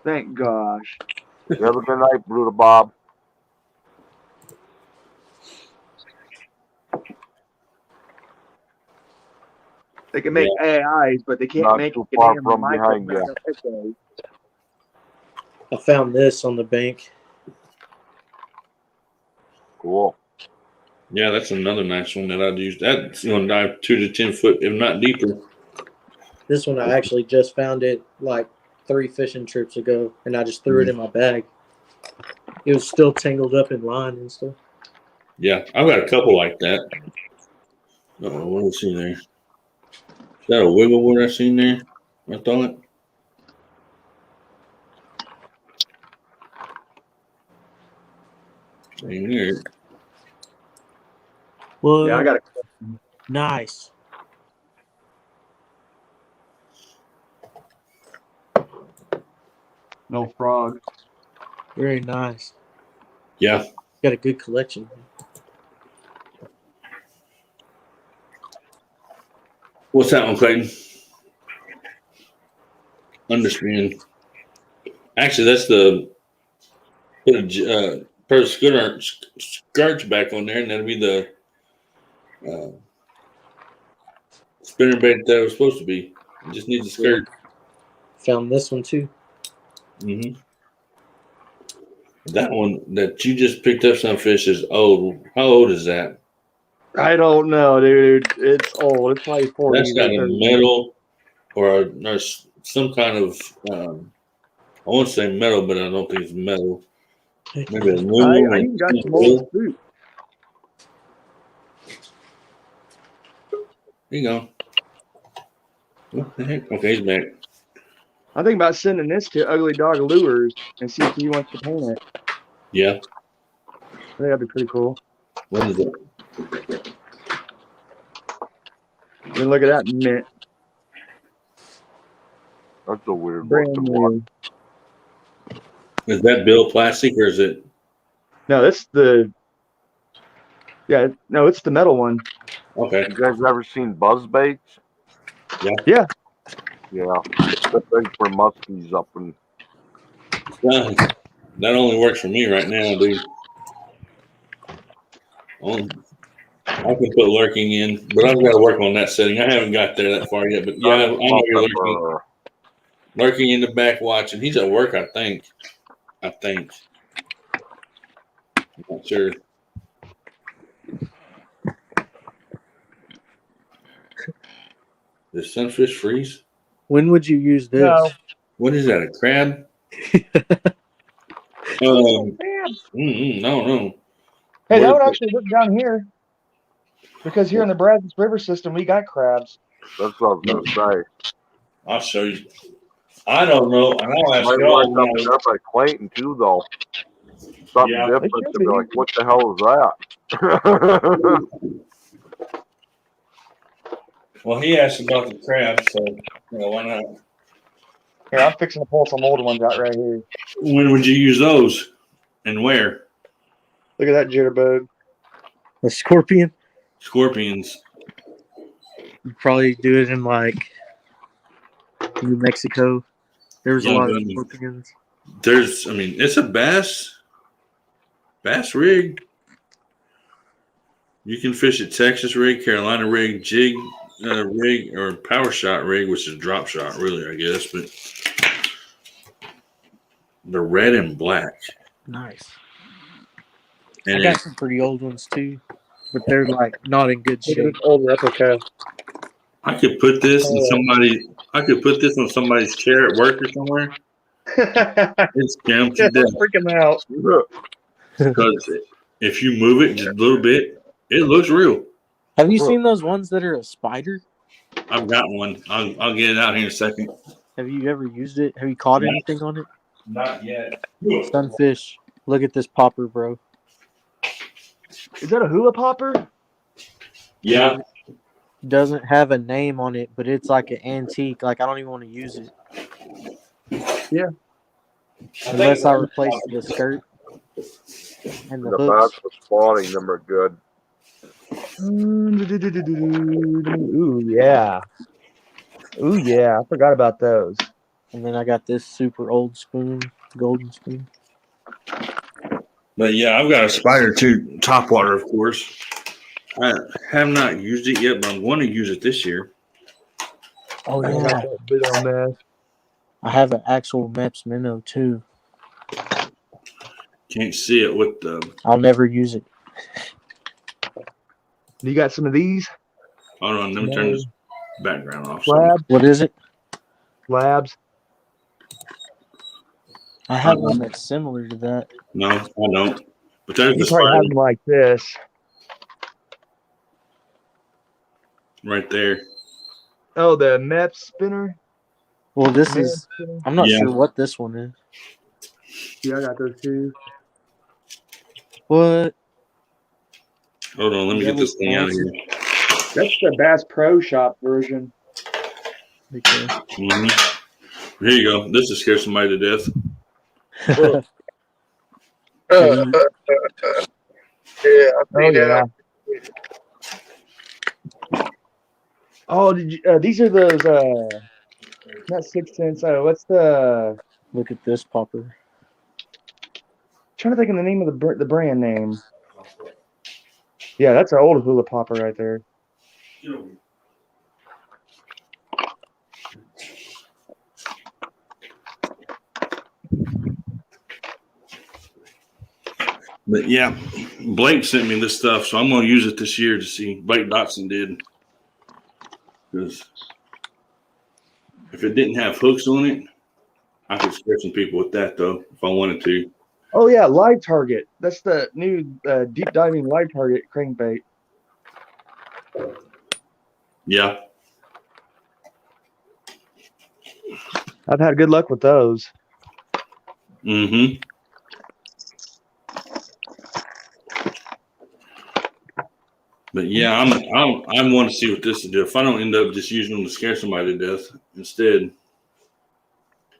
Thank gosh. You have a good night, Brutal Bob. They can make AIs, but they can't Not make too a far damn from behind micro. I found this on the bank. Cool. Yeah, that's another nice one that I'd use. That's gonna dive 2 to 10 foot, if not deeper. This one I actually just found it like 3 fishing trips ago, and I just threw it in my bag. It was still tangled up in line and stuff. Yeah, I've got a couple like that. Oh, what is in there? Is that a wiggle board I seen there? I thought. Ain't there. Well, Yeah, I got it. No frog. Very nice. Yeah. Got a good collection. What's that one, Clayton? Understand. Actually, that's the put a skirts back on there, and that'll be the spinner bait that it was supposed to be. It just needs a skirt. Found this one too. Mm-hmm. That one that you just picked up, some fish, is old. How old is that? I don't know, dude. It's old. It's probably 40. That's got a metal or some kind of. I won't say metal, but I don't think it's metal. Maybe aluminum. I even got some old fruit. There you go. What the heck? Okay, he's back. I'm thinking about sending this to Ugly Dog Lures and see if he wants to paint it. Yeah. I think that'd be pretty cool. What is it? And look at that mint. That's a weird Brand looking new. one. Is that Bill plastic or is it? No, that's the. Yeah, no, it's the metal one. Okay. You guys ever seen buzz baits? Yeah. Yeah. The thing for muskies up in. That only works for me right now, dude. I can put lurking in, but I've got to work on that setting. I haven't got there that far yet, but yeah, I know you're lurking. Lurking in the back watching. He's at work, I think. I'm not sure. Does sunfish freeze? When would you use this? No. What is that, a crab? No. Hey, that would actually work down here. Because here in the Brazos River system, we got crabs. That's what I was going to say. I'll show you. I don't know. And I'll ask Might y'all. work up there by Clayton, too, though. Something Yeah. different to be like, what the hell is that? Well, he asked about the crabs, so why not? Here, I'm fixing to pull some old ones out right here. When would you use those, and where? Look at that jitterbug. A scorpion? Scorpions. You'd probably do it in like New Mexico. There's a lot of scorpions. It's a bass rig. You can fish at Texas rig, Carolina rig, jig rig, or power shot rig, which is drop shot, really, I guess. But they're red and black. Nice. And I got some pretty old ones too, but they're like not in good Look at shape. this old replica. I could put this in on somebody's chair at work or somewhere. It's scam to death. Freaking out. Because if you move it just a little bit, it looks real. Have you seen those ones that are a spider? I've got one. I'll get it out here in a second. Have you ever used it? Have you caught anything on it? Not yet. Sunfish. Look at this popper, bro. Is that a hula popper? Yeah. Doesn't have a name on it, but it's like an antique. Like I don't even want to use it. Yeah. Unless I replace the skirt and the The hooks. bass for spawning them are good. Ooh, yeah. Ooh, yeah. I forgot about those. And then I got this super old spoon, golden spoon. But yeah, I've got a spider too, topwater, of course. I have not used it yet, but I'm going to use it this year. Oh I got yeah, that big old mess. I have an actual Meps minnow too. Can't see it with the. I'll never use it. You got some of these? Hold on, let me turn this background off. Slab? What is it? Slabs? I have one that's similar to that. No, I don't. But there's You the probably have spider them like this. right there. Oh, the Mep spinner? Well, this Mep is. spinner? I'm not Yeah. sure what this one is. Yeah, I got those too. What? Hold on, let me get this thing out of here. That's the Bass Pro Shop version. Okay. Here you go. This will scare somebody to death. Yeah, I Oh see yeah. that. Oh, did you? These are those. Not 6 cents. What's the? Look at this popper. Trying to think of the name of the brand name. Yeah, that's an old hula popper right there. But yeah, Blake sent me this stuff, so I'm gonna use it this year to see. Blake Dotson did, because if it didn't have hooks on it, I could scare some people with that though if I wanted to. Oh yeah, live target. That's the new deep diving live target crankbait. Yeah, I've had good luck with those. mm-hmm. But yeah, I want to see what this will do. If I don't end up just using them to scare somebody to death instead.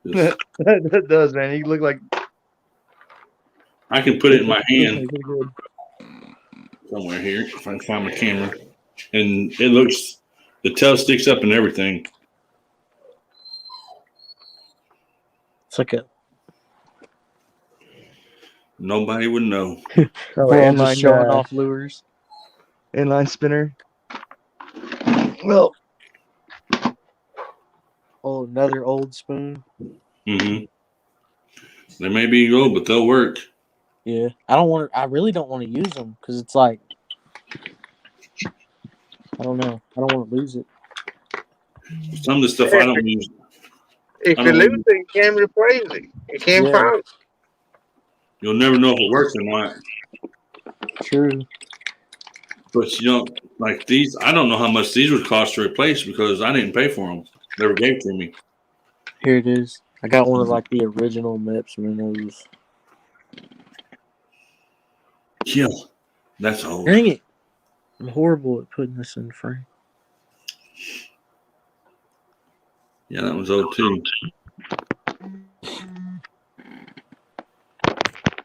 That does, man. You look like I can put it in my hand Pretty good. somewhere here if I can find my camera, and it looks, the tail sticks up and everything. It's like a Nobody would know. Oh, we're all just showing off lures. Inline spinner. Well, Oh, another old spoon. Mm-hmm. They may be gold, but they'll work. Yeah, I really don't want to use them because it's like, I don't know. I don't want to lose it. Some of the stuff I don't use. If you lose it, you can't replace it. You can't find it. You'll never know if it works or not. True. But you know, like these, I don't know how much these would cost to replace because I didn't pay for them. They were gave to me. Here it is. I got one of like the original Meps minnows. Yeah, that's old. Dang it! I'm horrible at putting this in frame. Yeah, that was old too.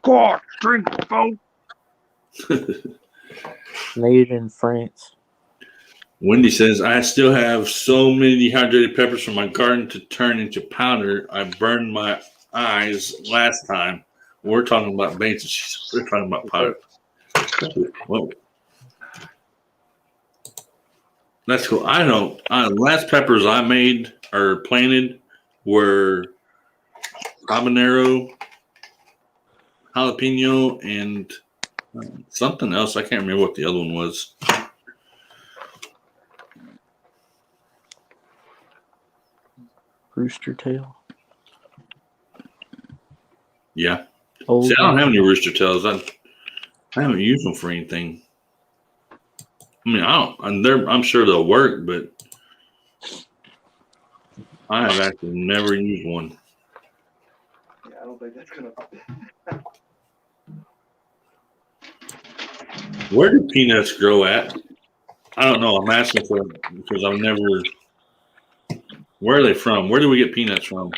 God, drink, folks. Made in France. Wendy says, I still have so many dehydrated peppers from my garden to turn into powder. I burned my eyes last time. We're talking about baits. We're talking about powder. Whoa. That's cool. I know. Last peppers I made or planted were habanero, jalapeno, and something else. I can't remember what the other one was. Rooster tail. Yeah. Old See, I don't have any rooster tails. I haven't used them for anything. I mean, I'm sure they'll work, but I have actually never used one. Yeah, I don't think that's gonna. Where do peanuts grow at? I don't know. I'm asking for it because I've never. Where are they from? Where do we get peanuts from?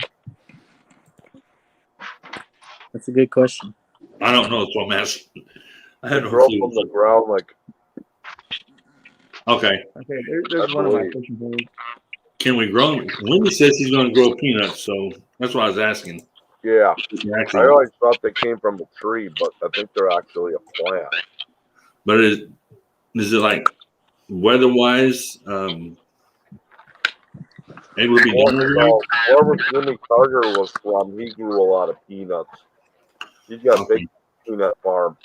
That's a good question. I don't know. That's what I'm asking. I have no Grow clue. from the ground like. Okay. Okay, there's one of my fishing boards. Can we grow them? Wendy says he's going to grow peanuts, so that's what I was asking. Yeah, I Actually, always thought they came from a tree, but I think they're actually a plant. but is it like weather-wise able to be done over here? Wherever Jimmy Carter was from, he grew a lot of peanuts. He's got a big peanut farm.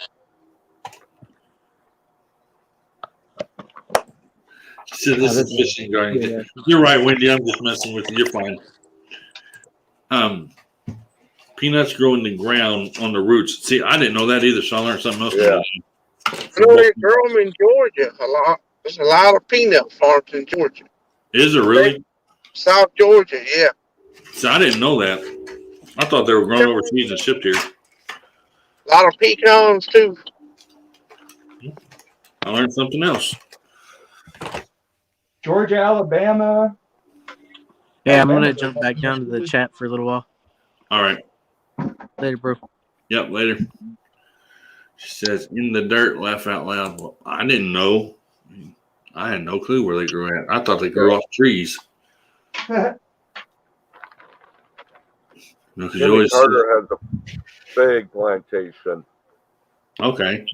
She said this is fishing garden. Yeah. You're right, Wendy. I'm just messing with you. You're fine. Peanuts grow in the ground on the roots. See, I didn't know that either, so I learned something else. Yeah. You know, they grow them in Georgia a lot. There's a lot of peanut farms in Georgia. Is it really? South Georgia, yeah. See, I didn't know that. I thought they were grown overseas and shipped here. A lot of pecans, too. I learned something else. Georgia, Alabama. Yeah, I'm gonna jump back down to the chat for a little while. All right. Later, bro. Yep, later. She says, in the dirt, laugh out loud. Well, I didn't know. I had no clue where they grew at. I thought they grew off trees. You know, 'cause you Jimmy always Carter has a big plantation. okay.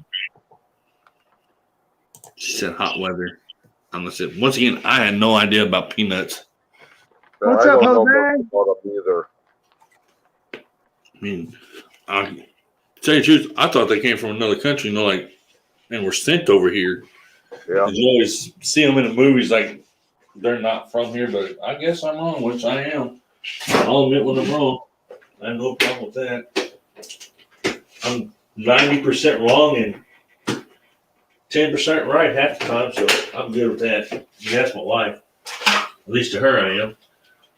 She said hot weather. And listen, once again, I had no idea about peanuts. So What's I up, don't know Jose? much about them either. I mean, I to tell you the truth, I thought they came from another country, you know, like, and were sent over here. Yeah. You always see them in the movies like they're not from here, but I guess I'm wrong, which I am. I'll admit when I'm wrong. I have no problem with that. I'm 90% wrong and 10% right half the time, so I'm good with that. That's my wife. At least to her, I am.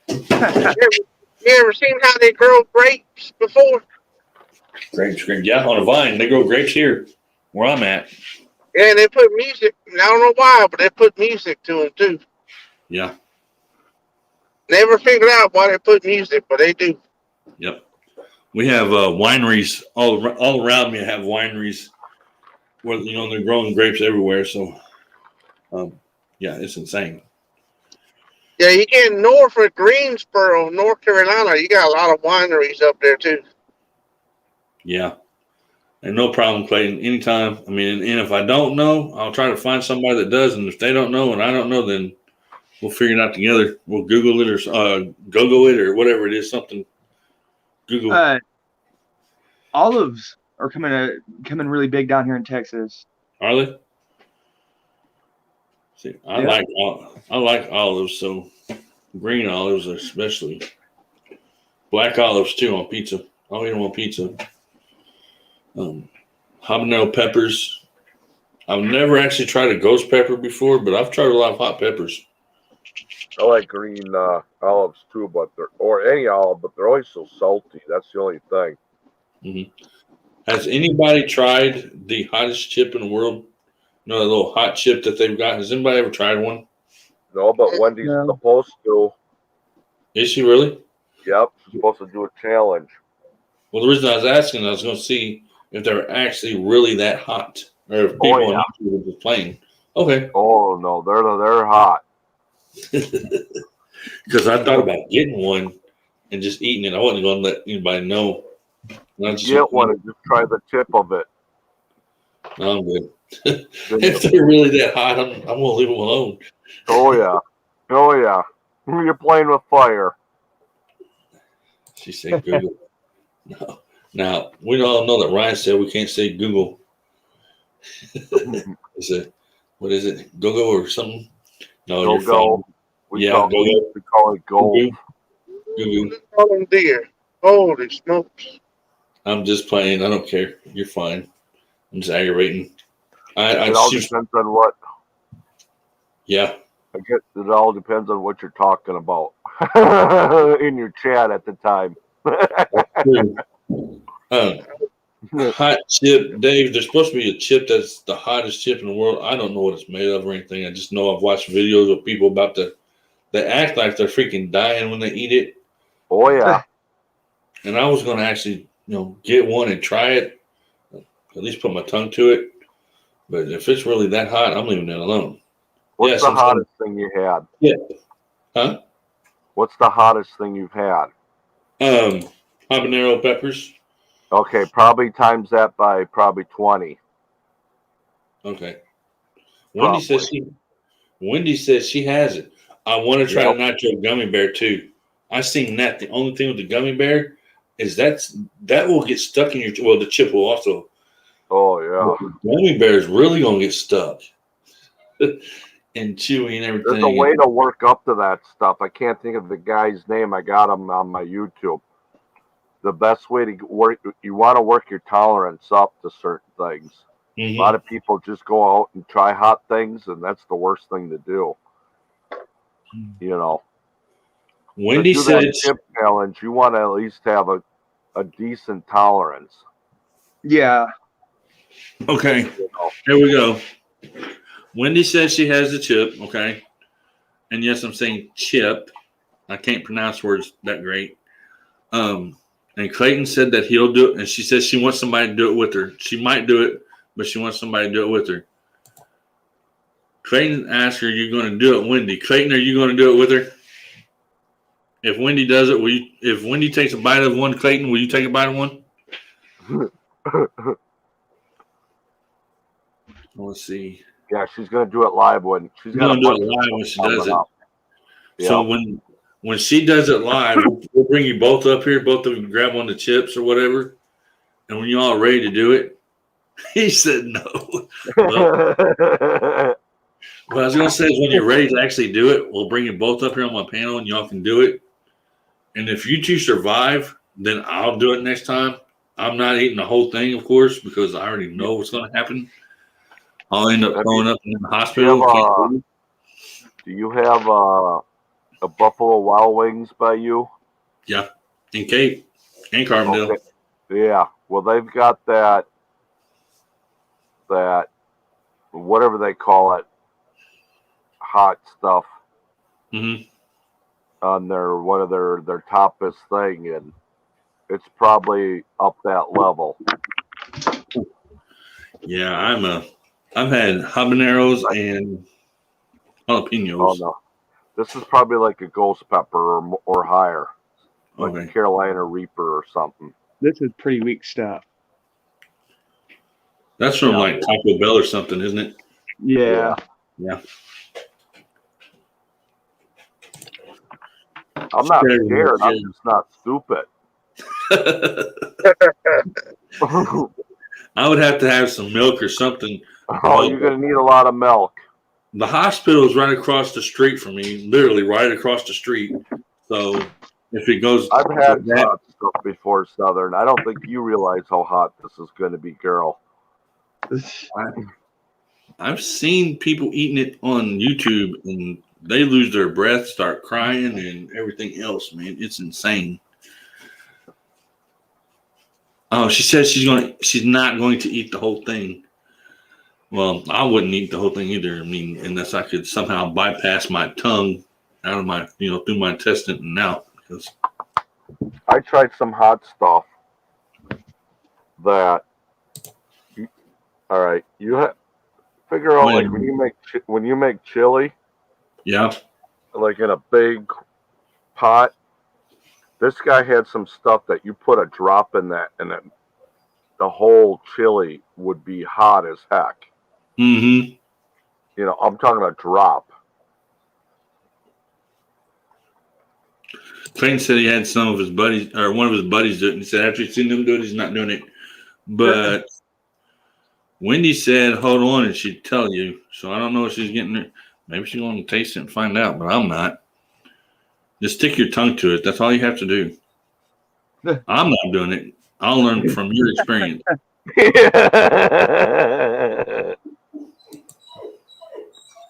You ever seen how they grow grapes before? Grapes, yeah, on a vine. They grow grapes here, where I'm at. Yeah, they put music. I don't know why, but they put music to them too. Yeah, Never figured out why they put music, but they do. yep. We have wineries all around me. I have wineries where they're growing grapes everywhere. So, yeah, it's insane. Yeah, you get north of Greensboro, North Carolina, you got a lot of wineries up there too. Yeah, and no problem, Clayton. Anytime. I mean, and if I don't know, I'll try to find somebody that does. And if they don't know and I don't know, then we'll figure it out together. We'll Google it or Google it or whatever it is. Something. Google. Olives are coming really big down here in Texas. Are they? See, I like olives, so green olives especially. Black olives too on pizza. I'll eat them on pizza. Habanero peppers. I've never actually tried a ghost pepper before, but I've tried a lot of hot peppers. I like green olives too, or any olive, but they're always so salty. That's the only thing. Mm-hmm. Has anybody tried the hottest chip in the world? You know, the little hot chip that they've got. Has anybody ever tried one? No, but Wendy's No. supposed to. Is she really? Yep, she's supposed to do a challenge. Well, the reason I was asking, I was going to see if they were actually really that hot, or if people on YouTube were just playing. Okay. Oh no, they're hot. Because I thought about getting one and just eating it. I wasn't going to let anybody know. Get one and just try the tip of it. No, I'm good. If they're really that hot, I'm going to leave them alone. Oh yeah. You're playing with fire. She said Google. No. Now, we all know that Ryan said we can't say Google. What is it? Go or something? No, Go you're fine. We call it gold. Google. Deer. Holy smokes. I'm just playing. I don't care. You're fine. I'm just aggravating. It all depends on what. Yeah. I guess it all depends on what you're talking about in your chat at the time. Hot chip, Dave. There's supposed to be a chip that's the hottest chip in the world. I don't know what it's made of or anything. I just know I've watched videos of people they act like they're freaking dying when they eat it. Oh yeah. And I was going to actually, get one and try it, at least put my tongue to it. But if it's really that hot, I'm leaving it alone. What's the hottest thing you had? Yeah. Huh? What's the hottest thing you've had? Habanero peppers. Okay, probably times that by probably 20. Okay. Wendy says she has it. I want to try the nitro gummy bear too. I seen that. The only thing with the gummy bear is that will get stuck in the chip will also. Oh yeah. The gummy bear is really gonna get stuck. And chewy and everything. There's a way to work up to that stuff. I can't think of the guy's name. I got him on my YouTube. The best way to work, you want to work your tolerance up to certain things. Mm-hmm. A lot of people just go out and try hot things, and that's the worst thing to do. Wendy to do said that chip challenge, you want to at least have a decent tolerance. Yeah. Okay. Here we go. Wendy says she has the chip, okay? And yes, I'm saying chip. I can't pronounce words that great. And Clayton said that he'll do it. And she says she wants somebody to do it with her. She might do it, but she wants somebody to do it with her. Clayton asked her, "Are you going to do it, Wendy?" Clayton, are you going to do it with her? If Wendy does it, will you? If Wendy takes a bite of one, Clayton, will you take a bite of one? Let's see. Yeah, she's gonna do it live when she's We're gonna going to do it live when she does it. Yeah. So when she does it live, we'll bring you both up here. Both of you grab one of the chips or whatever. And when you're all ready to do it, he said no. What I was going to say is when you're ready to actually do it, we'll bring you both up here on my panel and y'all can do it. And if you two survive, then I'll do it next time. I'm not eating the whole thing, of course, because I already know what's going to happen. I'll end up throwing up in the hospital. Do you have a Buffalo Wild Wings by you? Yeah, in Cape and Carbondale. Okay. Yeah, well, they've got that whatever they call it, hot stuff on one of their toppest thing, and it's probably up that level. Yeah, I've had habaneros and jalapenos. Oh no, this is probably like a ghost pepper or higher, like a Carolina Reaper or something. This is pretty weak stuff. That's from like Taco Bell or something, isn't it? Yeah. I'm not scared. I'm just not stupid. I would have to have some milk or something. Oh, you're going to need a lot of milk. The hospital is right across the street from me, literally right across the street. So if it goes, I've had hot stuff before, Southern. I don't think you realize how hot this is going to be, girl. I've seen people eating it on YouTube and they lose their breath, start crying, and everything else. Man, it's insane. Oh, she says she's not going to eat the whole thing. Well, I wouldn't eat the whole thing either. I mean, unless I could somehow bypass my tongue out of my, through my intestine and out. Because I tried some hot stuff that. All right, you figure out like when you make chili. Yeah. Like in a big pot. This guy had some stuff that you put a drop in that, and then the whole chili would be hot as heck. Mm-hmm. I'm talking a drop. Clayton said he had some of his buddies, or one of his buddies do it, and he said after he's seen them do it, he's not doing it. But Wendy said, hold on, and she'd tell you. So I don't know if she's getting it. Maybe she's going to taste it and find out, but I'm not. Just stick your tongue to it. That's all you have to do. I'm not doing it. I'll learn from your experience.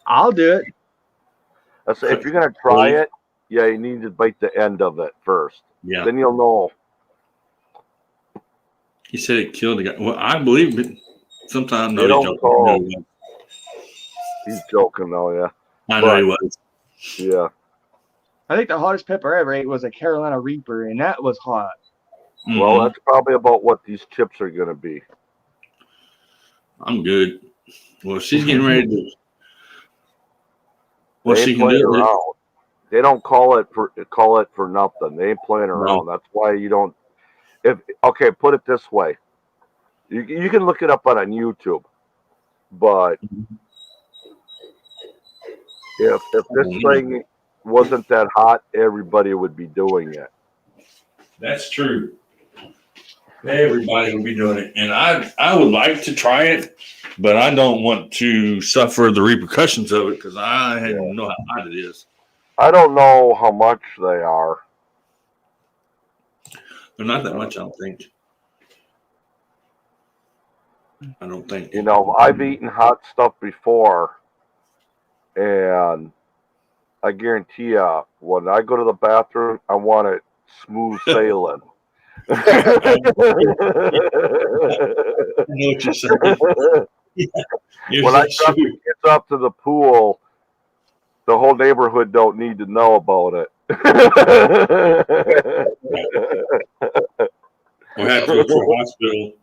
I'll do it. So if you're going to try it, you need to bite the end of it first. Yeah. Then you'll know. He said it killed the guy. Well, I believe it. Sometimes no, he's joking though, yeah. I know he was. Yeah. I think the hottest pepper I ever ate was a Carolina Reaper, and that was hot. Mm-hmm. Well, that's probably about what these chips are going to be. I'm good. Well, she's getting ready to. Well, she can do it. They don't call it for nothing. They ain't playing around. That's why you don't. Put it this way. You can look it up on YouTube, but if this thing wasn't that hot, everybody would be doing it. That's true. Everybody would be doing it, and I would like to try it, but I don't want to suffer the repercussions of it because I don't know how hot it is. I don't know how much they are. They're not that much, I don't think. I've eaten hot stuff before, and I guarantee you, when I go to the bathroom, I want it smooth sailing. I know what you're saying. When I drop the kids up to the pool, the whole neighborhood don't need to know about it. or have to go to a hospital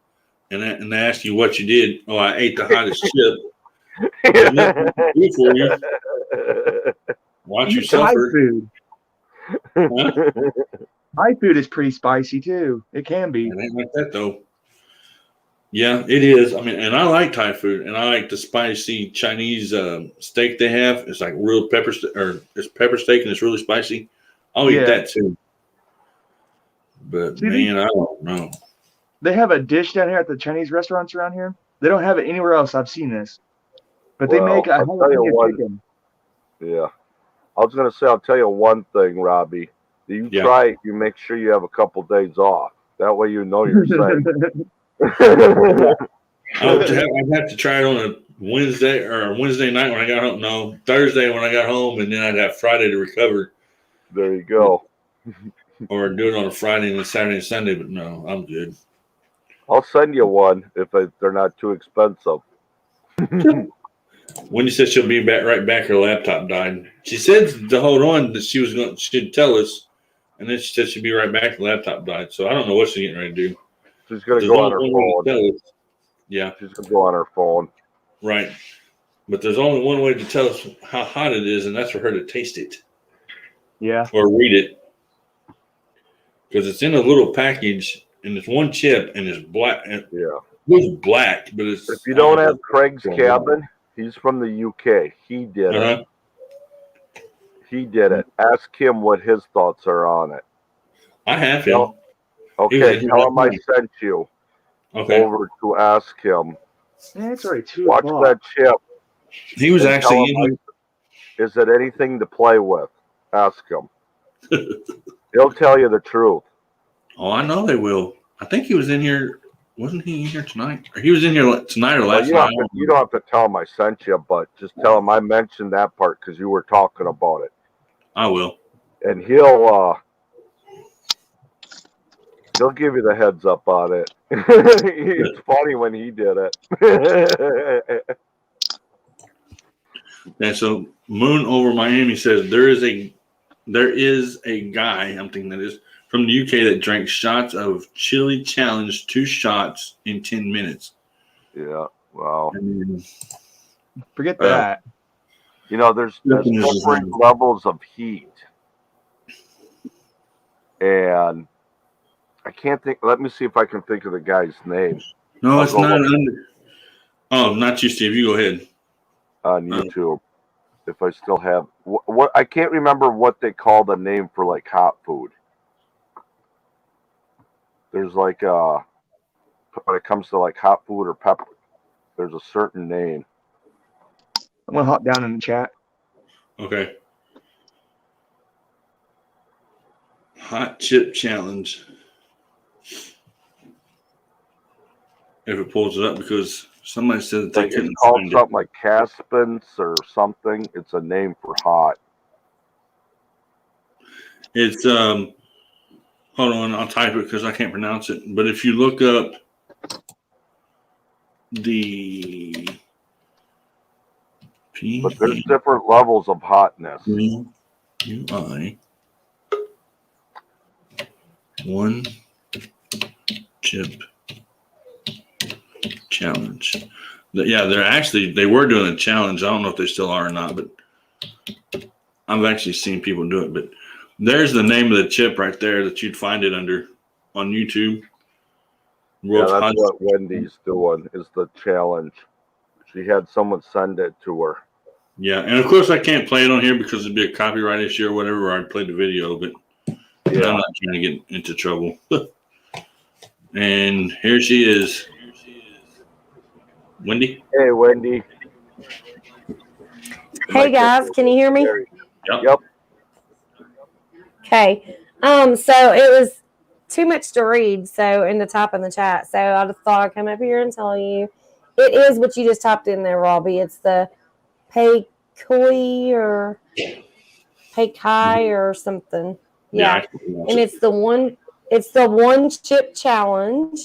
and they ask you what you did. Oh, I ate the hottest chip. There's nothing to do for you. Watch you Thai suffer. food. Huh? Thai food is pretty spicy too. It can be. It ain't like that though. Yeah, it is. I mean, and I like Thai food, and I like the spicy Chinese steak they have. It's like real pepper, or it's pepper steak, and it's really spicy. I'll eat Yeah. that too. But See, man, I don't know. They have a dish down here at the Chinese restaurants around here. They don't have it anywhere else. I've seen this, but they Well, make a I'll tell you jalapeno what. chicken. Yeah. I was going to say, I'll tell you one thing, Robbie. You Yeah. try it, you make sure you have a couple days off. That way you know you're safe. I'd have to try it on a Wednesday or a Wednesday night when I got home. No, Thursday when I got home, and then I'd have Friday to recover, There you go. or do it on a Friday and then Saturday and Sunday. But no, I'm good. I'll send you one if they're not too expensive. Wendy said she'll be right back. Her laptop died. She said to hold on that she'd tell us, and then she said she'd be right back. The laptop died, so I don't know what she's getting ready to do. She's going to There's go on her only one way to phone. tell us. Yeah, She's going to go on her phone. right. But there's only one way to tell us how hot it is, and that's for her to taste it Yeah. or read it, because it's in a little package and it's one chip and it's black. And Yeah. it's black, but it's. If you don't have Craig's Cabin, he's from the UK. He did Uh-huh. it. He did it. Ask him what his thoughts are on it. I have him. Tell- Okay, tell him I sent you Okay. over to ask him. Yeah, it's already 2 Watch o'clock. that chip. He was and actually tell in him, here. Is it anything to play with? Ask him. He'll tell you the truth. Oh, I know they will. I think he was in here. Wasn't he in here tonight? Or he was in here tonight or Well, last you, night. you don't have to tell him I sent you, but just tell him I mentioned that part because you were talking about it. I will. And he'll give you the heads up on it. It's funny when he did it. And so Moon over Miami says there is a guy, I'm thinking that is from the UK, that drank shots of Chili Challenge, 2 shots in 10 minutes. Yeah, wow. And Forget that. You know, there's different levels of heat. And I can't think. Let me see if I can think of the guy's name. no, I'll it's go not look. under. Oh, not you, Steve. You go ahead. On YouTube, if I still have what I can't remember what they call the name for like hot food. There's like when it comes to like hot food or pepper, there's a certain name. I'm gonna hop down in the chat. Okay. Hot chip challenge. If it pulls it up, because somebody said that they Like, couldn't it's called find it. something like Caspins or something. It's a name for hot. It's hold on, I'll type it because I can't pronounce it. But if you look up the But there's different levels of hotness. UI 1 chip challenge. Yeah, they were doing a challenge. I don't know if they still are or not, but I've actually seen people do it. But there's the name of the chip right there that you'd find it under on YouTube. Yeah, that's what Wendy's doing is the challenge. She had someone send it to her. Yeah, and of course I can't play it on here because it'd be a copyright issue or whatever, or I'd play the video, but Yeah. I'm not trying to get into trouble. And here she is. Wendy? Hey, Wendy. Hey guys, can you hear me? Yep. Okay. So it was too much to read, so and to type in the chat. So I just thought I'd come up here and tell you. It is what you just typed in there, Robbie. It's the Paykai or Paykai or something. Yeah. And it's the one chip challenge.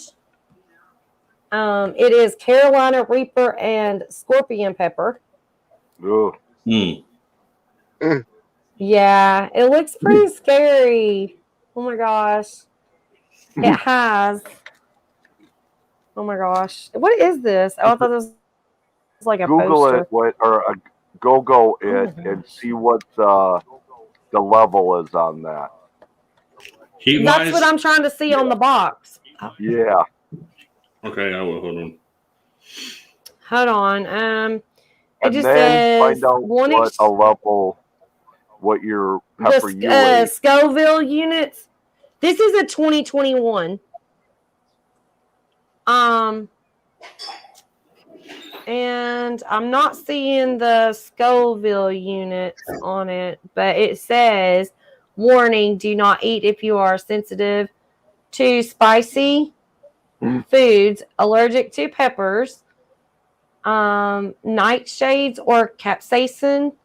It is Carolina Reaper and Scorpion Pepper. Ooh. Yeah, it looks pretty scary. Oh my gosh. It has Oh my gosh. What is this? Oh, I thought this was like a Google poster. it, go Oh it, my and gosh. see what the level is on that. Heat That's wise? what I'm trying to see on the box. Yeah. Okay, I will. Hold on. Hold on. It And just then says find out one what a level, what your the pepper you ate. Scoville units. This is a 2021. And I'm not seeing the Scoville units on it, but it says, warning, do not eat if you are sensitive to spicy foods, allergic to peppers, nightshades or capsaicin,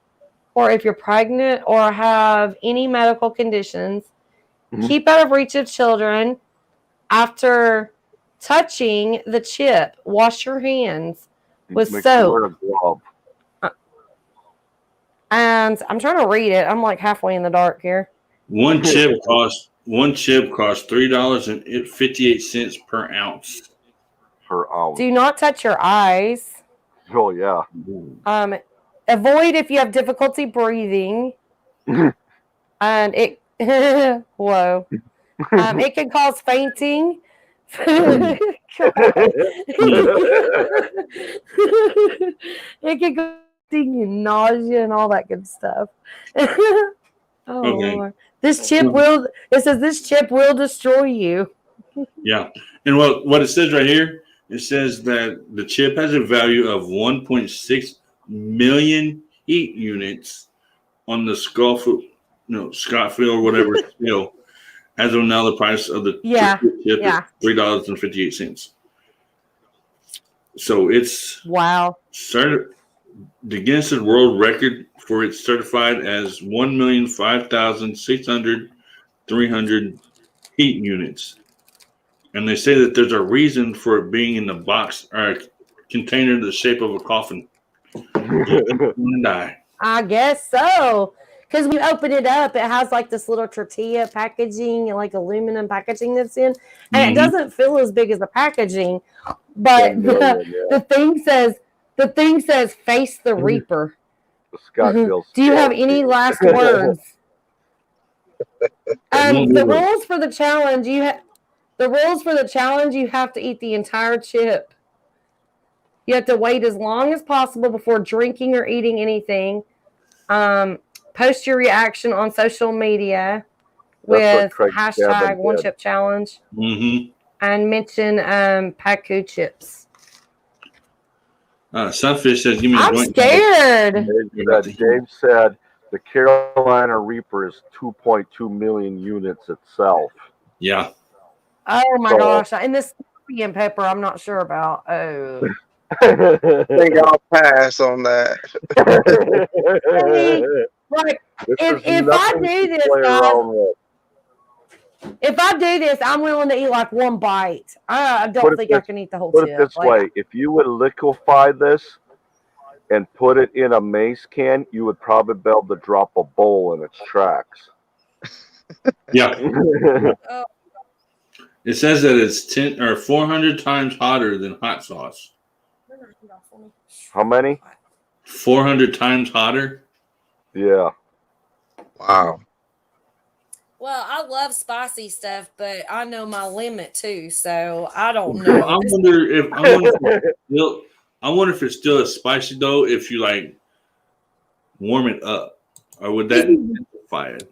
or if you're pregnant or have any medical conditions. Keep out of reach of children. After touching the chip, wash your hands with Make sure you wear soap. a glove. And I'm trying to read it. I'm like halfway in the dark here. One chip costs $3.58 per ounce. Per ounce. Do not touch your eyes. Oh yeah. Avoid if you have difficulty breathing. And it whoa. It can cause fainting. It can cause nausea and all that good stuff. Oh Okay. Lord. This chip will destroy you. Yeah. And what it says right here, it says that the chip has a value of 1.6 million heat units on the Scotfield or whatever scale. As of now, the price of the chip is $3.58. So it's wow. The Guinness World Record for it certified as 1,005,600 heat units. And they say that there's a reason for it being in the box or container the shape of a coffin. Die. I guess so. Because when you open it up, it has like this little tortilla packaging and like aluminum packaging that's in. And it doesn't feel as big as the packaging. But the thing says face the reaper. Do you have any last words? The rules for the challenge, you have to eat the entire chip. You have to wait as long as possible before drinking or eating anything. Post your reaction on social media with hashtag One Chip Challenge and mention Paku chips. Sunfish says, "Give me a I'm joint." scared. Dave said the Carolina Reaper is 2.2 million units itself. Yeah. Oh my gosh! And this scorpion pepper, I'm not sure about. Oh. I think I'll pass on that. Like, if I do this, guys, if I do this, I'm willing to eat like one bite. I don't think I can eat the whole chip. Put it this way: if you would liquefy this and put it in a mace can, you would probably be able to drop a bowl in its tracks. Yeah. It says that it's 10 or 400 times hotter than hot sauce. How many? 400 times hotter. Yeah. Wow. Well, I love spicy stuff, but I know my limit too, so I don't know. I wonder if it's still as spicy though if you like warm it up, or would that intensify it?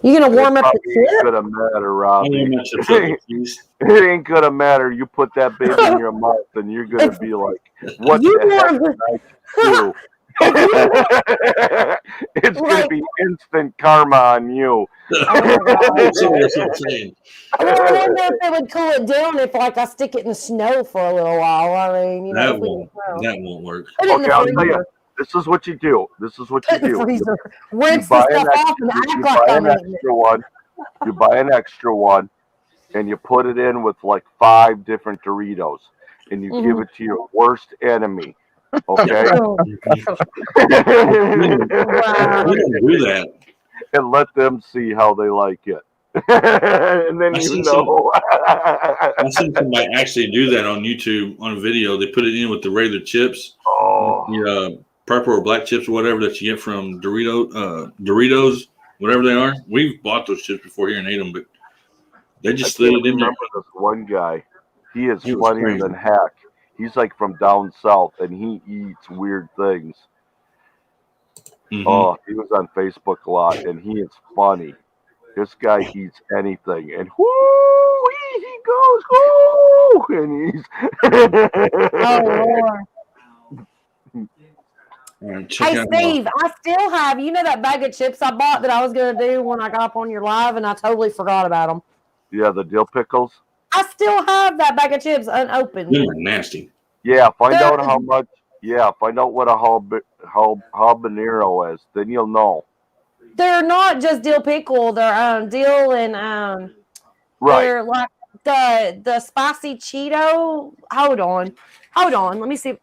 You gonna warm up the chip? It ain't gonna matter, Robbie. It ain't gonna matter. You put that baby in your mouth, and you're gonna be like, "What the heck did I do?" It's gonna be instant karma on you. I don't know if they would cool it down if, like, I stick it in the snow for a little while. I mean, that won't work. Put it in the I'll tell you. freezer. This is what you do. Rinse the stuff off and act You like buy I'm an eating it. extra one. You buy an extra one, and you put it in with like 5 different Doritos, and you give it to your worst enemy. Okay. We don't do that. And let them see how they like it. And then I you seen know. I seen somebody actually do that on YouTube on a video. They put it in with the regular chips, Oh, the purple or black chips or whatever that you get from Doritos, whatever they are. We've bought those chips before here and ate them, but they I just slid can't it in there. remember this one guy. He is He was funnier crazy. than heck. He's like from down south, and he eats weird things. Mhm. Oh, he was on Facebook a lot, and he is funny. This guy eats anything, and whoo, he goes, whoo, and he's. Oh Lord. All right, check Hey out Steve, I still have, you know, that bag of chips I bought that I was gonna do when I got up on your live, and I totally forgot about them. Yeah, the dill pickles. I still have that bag of chips unopened. them are nasty. Yeah, find They're- out how much. Yeah, find out what a habanero is. Then you'll know. They're not just dill pickle. They're dill and Right. they're like the spicy Cheeto. Hold on. Let me see.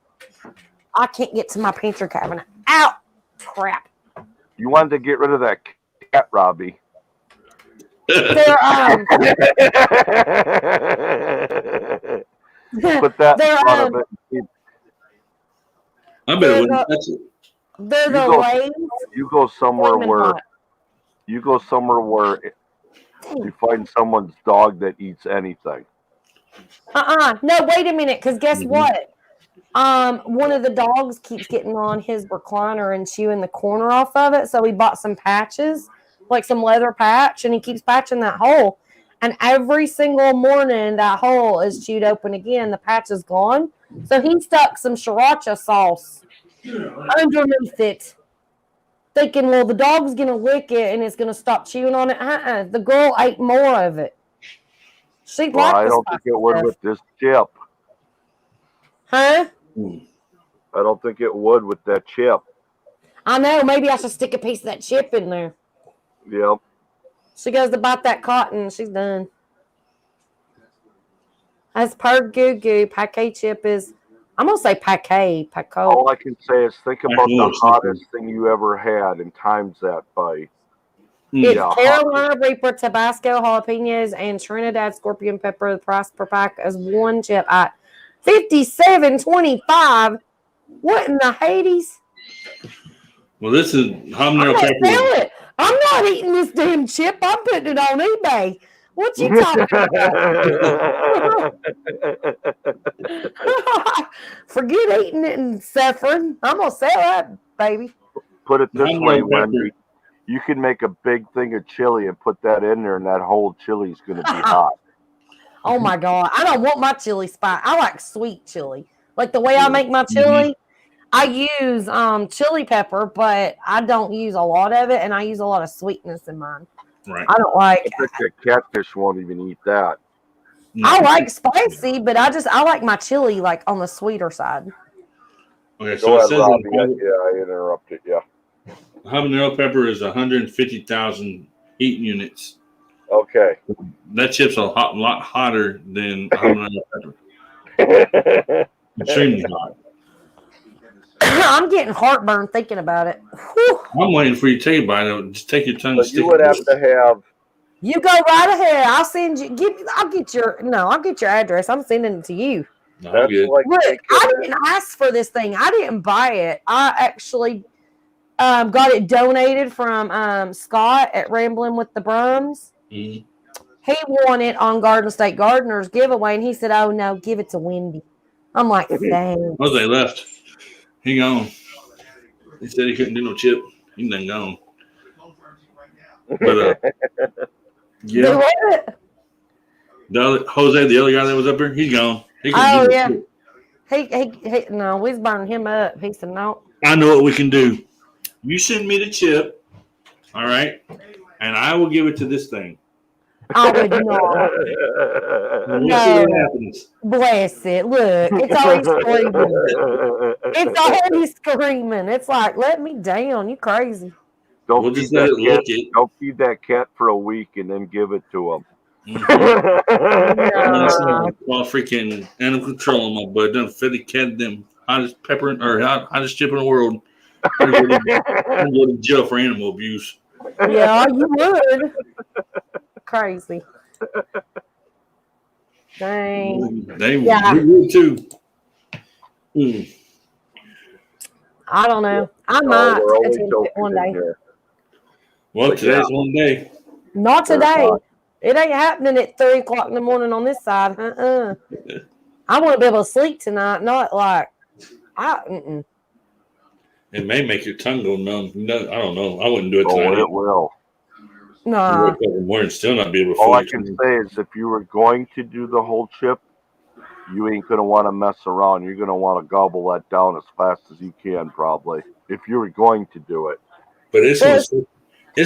I can't get to my pantry cabinet. Ow! Crap. You wanted to get rid of that cat, Robbie. They're Put that they're in front of it. I bet it They're wouldn't touch it. they're the go- Lay's. You go somewhere Flamin' where Hot. you find someone's dog that eats anything. No, wait a minute, because guess Mhm. what? One of the dogs keeps getting on his recliner and chewing the corner off of it. So we bought some patches, like some leather patch, and he keeps patching that hole. And every single morning, that hole is chewed open again. The patch is gone. So he stuck some sriracha sauce underneath it, thinking, well, the dog's going to lick it and it's going to stop chewing on it. The girl ate more of it. She Well, liked I the don't think it would stuff. with this chip. Huh? I don't think it would with that chip. I know. Maybe I should stick a piece of that chip in there. Yep. She goes to bite that cotton. She's done. As per Goo Goo, paquet chip is, I'm going to say paquet. All I can say is think about Actually, the it's not hottest thing you ever had and times that by. It's Yeah, Carolina Reaper, Tabasco, jalapenos, and Trinidad scorpion pepper. The price per pack is one chip at $57.25. What in the Hades? Well, this is I'm habanero not pepper. selling it. I'm not eating this damn chip. I'm putting it on eBay. What you talking about? Forget eating it and suffering. I'm gonna sell that, baby. Put it this Habanero way, pepper. Wendy. You can make a big thing of chili and put that in there, and that whole chili is going to be hot. Oh my god, I don't want my chili spice. I like sweet chili. Like the way I make my chili, I use chili pepper, but I don't use a lot of it, and I use a lot of sweetness in mine. Right. I don't like. I bet that catfish won't even eat that. I like spicy, but I like my chili like on the sweeter side. Okay, so Go it ahead, says Robbie. that I interrupted you. habanero pepper is 150,000 heat units. Okay. That chip's a lot hotter than habanero pepper. Extremely hot. I'm getting heartburn thinking about it. Whew. I'm waiting for you to take a bite of it. Just take your tongue So and stick you would it. have to have. You go right ahead. I'll send you. I'll get your address. I'm sending it to you. No, I'm That's good. like Look, taking I didn't ask for this thing. I didn't buy it. I actually got it donated from Scott at Rambling with the Brums. Mhm. He won it on Garden State Gardeners giveaway, and he said, "Oh no, give it to Wendy." I'm like, "Thanks." Oh, they left. He gone. He said he couldn't do no chip. He done gone. But Do yeah, what? Jose, the other guy that was up here, he's gone. He couldn't Oh do no yeah. chip. He no, we's burning him up. He said no. I know what we can do. You send me the chip, all right, and I will give it to this thing. I would not. We'll No. see what happens. Bless it. Look, it's always screaming. It's always screaming. It's like, let me down. You crazy. Don't We'll feed just let that it cat. lick it. Don't feed that cat for a week and then give it to him. Well, freaking animal control on my butt. Done fed the cat them hottest pepper or hottest chip in the world. I'm gonna go to jail for animal abuse. Yeah, you would. crazy. Dang. They Yeah. would too. I don't know. I No, might we're only attempt it joking one in day. here. Well, But today's one day. Not They're today. not. It ain't happening at 3 o'clock in the morning on this side. I want to be able to sleep tonight, not like It may make your tongue go numb. No, I don't know. I wouldn't do it tonight. Oh, it will. You Nah. wake up in the morning and still not be able to All I fully can say is if you were going to do the whole chip, you ain't going to want to mess around. You're going to want to gobble that down as fast as you can, probably, if you were going to do it. But it's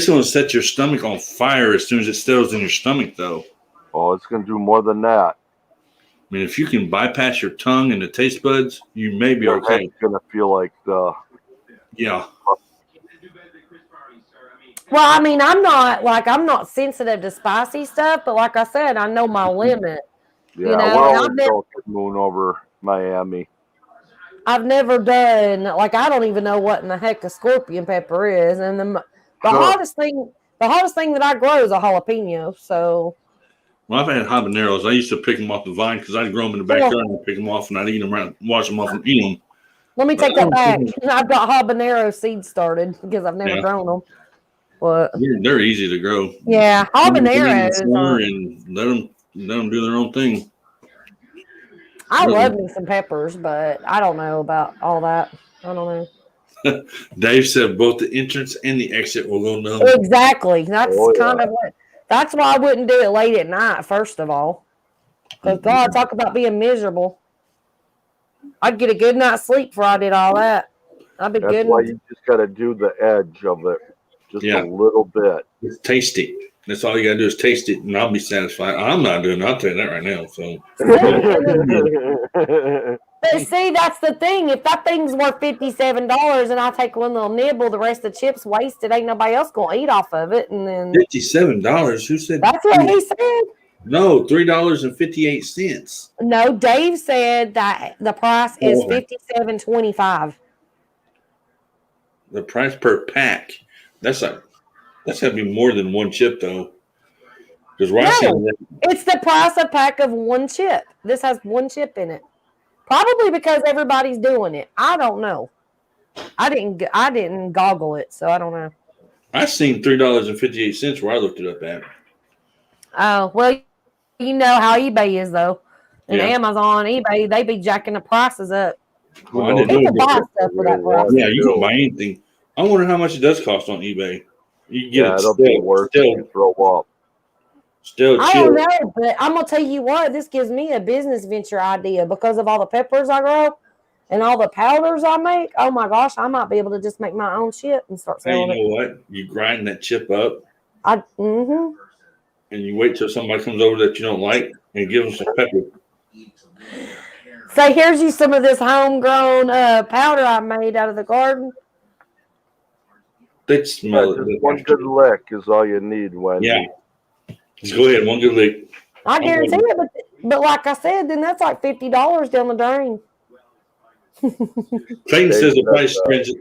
going to set your stomach on fire as soon as it settles in your stomach, though. Oh, it's going to do more than that. I mean, if you can bypass your tongue and the taste buds, you may be Your okay. head's going to feel like the... Yeah. Well, I mean, I'm not sensitive to spicy stuff, but like I said, I know my limit. Yeah, You know, we're and always joking moon over Miami. I've never done I don't even know what in the heck a scorpion pepper is, and the hottest thing that I grow is a jalapeno. So, Well, I've had habaneros. I used to pick them off the vine because I'd grow them in the backyard and pick them off, and I'd eat them around, wash them off, and eat them. let me take that back. I've got habanero seeds started because I've never grown them. But they're easy to grow. yeah, habaneros. And let them do their own thing. I love me some peppers, but I don't know about all that. I don't know. Dave said both the entrance and the exit will go numb. Exactly. That's kind of what. That's why I wouldn't do it late at night. First of all, because God, talk about being miserable. I'd get a good night's sleep before I did all that. I'd be That's good. why you just got to do the edge of it just a little bit. Just taste it. That's all you got to do is taste it, and I'll be satisfied. I'm not doing it. I'll tell you that right now. So. But see, that's the thing. If that thing's worth $57 and I take one little nibble, the rest of the chips wasted. Ain't nobody else gonna eat off of it. And then $57. Who said? That's what he said. No, $3.58. No, Dave said that the price is $57.25. The price per pack. That's got to be more than one chip though. Because it's the price a pack of one chip. This has one chip in it. Probably because everybody's doing it. I don't know. I didn't goggle it, so I don't know. I seen $3.58 where I looked it up at. Oh, well, you know how eBay is though. And Amazon, eBay, they be jacking the prices up. Well, People buy stuff for that price. Yeah, you can buy anything. I wonder how much it does cost on eBay. You can get it it'll be worth it to throw up. Still, I don't know, but I'm gonna tell you what, this gives me a business venture idea because of all the peppers I grow and all the powders I make. Oh my gosh, I might be able to just make my own chip and start selling it. You know what? You grind that chip up. And you wait till somebody comes over that you don't like and give them some pepper. So here's you some of this homegrown powder I made out of the garden. They smell it. Just one good lick is all you need, Wendy. Yeah. Just go ahead, one good lick. I guarantee it, but like I said, then that's like $50 down the drain. Clayton says the price range. A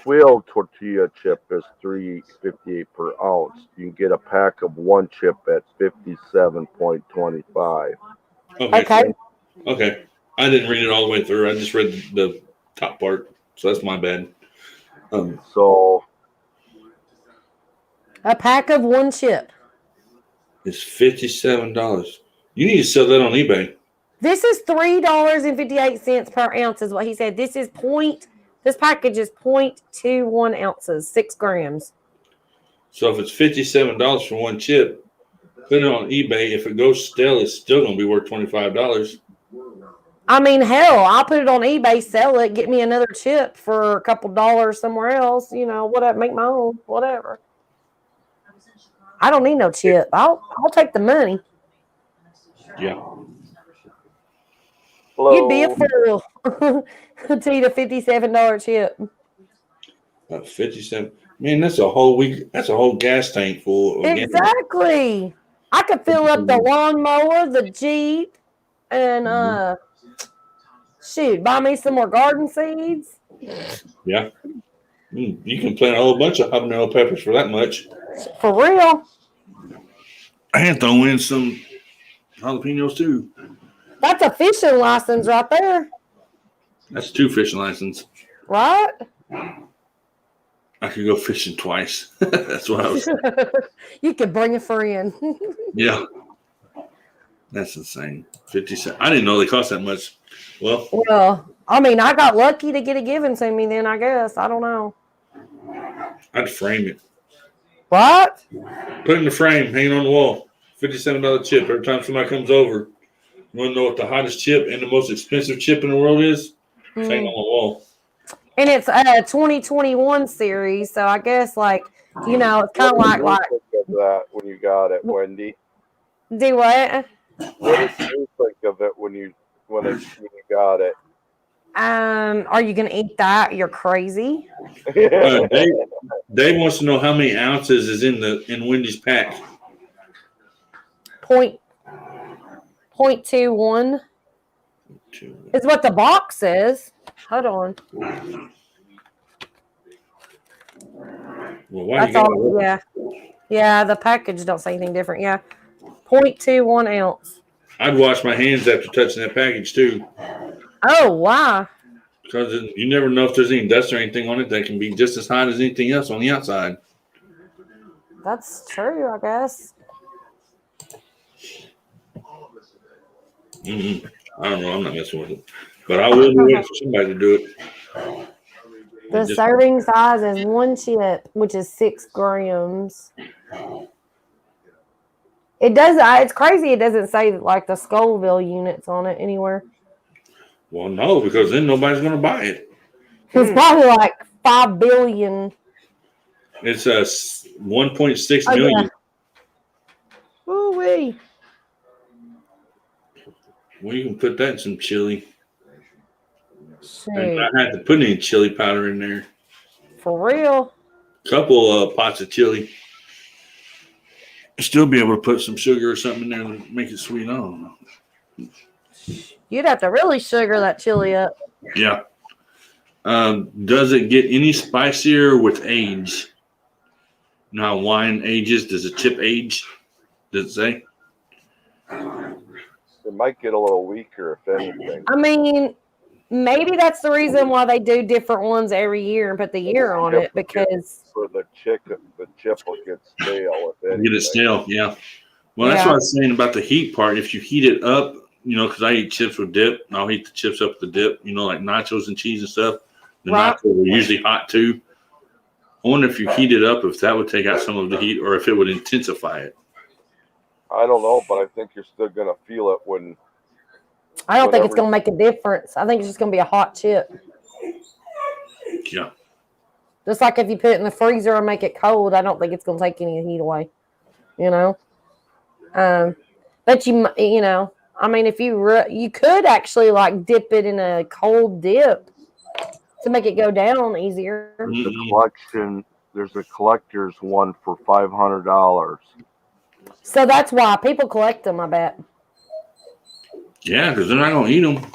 quail tortilla chip is $3.58 per ounce. You can get a pack of one chip at $57.25. Okay. I didn't read it all the way through. I just read the top part, so that's my bad. So a pack of one chip. It's $57. You need to sell that on eBay. This is $3.58 per ounce, is what he said. This package is 0.21 ounces, 6 grams. So if it's $57 for one chip, put it on eBay. If it goes stale, it's still going to be worth $25. I mean, hell, I'll put it on eBay, sell it, get me another chip for a couple dollars somewhere else. You know, whatever, make my own, whatever. I don't need no chip. I'll take the money. Yeah. Hello. You'd be a fool to eat a $57 chip. 57. Man, that's a whole week. That's a whole gas tank full. Exactly. I could fill up the lawnmower, the Jeep, and buy me some more garden seeds. Yeah. You can plant a whole bunch of habanero peppers for that much. For real. I had to throw in some jalapenos too. That's a fishing license right there, That's 2 fishing licenses. right? I could go fishing twice. That's what I was. You could bring a friend. Yeah. That's insane. 50 cents. I didn't know they cost that much. Well, Well, I mean, I got lucky to get it given to me then, I guess. I don't know. I'd frame it. What? Put it in the frame, hang it on the wall. $57 chip. Every time somebody comes over, you want to know what the hottest chip and the most expensive chip in the world is? It's hanging on the wall. And it's a 2021 series, so I guess, like, you know, it's kind of What did like you think of that when you got it, Wendy? do what? What did you think of it when you got it? Are you gonna eat that? You're crazy. Dave wants to know how many ounces is in Wendy's pack. Point 0.21 is what the box says. Hold on. Well, why That's you all. got Yeah. Yeah, the package don't say anything different. Yeah. 0.21 ounce. I'd wash my hands after touching that package too, Oh, why? because you never know if there's any dust or anything on it that can be just as hot as anything else on the outside. That's true, I guess. I don't know. I'm not messing with it, but I will be waiting for somebody to do it. The serving size is 1 chip, which is 6 grams. It does. It's crazy. It doesn't say like the Scoville units on it anywhere. Well, no, because then nobody's going to buy it. It's probably like 5 billion. It's 1.6 million. Yeah. Ooh wee. Well, you can put that in some chili. And Shoot. I had to put any chili powder in there. For real. Couple pots of chili. Still be able to put some sugar or something in there to make it sweet. I don't know. You'd have to really sugar that chili up. Yeah. Does it get any spicier with age? You know how wine ages? Does a chip age? Does it say? It might get a little weaker, if anything. I mean, maybe that's the reason why they do different ones every year and put the year on it, because For the chip will get stale. If anything. Get it stale, yeah. Well, that's what I was saying about the heat part. If you heat it up, you know, because I eat chips with dip, and I'll heat the chips up with the dip, you know, like nachos and cheese and stuff. The nachos are usually hot too. I wonder if you heat it up, if that would take out some of the heat or if it would intensify it. I don't know, but I think you're still gonna feel it when. I don't think it's going to make a difference. I think it's just going to be a hot chip. Yeah. Just like if you put it in the freezer and make it cold, I don't think it's going to take any heat away. You know? But you know, I mean, if you could actually like dip it in a cold dip to make it go down easier. There's a collector's one for $500. So that's why people collect them, I bet. Yeah, because they're not going to eat them.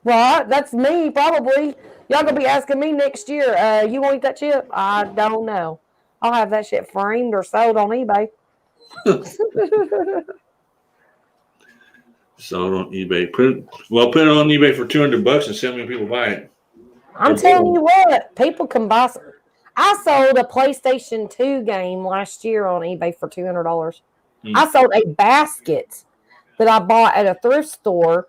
Right? That's me, probably. Y'all going to be asking me next year, you want to eat that chip? I don't know. I'll have that shit framed or sold on eBay. Sold on eBay. Put it on eBay for $200 and see how many people buy it. I'm telling you what, people can buy some. I sold a PlayStation 2 game last year on eBay for $200. I sold a basket that I bought at a thrift store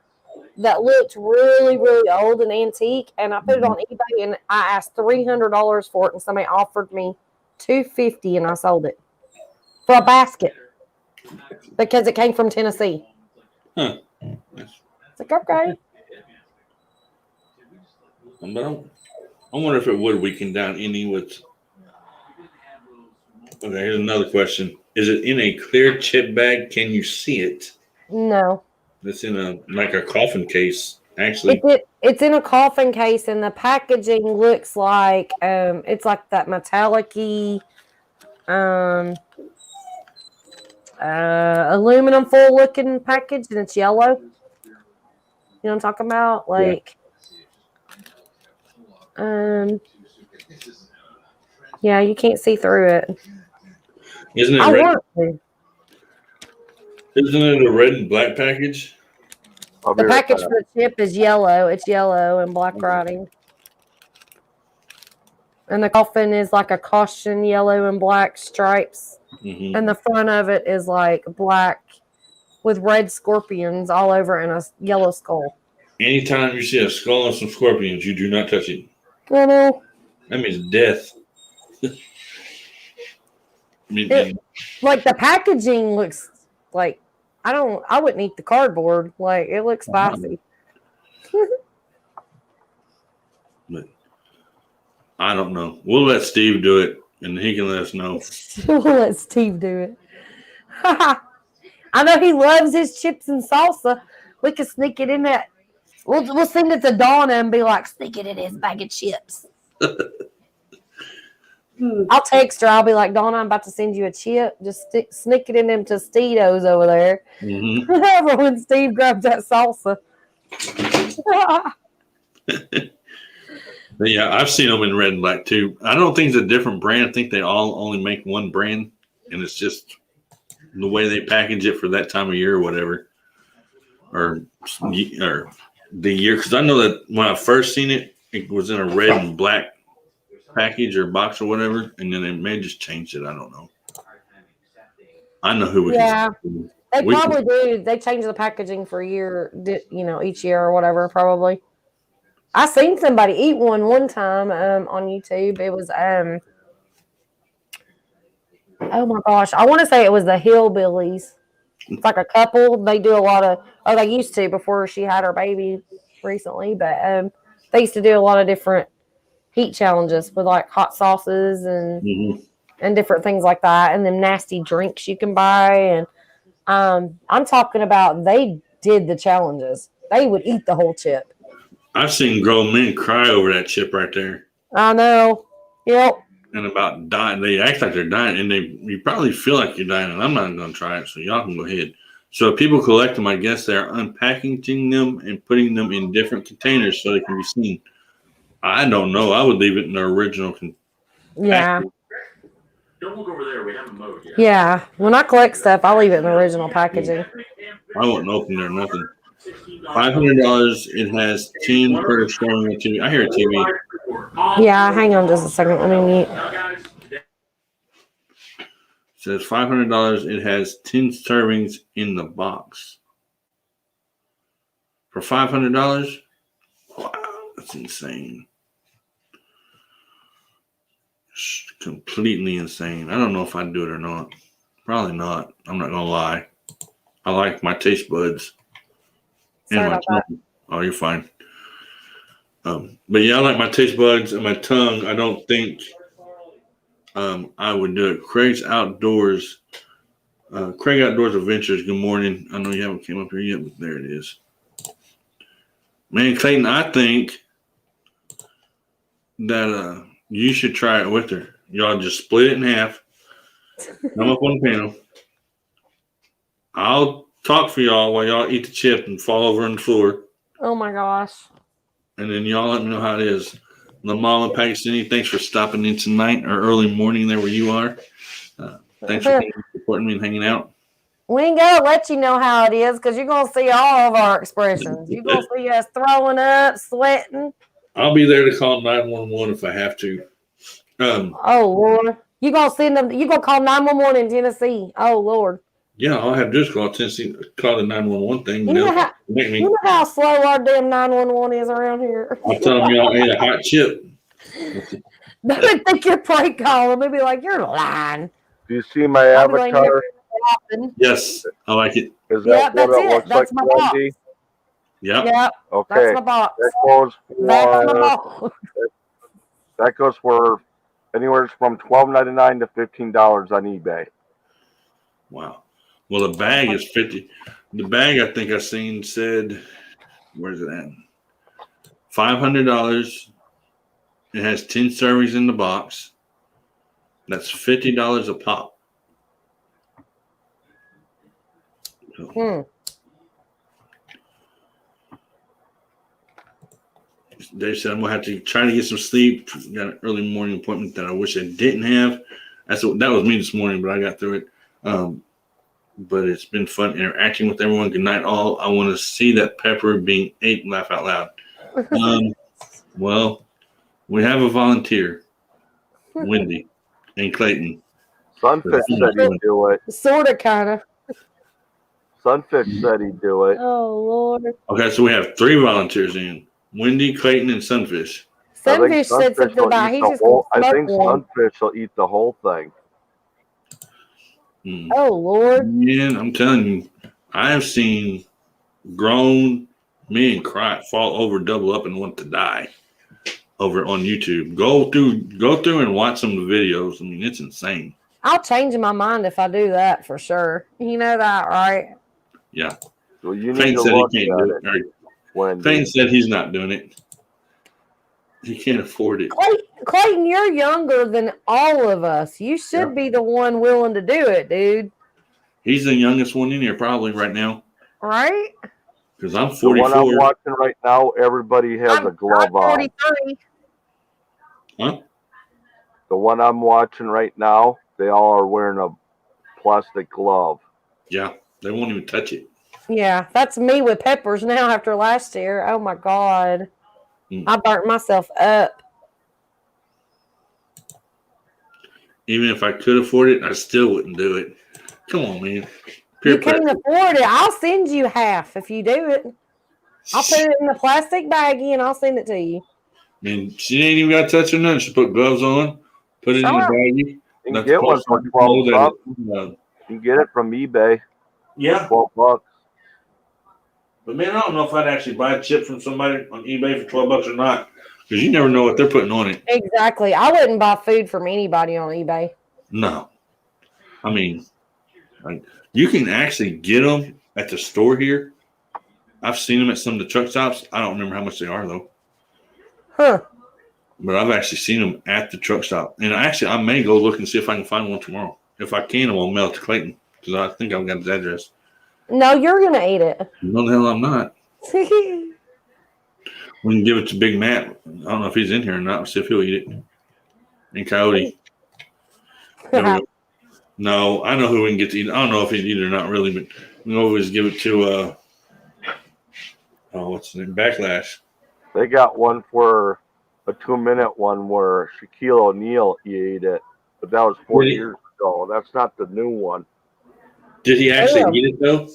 that looked really, really old and antique, and I put it on eBay, and I asked $300 for it, and somebody offered me $250, and I sold it for a basket because it came from Tennessee. Huh. It's like, okay. I wonder if it would weaken down any with. Okay, here's another question. Is it in a clear chip bag? Can you see it? No. It's in a coffin case, actually. It's in a coffin case, and the packaging looks like it's like that metallic-y aluminum foil looking package, and it's yellow. You know what I'm talking about? Like, yeah, you can't see through it. Isn't it I red? want to. Isn't it a red and black package? I'll The be right package back. for the chip is yellow. It's yellow and black writing. And the coffin is like a caution yellow and black stripes. Mm-hmm. And the front of it is like black with red scorpions all over and a yellow skull. Anytime you see a skull and some scorpions, you do not touch it. I know. That means death. Like the packaging looks like I wouldn't eat the cardboard. Like it looks spicy. But I don't know. We'll let Steve do it, and he can let us know. We'll let Steve do it. I know he loves his chips and salsa. We could sneak it in that. We'll send it to Donna and be like, sneak it in his bag of chips. I'll text her. I'll be like, Donna, I'm about to send you a chip. Just sneak it in them Tostitos over there. Mm-hmm. When Steve grabs that salsa. But yeah, I've seen them in red and black too. I don't think it's a different brand. I think they all only make one brand, and it's just the way they package it for that time of year or whatever, or the year. Because I know that when I first seen it, it was in a red and black package or box or whatever, and then they may just change it. I don't know. I know who we Yeah. can. They probably do. They change the packaging for a year, each year or whatever, probably. I seen somebody eat one time on YouTube. It was oh my gosh, I want to say it was the Hillbillies. It's like a couple. They do a lot of they used to before she had her baby recently, but they used to do a lot of different heat challenges with like hot sauces and different things like that, and them nasty drinks you can buy. And I'm talking about they did the challenges. They would eat the whole chip. I've seen grown men cry over that chip right there. I know. Yep. And about dying. They act like they're dying, and you probably feel like you're dying, and I'm not going to try it, so y'all can go ahead. So if people collect them, I guess they're unpackaging them and putting them in different containers so they can be seen. I don't know. I would leave it in the original Yeah. Don't look over there. We haven't mowed yet. Yeah. When I collect stuff, I leave it in the original packaging. I wouldn't open it or nothing. $500. It has 10 per showing of TV. I hear a TV. Yeah, hang on just a second. Let me mute. It says $500. It has 10 servings in the box. For $500? Wow, that's insane. It's completely insane. I don't know if I'd do it or not. Probably not. I'm not going to lie. I like my taste buds. Sorry about that. Oh, you're fine. But yeah, I like my taste buds and my tongue. I don't think I would do it. Craig Outdoors Adventures. Good morning. I know you haven't came up here yet, but there it is. Man, Clayton, I think that you should try it with her. Y'all just split it in half. Come up on the panel. I'll talk for y'all while y'all eat the chip and fall over on the floor. Oh my gosh. And then y'all let me know how it is. La Mama Pakistani, thanks for stopping in tonight or early morning there where you are. Thanks for supporting me and hanging out. We ain't gonna let you know how it is because you're gonna see all of our expressions. You're gonna see us throwing up, sweating. I'll be there to call 911 if I have to. Oh Lord. You gonna send them you gonna call 911 in Tennessee. Oh Lord. Yeah, all I have to do is call the 911 thing. You know how slow our damn 911 is around here. I'll tell them y'all ate a hot chip. They would think you're prank calling. They'd be like, you're lying. Do you see my I'll be like, avatar? Yes, I like it. Is Yeah, that what that's it it. looks That's like, my box. Wendy? Yep. Yep. Okay. That's my box. That goes for anywhere from $12.99 to $15 on eBay. Wow. Well, the bag is $50. The bag I think I seen said, where's it at? $500. It has 10 servings in the box. That's $50 a pop. So, Dave said I'm gonna have to try to get some sleep. Got an early morning appointment that I wish I didn't have. That was me this morning, but I got through it. but it's been fun interacting with everyone. Good night, all. I want to see that pepper being ate. Laugh out loud. Well, we have a volunteer, Wendy and Clayton. Sunfish said he'd do it. Sort of, kind of. Sunfish said he'd do it. Oh, Lord. Okay, so we have 3 volunteers in: Wendy, Clayton, and Sunfish. Sunfish said something about he's just going to I smoke think one. Sunfish will eat the whole thing. Oh, Lord. Man, I'm telling you, I have seen grown men fall over, double up, and want to die over on YouTube. Go through and watch some of the videos. I mean, it's insane. I'll change my mind if I do that for sure. You know that, right? Yeah. Well, you need Clayton to said he look can't at do it. it. Wendy. Clayton said he's not doing it. He can't afford it. Clayton, you're younger than all of us. You should be the one willing to do it, dude. He's the youngest one in here probably right now. Right? Because I'm The 44. one I'm watching right now, everybody has a glove I'm on. 43. Huh? The one I'm watching right now, they all are wearing a plastic glove. Yeah, they won't even touch it. Yeah, that's me with peppers now after last year. Oh, my God. I burnt myself up. Even if I could afford it, I still wouldn't do it. Come on, man. You can't afford it. I'll send you half if you do it. I'll put it in the plastic baggie and I'll send it to you. I mean, she ain't even got to touch her nothing. She put gloves on, put it in the baggie. You can get one for $12. You can get it from eBay. Yeah. $12. But man, I don't know if I'd actually buy a chip from somebody on eBay for $12 or not, because you never know what they're putting on it. Exactly. I wouldn't buy food from anybody on eBay. No. I mean, like, you can actually get them at the store here. I've seen them at some of the truck stops. I don't remember how much they are, though. Huh. But I've actually seen them at the truck stop. And I may go look and see if I can find one tomorrow. If I can, I'll mail it to Clayton, because I think I've got his address. No, you're going to eat it. No, the hell I'm not. We can give it to Big Matt. I don't know if he's in here or not. We'll see if he'll eat it. And Coyote. No, I know who we can get to eat. I don't know if he'd eat it or not, really, but we can always give it to, what's his name? Backlash. They got one for a 2-minute one where Shaquille O'Neal ate it, but that was 4 years ago. That's not the new one. Did he actually eat it, though?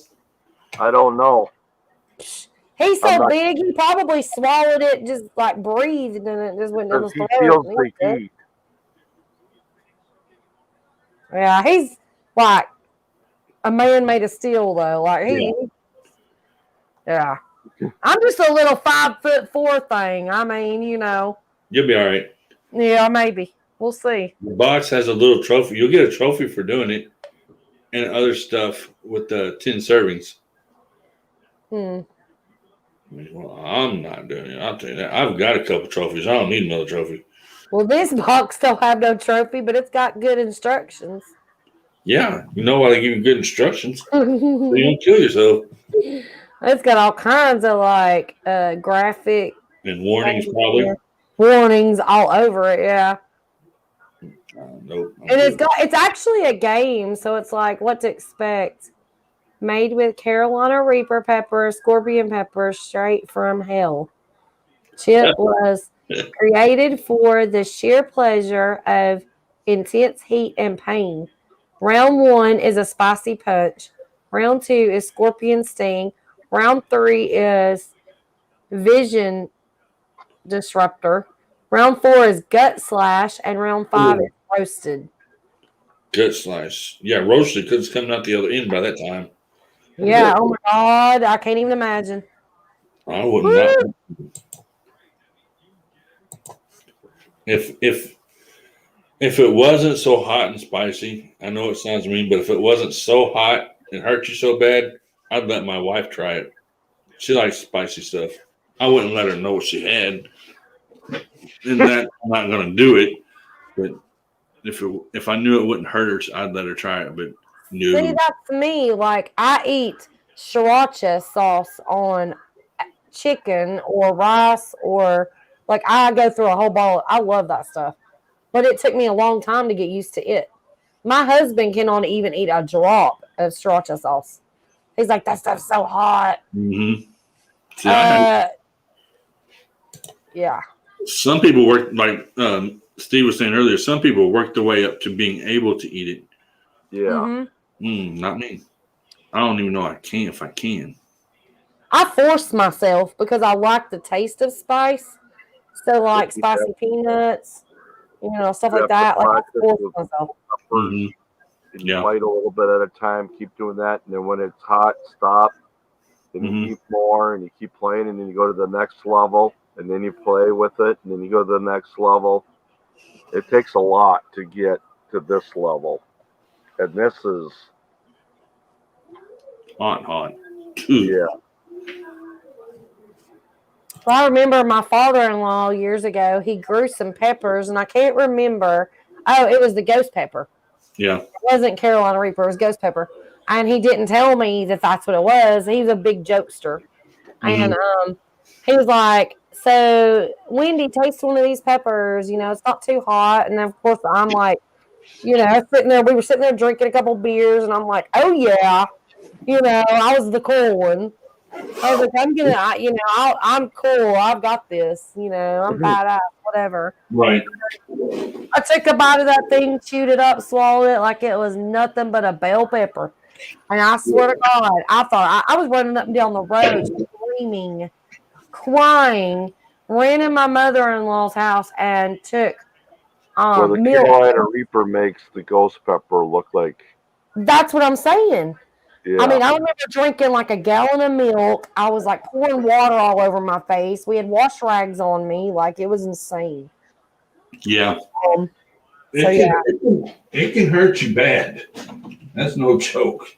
I don't know. He's so big, he probably swallowed it, just like breathed, and it just went down his throat. He feels the heat. Yeah, he's like a man made of steel, though. Like yeah. I'm just a little 5'4" thing. I mean, you know. You'll be all right. Yeah, maybe. We'll see. The box has a little trophy. You'll get a trophy for doing it, and other stuff with the 10 servings. Well, I'm not doing it. I'll tell you that. I've got a couple trophies. I don't need another trophy. Well, this box don't have no trophy, but it's got good instructions. Yeah, you know why they give you good instructions. So you don't kill yourself. It's got all kinds of like graphic and warnings, probably. Warnings all over it, yeah. Nope. And it's actually a game, so it's like what to expect. Made with Carolina Reaper peppers, scorpion peppers, straight from hell. Chip was created for the sheer pleasure of intense heat and pain. Round 1 is a spicy punch. Round 2 is scorpion sting. Round 3 is vision disruptor. Round 4 is gut slash, and round 5 is roasted. Gut slash. Yeah, roasted because it's coming out the other end by that time. Yeah, oh my God. I can't even imagine. I wouldn't know. If it wasn't so hot and spicy, I know it sounds mean, but if it wasn't so hot and hurt you so bad, I'd let my wife try it. She likes spicy stuff. I wouldn't let her know what she had. And that I'm not going to do it. But if I knew it wouldn't hurt her, I'd let her try it. But no. See, that's me. Like, I eat sriracha sauce on chicken or rice, or like I go through a whole bowl. I love that stuff. But it took me a long time to get used to it. My husband cannot even eat a drop of sriracha sauce. He's like, that stuff's so hot. Mm-hmm. See, Yeah. some people work, like Steve was saying earlier, some people work their way up to being able to eat it. Yeah. Not me. I don't even know I can if I can. I force myself because I like the taste of spice. So, like spicy peanuts, stuff like that. Like, I force myself. Mm-hmm. And you Yeah. bite a little bit at a time, keep doing that, and then when it's hot, stop. Then you keep more, and you keep playing, and then you go to the next level, and then you play with it, and then you go to the next level. It takes a lot to get to this level, and this is Hot. yeah. Well, I remember my father-in-law years ago, he grew some peppers, and I can't remember. Oh, it was the ghost pepper. Yeah. It wasn't Carolina Reaper, it was ghost pepper. And he didn't tell me that that's what it was. He was a big jokester. And he was like, so, Wendy, taste one of these peppers. It's not too hot. And then, of course, I'm like, sitting there. We were sitting there drinking a couple beers, and I'm like, oh, yeah. I was the cool one. I was like, I'm cool. I've got this. I'm badass, whatever. Right. I took a bite of that thing, chewed it up, swallowed it like it was nothing but a bell pepper. And I swear to God, I thought I was running up and down the road screaming, crying, ran in my mother-in-law's house and took Well, the milk. Carolina Reaper makes the ghost pepper look like. That's what I'm saying. Yeah. I mean, I remember drinking like a gallon of milk. I was like pouring water all over my face. We had wash rags on me. Like, it was insane. Yeah. It can hurt you bad. That's no joke.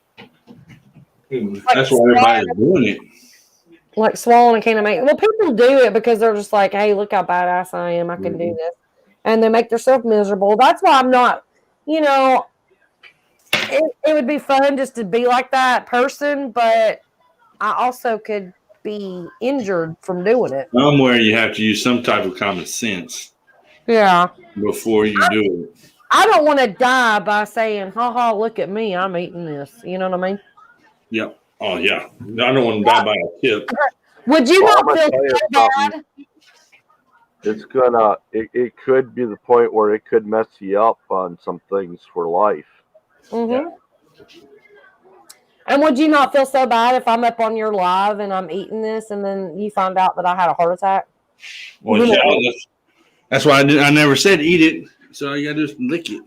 That's why everybody's doing it. Like swallowing a can of mayo. Well, people do it because they're just like, hey, look how badass I am. I can do this. And they make themselves miserable. That's why I'm not, it would be fun just to be like that person, but I also could be injured from doing it. Somewhere you have to use some type of common sense. Yeah. Before you do it. I don't want to die by saying, ha, look at me. I'm eating this. You know what I mean? Yeah. Oh, yeah. I don't want to die by a tip. Would you not feel so bad? It's it could be the point where it could mess you up on some things for life. Mm-hmm. And would you not feel so bad if I'm up on your live and I'm eating this and then you find out that I had a heart attack? Well, yeah, that's why I never said eat it. So you gotta just lick it.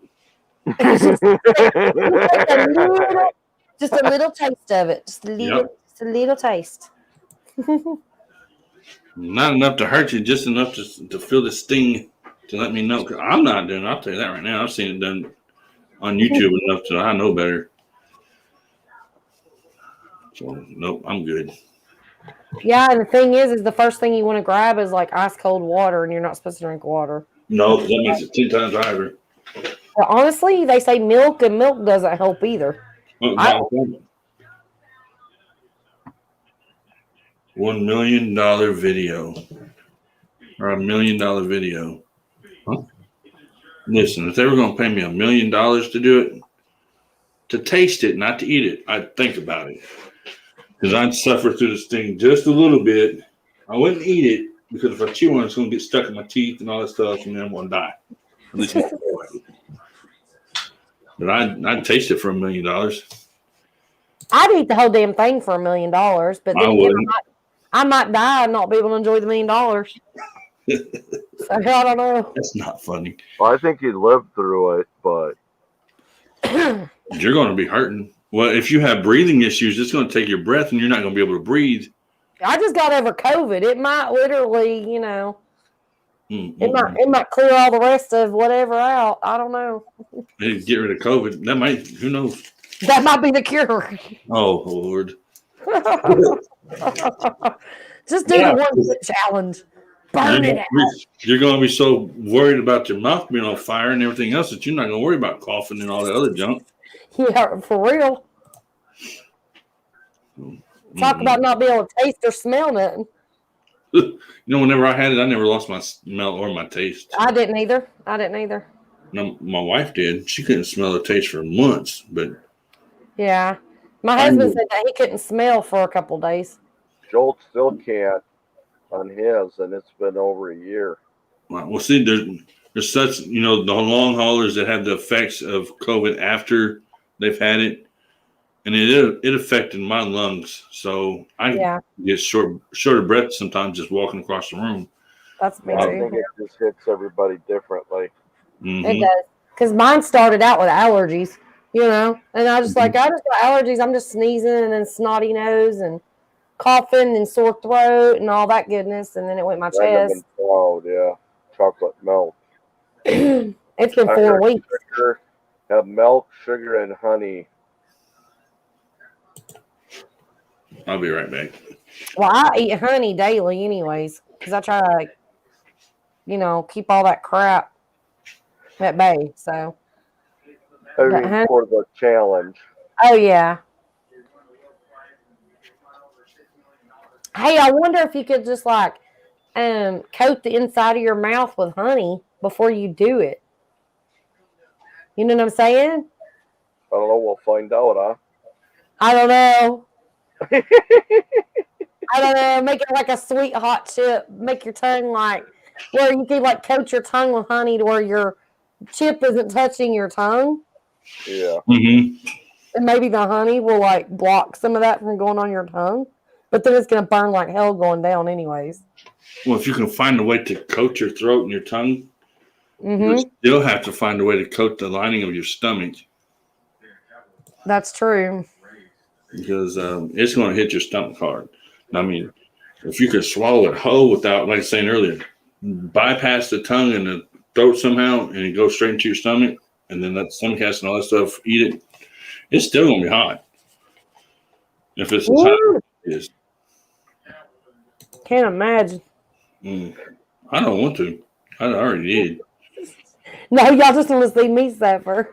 Just a little taste of it. Just a little taste. Not enough to hurt you, just enough to feel the sting to let me know. 'Cause I'm not doing it. I'll tell you that right now. I've seen it done on YouTube enough to I know better. So nope, I'm good. Yeah, and the thing is the first thing you want to grab is like ice cold water, and you're not supposed to drink water. No, because that makes it 10 times harder. But honestly, they say milk, and milk doesn't help either. $1 million video or $1 million video. Huh? Listen, if they were going to pay me $1 million to do it, to taste it, not to eat it, I'd think about it. Because I'd suffer through this thing just a little bit. I wouldn't eat it because if I chew on it, it's going to get stuck in my teeth and all that stuff, and then I'm going to die. But I'd taste it for $1 million. I'd eat the whole damn thing for $1 million, but then again, I might die and not be able to enjoy the $1 million. So I don't know. That's not funny. Well, I think you'd live through it, but you're going to be hurting. Well, if you have breathing issues, it's going to take your breath, and you're not going to be able to breathe. I just got over COVID. It might literally, it might clear all the rest of whatever out. I don't know. Get rid of COVID. That might. Who knows? That might be the cure. Oh Lord. Just do the 1 foot challenge. Burn it out. You're going to be so worried about your mouth being on fire and everything else that you're not going to worry about coughing and all that other junk. Yeah, for real. Talk about not being able to taste or smell nothing. Whenever I had it, I never lost my smell or my taste. I didn't either. No, my wife did. She couldn't smell or taste for months, but Yeah. My I husband know. said that he couldn't smell for a couple days. Jolt still can't on his, and it's been over a year. Well, see, there's such, the long haulers that have the effects of COVID after they've had it, and it affected my lungs. So I Yeah, get short of breath sometimes just walking across the room. that's me I too. think it just hits everybody differently. It Hmm. does. Because mine started out with allergies, and I just I just got allergies. I'm just sneezing and then snotty nose and coughing and sore throat and all that goodness. And then it went my Cinnamon chest. cloud, yeah. Chocolate milk. It's been I 4 heard weeks. sugar, have milk, sugar, and honey. I'll be right back. Well, I eat honey daily anyways because I try to, keep all that crap at bay. So, I but mean, honey, for the challenge. oh yeah. Hey, I wonder if you could just coat the inside of your mouth with honey before you do it. You know what I'm saying? I don't know. We'll find out, huh? I don't know. I don't know. Make it like a sweet hot chip. Make your tongue where you can coat your tongue with honey to where your chip isn't touching your tongue. Yeah. Hmm. And maybe the honey will block some of that from going on your tongue. But then it's gonna burn like hell going down anyways. Well, if you can find a way to coat your throat and your tongue, Mm-hmm. you still have to find a way to coat the lining of your stomach That's true. because it's going to hit your stomach hard. I mean, if you could swallow it whole without, like I was saying earlier, bypass the tongue and the throat somehow, and it goes straight into your stomach, and then that stomach acid and all that stuff, eat it, it's still going to be hot. If it's as hot as it is. Can't imagine. I don't want to. I already did. No, y'all just want to see me suffer.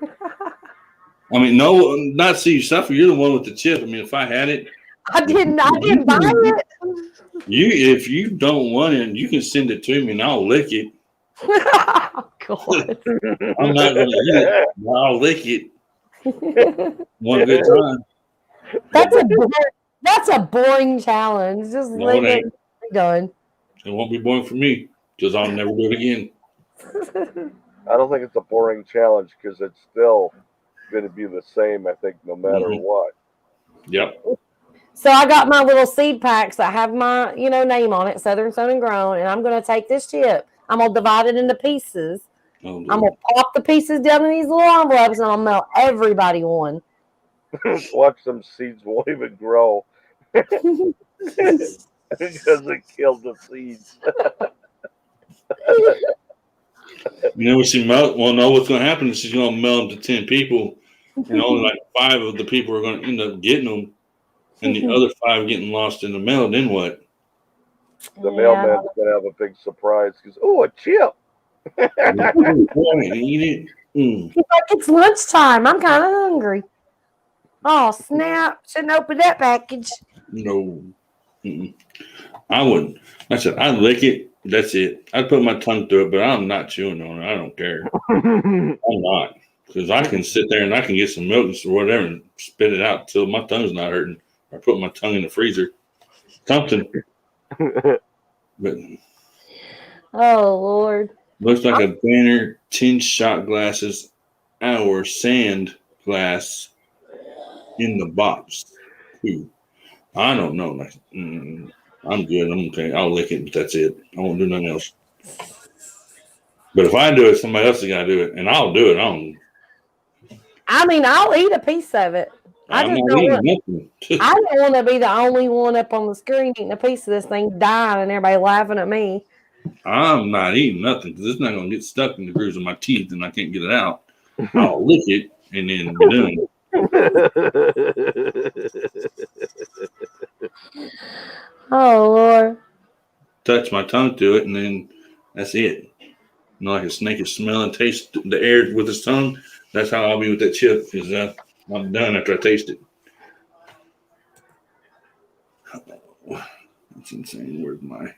I mean, no, not see you suffer. You're the one with the chip. I mean, if I had it, I didn't buy it. if you don't want it, you can send it to me and I'll lick it. Oh, God. I'm not going to eat it, but I'll lick it one good time. That's a boring challenge. Just No, lick it it ain't. and be done. It won't be boring for me because I'll never do it again. I don't think it's a boring challenge because it's still going to be the same, I think, no matter Mhm. what. Yep. So I got my little seed packs that have my, name on it, Southern Sown and Grown, and I'm going to take this chip. I'm going to divide it into pieces. Oh, I'm Lord. going to pop the pieces down in these little envelopes, and I'm going to mail everybody one. Watch some seeds won't even grow because it killed the seeds. She won't know what's going to happen. She's going to mail them to 10 people, and only like 5 of the people are going to end up getting them, and the other 5 getting lost in the mail. Then what? The mailman's going to have a big surprise because, oh, a chip. Boy, eat it. He's like, it's lunchtime. I'm kind of hungry. Oh, snap. Shouldn't open that package. No. Mm-mm. I wouldn't. I said, I'd lick it. That's it. I'd put my tongue through it, but I'm not chewing on it. I don't care. I'm not. Because I can sit there and I can get some milk or whatever and spit it out until my tongue's not hurting. Or put my tongue in the freezer. Something. But Oh, Lord. looks like a banner 10 shot glasses, our sand glass in the box. Ooh. I don't know. I'm good. I'm okay. I'll lick it, but that's it. I won't do nothing else. But if I do it, somebody else has got to do it, and I'll do it. I'll eat a piece of it. I'm not eating nothing. I don't want to be the only one up on the screen eating a piece of this thing, dying, and everybody laughing at me. I'm not eating nothing because it's not going to get stuck in the grooves of my teeth, and I can't get it out. I'll lick it and then be done. Oh, Lord. Touch my tongue to it, and then that's it. Like a snake is smell and taste the air with his tongue. That's how I'll be with that chip. Because I'm done after I taste it. That's insane. Where's my?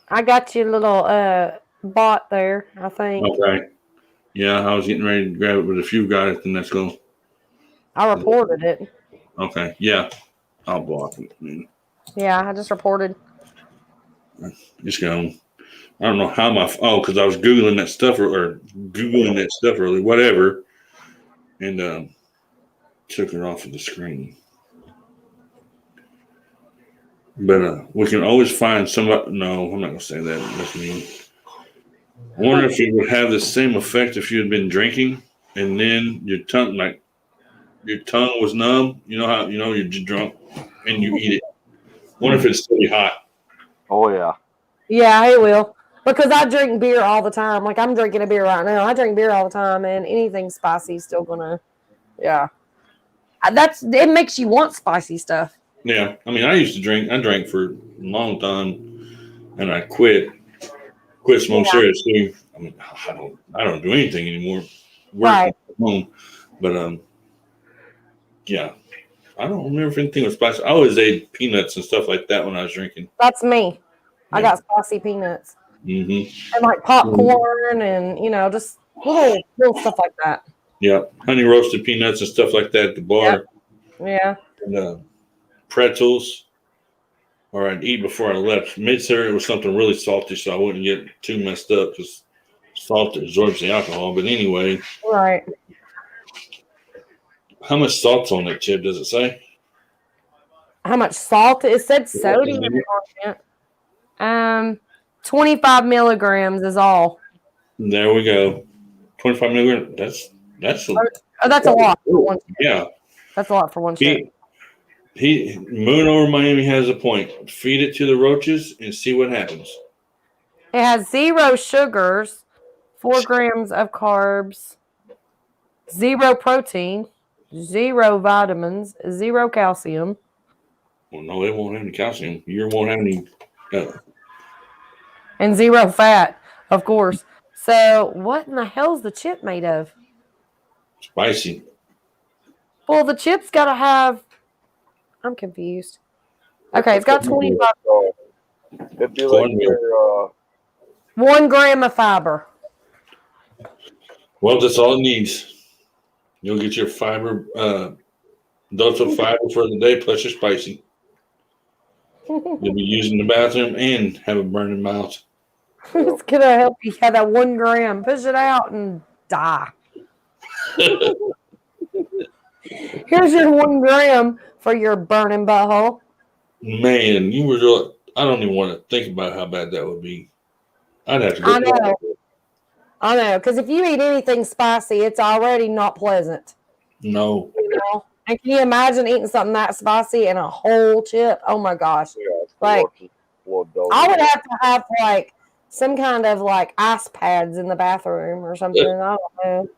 I got you a little bot there, I think. Okay. Yeah, I was getting ready to grab it, but if you got it, then let's go. I reported it. Okay, yeah, I'll block it. Man. Yeah, I just reported. Just go. I don't know how because I was googling that stuff or googling that stuff earlier, whatever, and took it off of the screen. But we can always find somebody. No, I'm not gonna say that. That's mean. I wonder if it would have the same effect if you had been drinking and then your tongue was numb. You know how you're just drunk and you eat it. Wonder if it's really hot. Oh yeah. Yeah, it will. Because I drink beer all the time. Like I'm drinking a beer right now. I drink beer all the time, and anything spicy is still gonna. Yeah, it makes you want spicy stuff. Yeah, I mean, I used to drink. I drank for a long time, and I quit smoking cigarettes too. I mean, I don't do anything anymore. Working from home, but yeah, I don't remember if anything was spicy. I always ate peanuts and stuff like that when I was drinking. That's me. Yeah. I got spicy peanuts Mm-hmm. and like popcorn and just little stuff like that. Yeah, honey roasted peanuts and stuff like that at the bar. Yeah. And pretzels, or I'd eat before I left. Made sure it was something really salty so I wouldn't get too messed up because salt absorbs the alcohol. But anyway, Right. how much salt's on that chip? Does it say? How much salt? It said sodium on it. 25 milligrams is all. There we go. 25 milligrams. That's that's a lot for one chip. Yeah. That's a lot for one chip. Moon over Miami has a point. Feed it to the roaches and see what happens. It has 0 sugars, 4 grams of carbs, 0 protein, 0 vitamins, 0 calcium. Well, no, it won't have any calcium. You won't have any. And 0 fat, of course. So, what in the hell is the chip made of? Spicy. Well, the chip's got to have. I'm confused. Okay, it's got 25. It'd be like your 1 gram of fiber. Well, that's all it needs. You'll get your fiber, dose of fiber for the day, plus your spicy. You'll be using the bathroom and have a burning mouth. It's going to help you have that 1 gram. Push it out and die. Here's your 1 gram for your burning butthole. Man, you were real. I don't even want to think about how bad that would be. I'd have to go. I know, because if you eat anything spicy, it's already not pleasant. No. And can you imagine eating something that spicy and a whole chip? Oh my gosh! I would have to have like some kind of like ice pads in the bathroom or something. I don't know.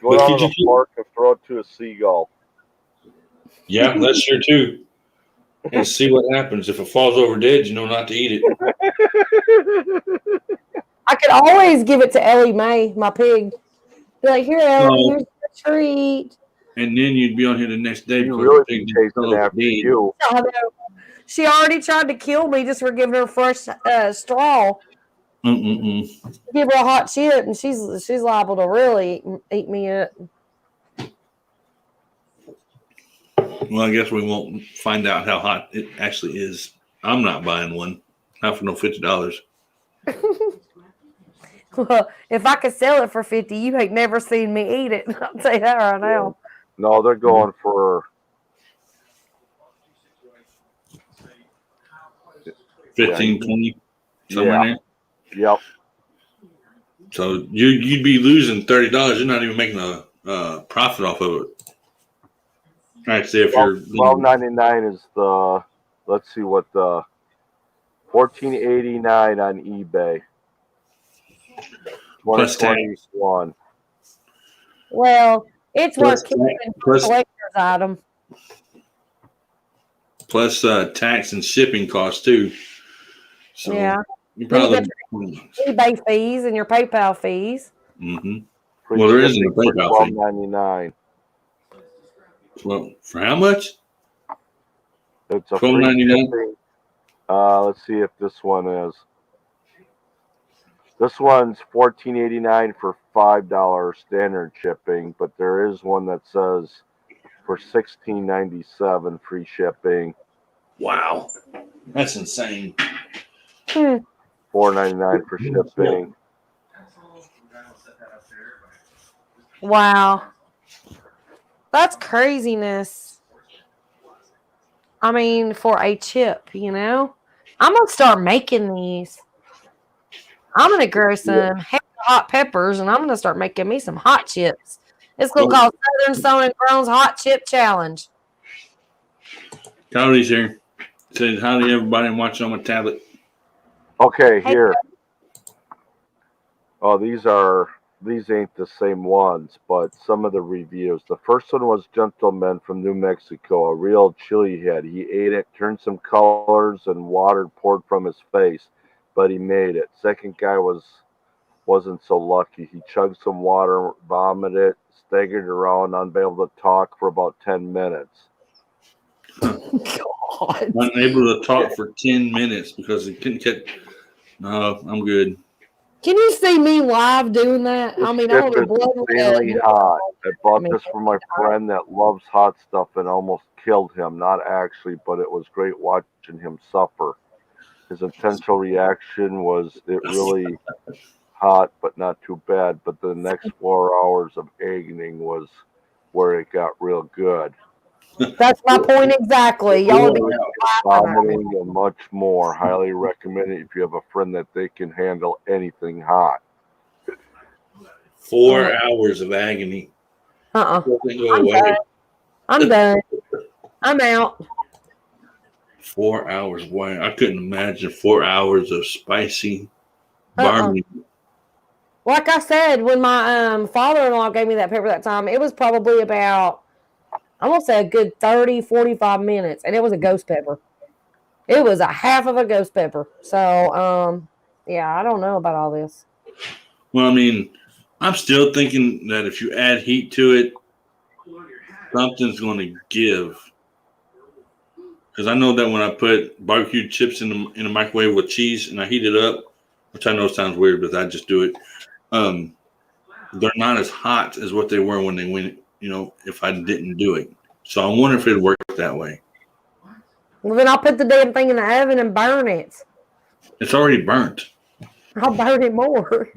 Go down to the park and throw it to a seagull. Yeah, that's true too. And see what happens. If it falls over dead, you know not to eat it. I could always give it to Ellie Mae, my pig. Be like, here, Ellie, here's the treat. And then you'd be on here the next day. You really be chasing after you. I know. She already tried to kill me just for giving her fresh straw. Give her a hot chip, and she's liable to really eat me up. Well, I guess we won't find out how hot it actually is. I'm not buying one. Not for no $50. Well, if I could sell it for $50, you ain't never seen me eat it. I'll tell you that right now. No, they're going for 15, 20, somewhere in there. Yep. So you'd be losing $30. You're not even making a profit off of it. Actually, if you're $12.99 is the. Let's see what the $14.89 on eBay. 2021. Well, it's worth keeping for a collector's item. Plus tax and shipping costs too. So yeah. You probably eBay fees and your PayPal fees. Mm-hmm. Well, there isn't a PayPal fee. $12.99. Well, for how much? It's a $12.99. Let's see if this one is. This one's $14.89 for $5 standard shipping, but there is one that says for $16.97 free shipping. Wow. That's insane. $4.99 for shipping. Wow. That's craziness. I mean, for a chip, you know? I'm going to start making these. I'm going to grow some hot peppers, and I'm going to start making me some hot chips. It's going to call Southern Sown and Grown's Hot Chip Challenge. Cody's here. Said hi to everybody watching on my tablet. Okay, Hey, here. Oh, these ain't the same ones, but some of the reviews. The first one was Gentleman from New Mexico, a real chili head. He ate it, turned some colors, and water poured from his face, but he made it. Second guy wasn't so lucky. He chugged some water, vomited, staggered around, unable to talk for about 10 minutes. God. Unable to talk for 10 minutes because he couldn't get. No, I'm good. Can you see me live doing that? I mean, I don't know. This chip is insanely hot. I bought this for my friend that loves hot stuff and almost killed him. Not actually, but it was great watching him suffer. His intentional reaction was it really hot, but not too bad. But the next 4 hours of agony was where it got real good. That's my point exactly. Y'all be Vomiting and much more. Highly recommend it if you have a friend that they can handle anything hot. 4 hours of agony. Doesn't go away. I'm done. I'm out. 4 hours. Why? I couldn't imagine 4 hours of spicy burning. Like I said, when my father-in-law gave me that pepper that time, it was probably about, I'm going to say a good 30, 45 minutes, and it was a ghost pepper. It was a half of a ghost pepper. So, yeah, I don't know about all this. Well, I mean, I'm still thinking that if you add heat to it, something's going to give. Because I know that when I put barbecue chips in the microwave with cheese and I heat it up, which I know sounds weird, but I just do it. They're not as hot as what they were when they went. If I didn't do it. So I wonder if it'd work that way. Well, then I'll put the damn thing in the oven and burn it. It's already burnt. I'll burn it more.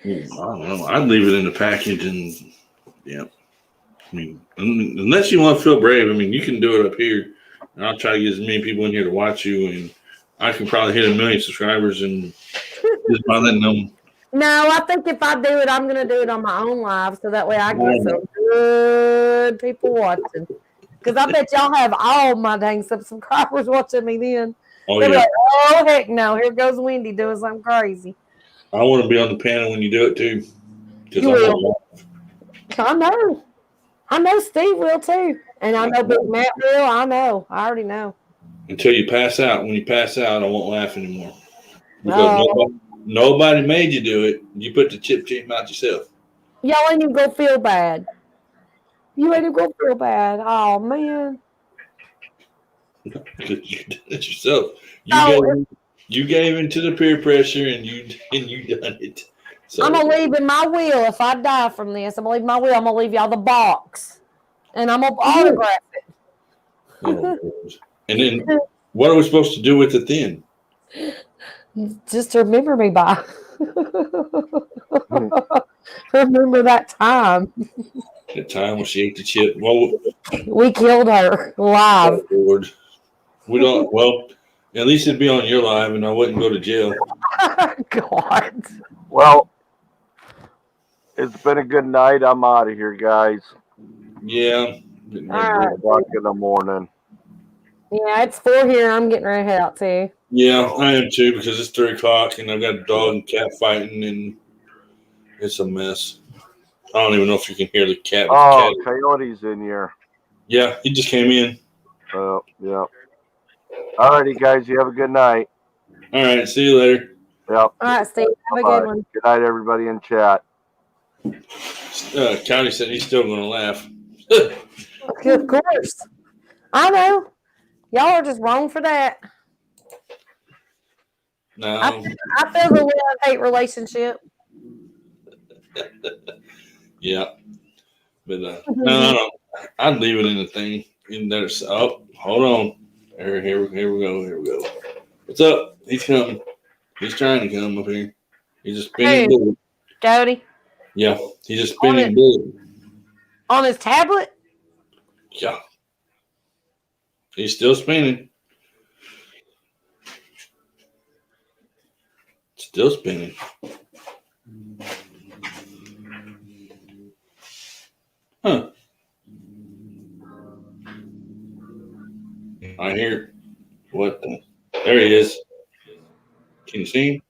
I don't know. I'd leave it in the package and, yeah. I mean, unless you want to feel brave, I mean, you can do it up here. And I'll try to get as many people in here to watch you. And I can probably hit 1 million subscribers and just by letting them. No, I think if I do it, I'm going to do it on my own live so that way I get some good people watching. Because I bet y'all have all my dang subscribers watching me then. Oh, They'll yeah. be like, oh, heck no. Here goes Wendy doing something crazy. I want to be on the panel when you do it, too. You will. I know. I know Steve will, too. And I know Big Matt will. I know. I already know. Until you pass out. When you pass out, I won't laugh anymore. Because nobody made you do it. You put the chip out yourself. Y'all ain't even going to feel bad. You ain't even going to feel bad. Oh, man. Because you did it yourself. You gave into the peer pressure and you done it. So, I'm going to leave in my will if I die from this. I'm going to leave my will. I'm going to leave y'all the box. And I'm going to autograph it. Oh, and then what are we supposed to do with it then? Just remember me by. Remember that time. The time when she ate the chip. Well, we killed her live. Oh, Lord. We don't. Well, at least it'd be on your live, and I wouldn't go to jail. God. Well, it's been a good night. I'm out of here, guys. Yeah. All right. 3:00 in the morning. Yeah, it's 4 here. I'm getting ready to head out too. Yeah, I am too because it's 3:00 and I've got a dog and cat fighting and it's a mess. I don't even know if you can hear the cat. Oh, Coyote's in here. Yeah, he just came in. Yeah. All righty, guys. You have a good night. All right, see you later. Yep. All right, Steve. Have a good one. Good night, everybody in chat. County said he's still going to laugh. Of course. I know. Y'all are just wrong for that. No. I feel the love-hate relationship. Yeah. But no, I don't. I'd leave it in the thing. In there. Oh, hold on. Here we go. What's up? He's coming. He's trying to come up here. He's a spinning Hey. bullet. Jody, Yeah, he's a On spinning it. bullet. on his tablet? Yeah. He's still spinning. Still spinning. Huh. I hear. What the? There he is. Can you see him?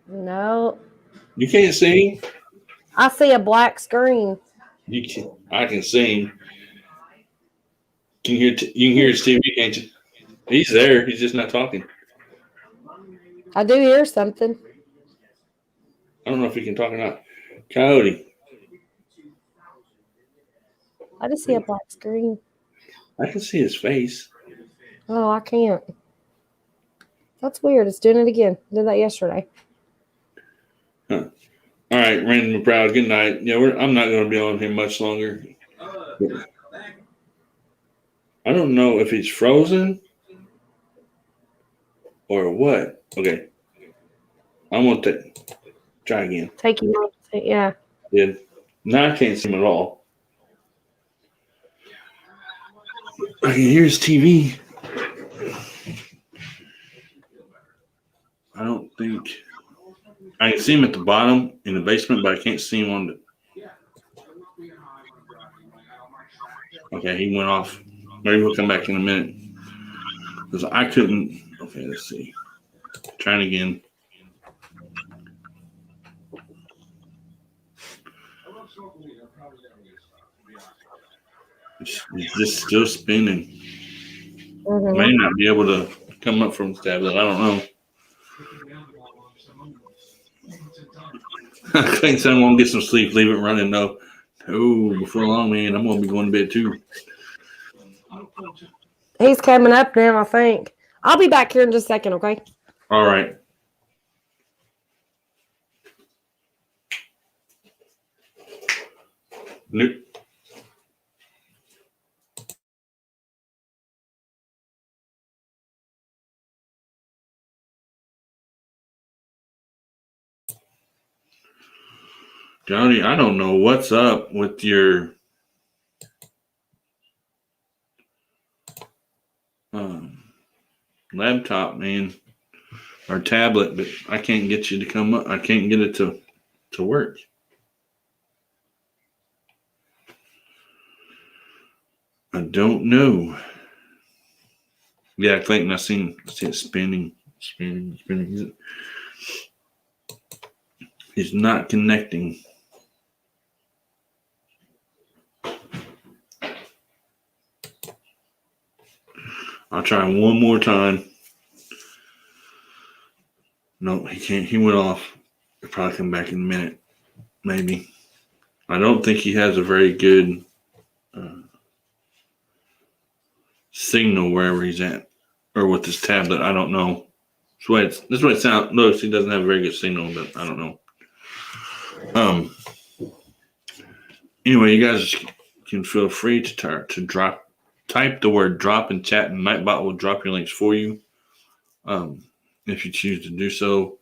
No. You can't see him. I see a black screen. You can. I can see him. Can you hear? You can hear his TV, can't you? He's there. He's just not talking. I do hear something. I don't know if he can talk or not. Coyote. I just see a black screen. I can see his face. Oh, I can't. That's weird. It's doing it again. Did that yesterday. Huh. All right, Random and Proud. Good night. Yeah, I'm not going to be on here much longer. I don't know if he's frozen or what. Okay. I want to try again. Take you off. Yeah. Did. Now I can't see him at all. I can hear his TV. I don't think I can see him at the bottom in the basement, but I can't see him on the. Okay, he went off. Maybe he'll come back in a minute because I couldn't. Okay, let's see. Trying again. It's just still spinning. Mm-hmm. May not be able to come up from his tablet. I don't know. I think someone won't get some sleep. Leave it running though. Oh, before long, man, I'm gonna be going to bed too. He's coming up now, I think. I'll be back here in just a second, okay? All right. Nope. Johnny, I don't know what's up with your laptop, man, or tablet, but I can't get you to come up. I can't get it to work. I don't know. Yeah, Clayton, I see it spinning. He's not connecting. I'll try one more time. No, he can't. He went off. He'll probably come back in a minute, maybe. I don't think he has a very good signal wherever he's at, or with his tablet. I don't know. This way it sounds. Notice he doesn't have a very good signal, but I don't know. Anyway, you guys can feel free to type the word drop in chat, and Nightbot will drop your links for you. If you choose to do so.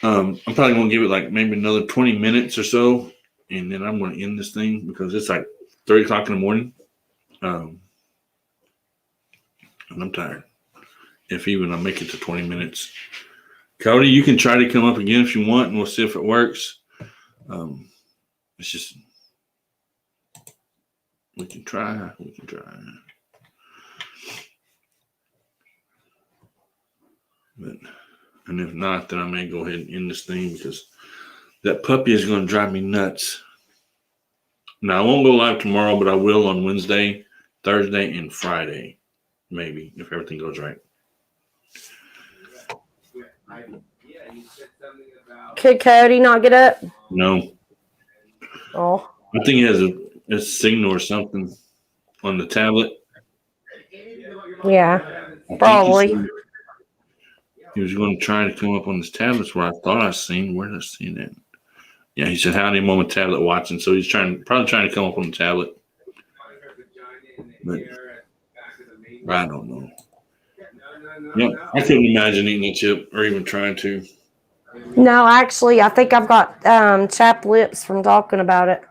I'm probably going to give it like maybe another 20 minutes or so, and then I'm going to end this thing because it's like 3 o'clock in the morning. And I'm tired. If even I make it to 20 minutes. Cody, you can try to come up again if you want, and we'll see if it works. It's just, we can try. And if not, then I may go ahead and end this thing because that puppy is going to drive me nuts. Now, I won't go live tomorrow, but I will on Wednesday, Thursday, and Friday. Maybe, if everything goes right. Could Cody not get up? No. Oh. I think he has a signal or something on the tablet. Yeah, I probably. think he was going to try to come up on his tablets where I thought I seen. Where did I see that? Yeah, he said, "Howdy, I'm on my tablet watching." So he's probably trying to come up on the tablet. But I don't know. Yeah, I couldn't imagine eating a chip or even trying to. No, actually, I think I've got chapped lips from talking about it.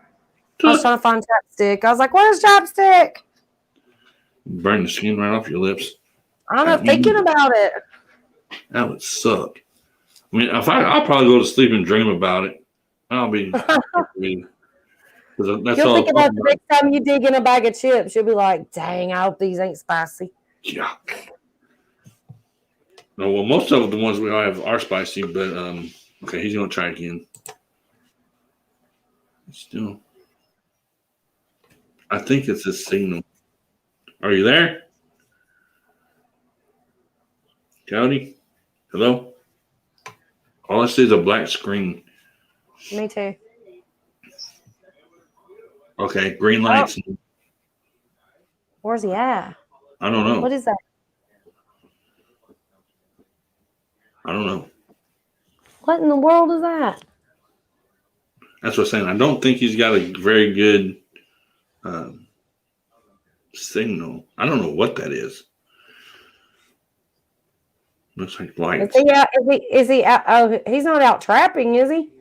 I was trying to find chapstick. I was like, "Where's chapstick?" Burn the skin right off your lips. I'm not thinking about it. That would suck. I mean, I'll probably go to sleep and dream about it. I'll be. That's You'll all. think about the next time you dig in a bag of chips. You'll be like, "Dang, I hope these ain't spicy." Yeah. No, well, most of the ones we have are spicy, but okay, he's gonna try again. Still, I think it's a signal. Are you there, Cody? Hello. All I see is a black screen. Me too. Okay, green lights. Where's he at? I don't know. What is that? I don't know. What in the world is that? That's what I'm saying. I don't think he's got a very good signal. I don't know what that is. Looks like lights. Is he out? Is he out? Oh, he's not out trapping, is he?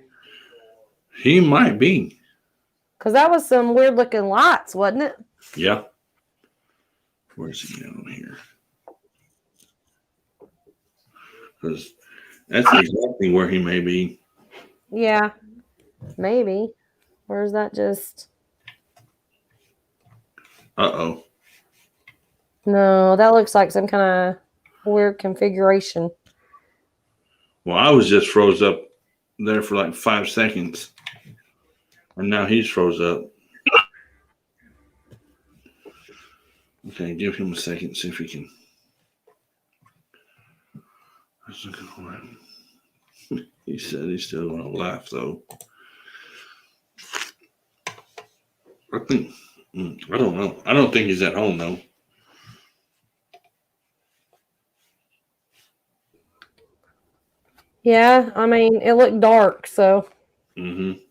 He might be. Because that was some weird looking lights, wasn't it? Yeah. Where's he down here? Because that's exactly where he may be. Yeah, maybe. Or is that just? Uh-oh. No, that looks like some kind of weird configuration. Well, I was just froze up there for like 5 seconds. And now he's froze up. Okay, give him a second, see if he can. He said he's still going to laugh, though. I don't know. I don't think he's at home, though. Yeah, I mean, it looked dark, so. Mm-hmm.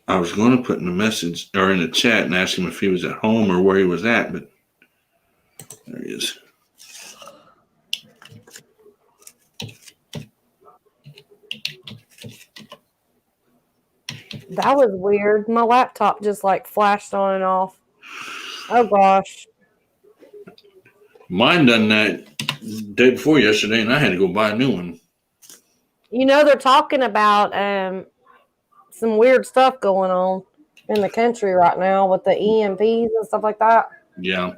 I was going to put in the message or in the chat and ask him if he was at home or where he was at, but there he is. That was weird. My laptop just like flashed on and off. Oh gosh. Mine done that day before yesterday, and I had to go buy a new one. You know, they're talking about some weird stuff going on in the country right now with the EMPs and stuff like that. Yeah.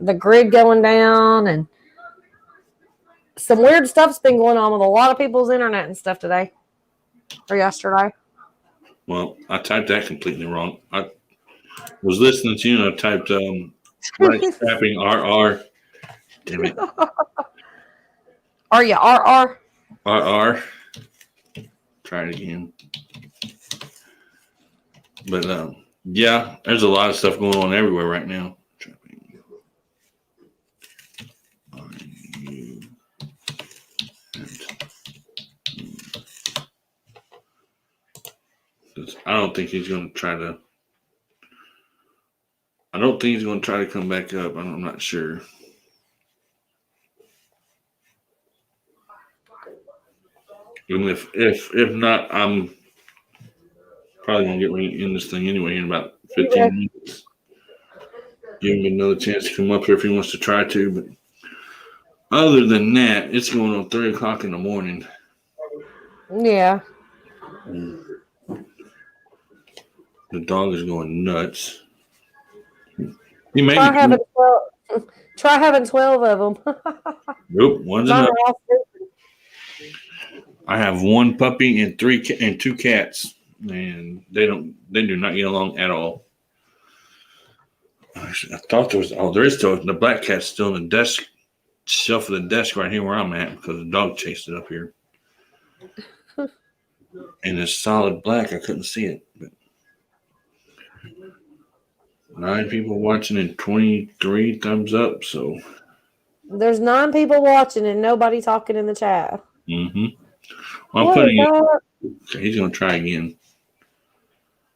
The grid going down and some weird stuff's been going on with a lot of people's internet and stuff today or yesterday. Well, I typed that completely wrong. I was listening to you and I typed right strapping RR. Damn it. Are you RR? RR. Try it again. But yeah, there's a lot of stuff going on everywhere right now. I don't think he's going to try to. I don't think he's going to try to come back up. I'm not sure. Even if not, I'm probably going to get in this thing anyway in about 15 minutes. Give him another chance to come up here if he wants to try to. But other than that, it's going on 3 o'clock in the morning. Yeah. The dog is going nuts. He made try having 12 of them. Nope, one's enough. I have one puppy and 2 cats, and they do not get along at all. I thought there was there is still the black cat's still in the desk shelf of the desk right here where I'm at because the dog chased it up here. And it's solid black. I couldn't see it, but 9 people watching and 23 thumbs up. So there's 9 people watching and nobody talking in the chat. Mm-hmm. Well, I'm What putting is it. that? Okay, he's gonna try again,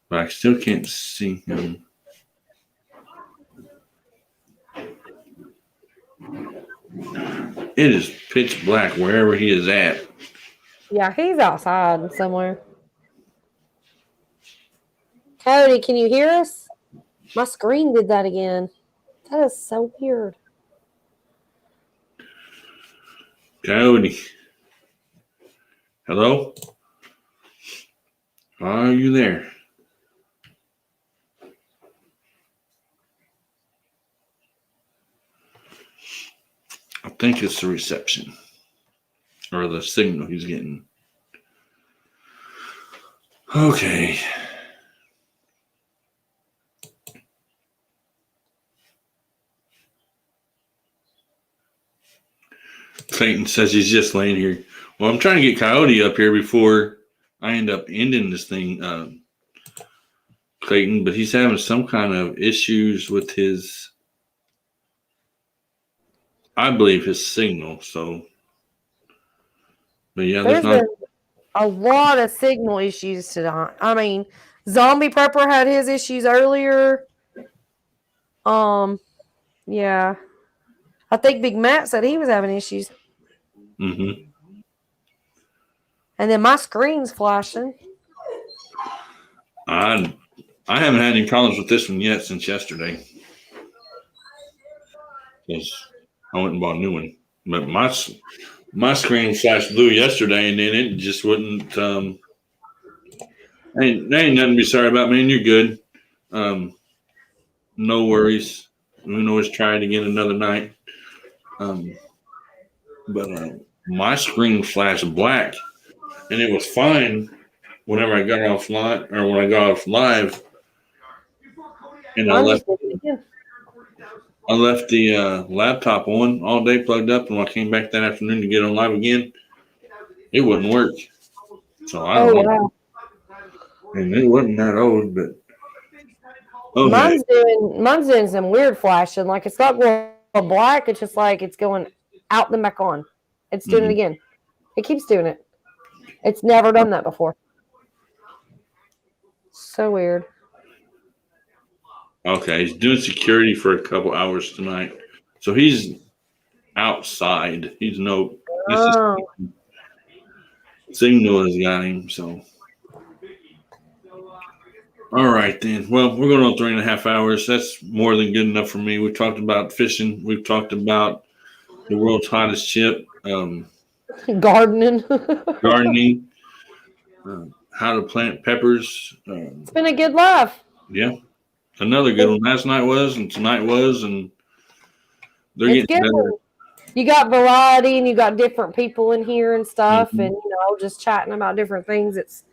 but I still can't see him. It is pitch black wherever he is at. Yeah, he's outside somewhere. Cody, can you hear us? My screen did that again. That is so weird. Coyote. Hello? Are you there? I think it's the reception or the signal he's getting. Okay. Clayton says he's just laying here. Well, I'm trying to get Coyote up here before I end up ending this thing, Clayton, but he's having some kind of issues with his, I believe, his signal. So, but yeah, there's There's not. been a lot of signal issues tonight. I mean, Zombie Prepper had his issues earlier. Yeah. I think Big Matt said he was having issues. Mm-hmm. And then my screen's flashing. I haven't had any problems with this one yet since yesterday. Because I went and bought a new one. But my screen flashed blue yesterday, and then it just wouldn't. Ain't nothing to be sorry about, man. You're good. No worries. We can always try it again another night. But my screen flashed black, and it was fine whenever I got offline or when I got off live. And I left the laptop on all day, plugged up, and when I came back that afternoon to get on live again, it wouldn't work. So I don't know. Wow. And it wasn't that old, but okay. Mine's doing some weird flashing. Like it's not going black, it's just like it's going out then back on. It's doing it again. It keeps doing it. It's never done that before. So weird. Okay, he's doing security for a couple hours tonight. So he's outside. He's no signal has got him, so all right then. Well, we're going on 3.5 hours. That's more than good enough for me. We talked about fishing. We've talked about the world's hottest chip, Gardening. gardening, how to plant peppers. It's been a good life. Yeah, another good one. Last night was, and tonight was, and they're It's getting good. better. You got variety and you got different people in here and stuff, and just chatting about different things. It's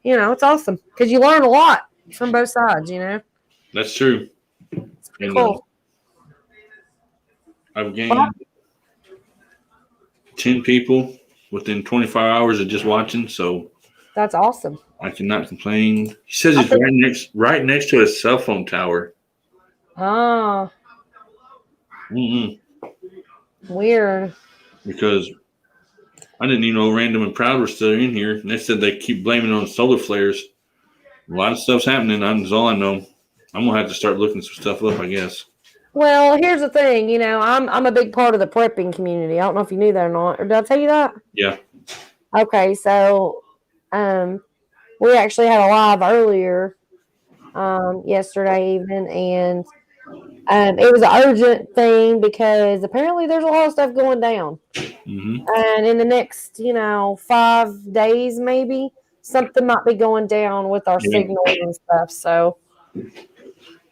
it's awesome because you learn a lot from both sides. That's true. It's pretty cool. I've gained 10 people within 24 hours of just watching, so that's awesome. I cannot complain. He says he's right next to a cell phone tower. Oh. Weird. Because I didn't even know Random and Proud were still in here, and they said they keep blaming it on solar flares. A lot of stuff's happening. That's all I know. I'm gonna have to start looking some stuff up, I guess. Well, here's the thing. I'm a big part of the prepping community. I don't know if you knew that or not. Or did I tell you that? Yeah. Okay, so we actually had a live earlier yesterday evening, and it was an urgent thing because apparently there's a lot of stuff going down. And in the next, 5 days, maybe something might be going down with our signals and stuff. So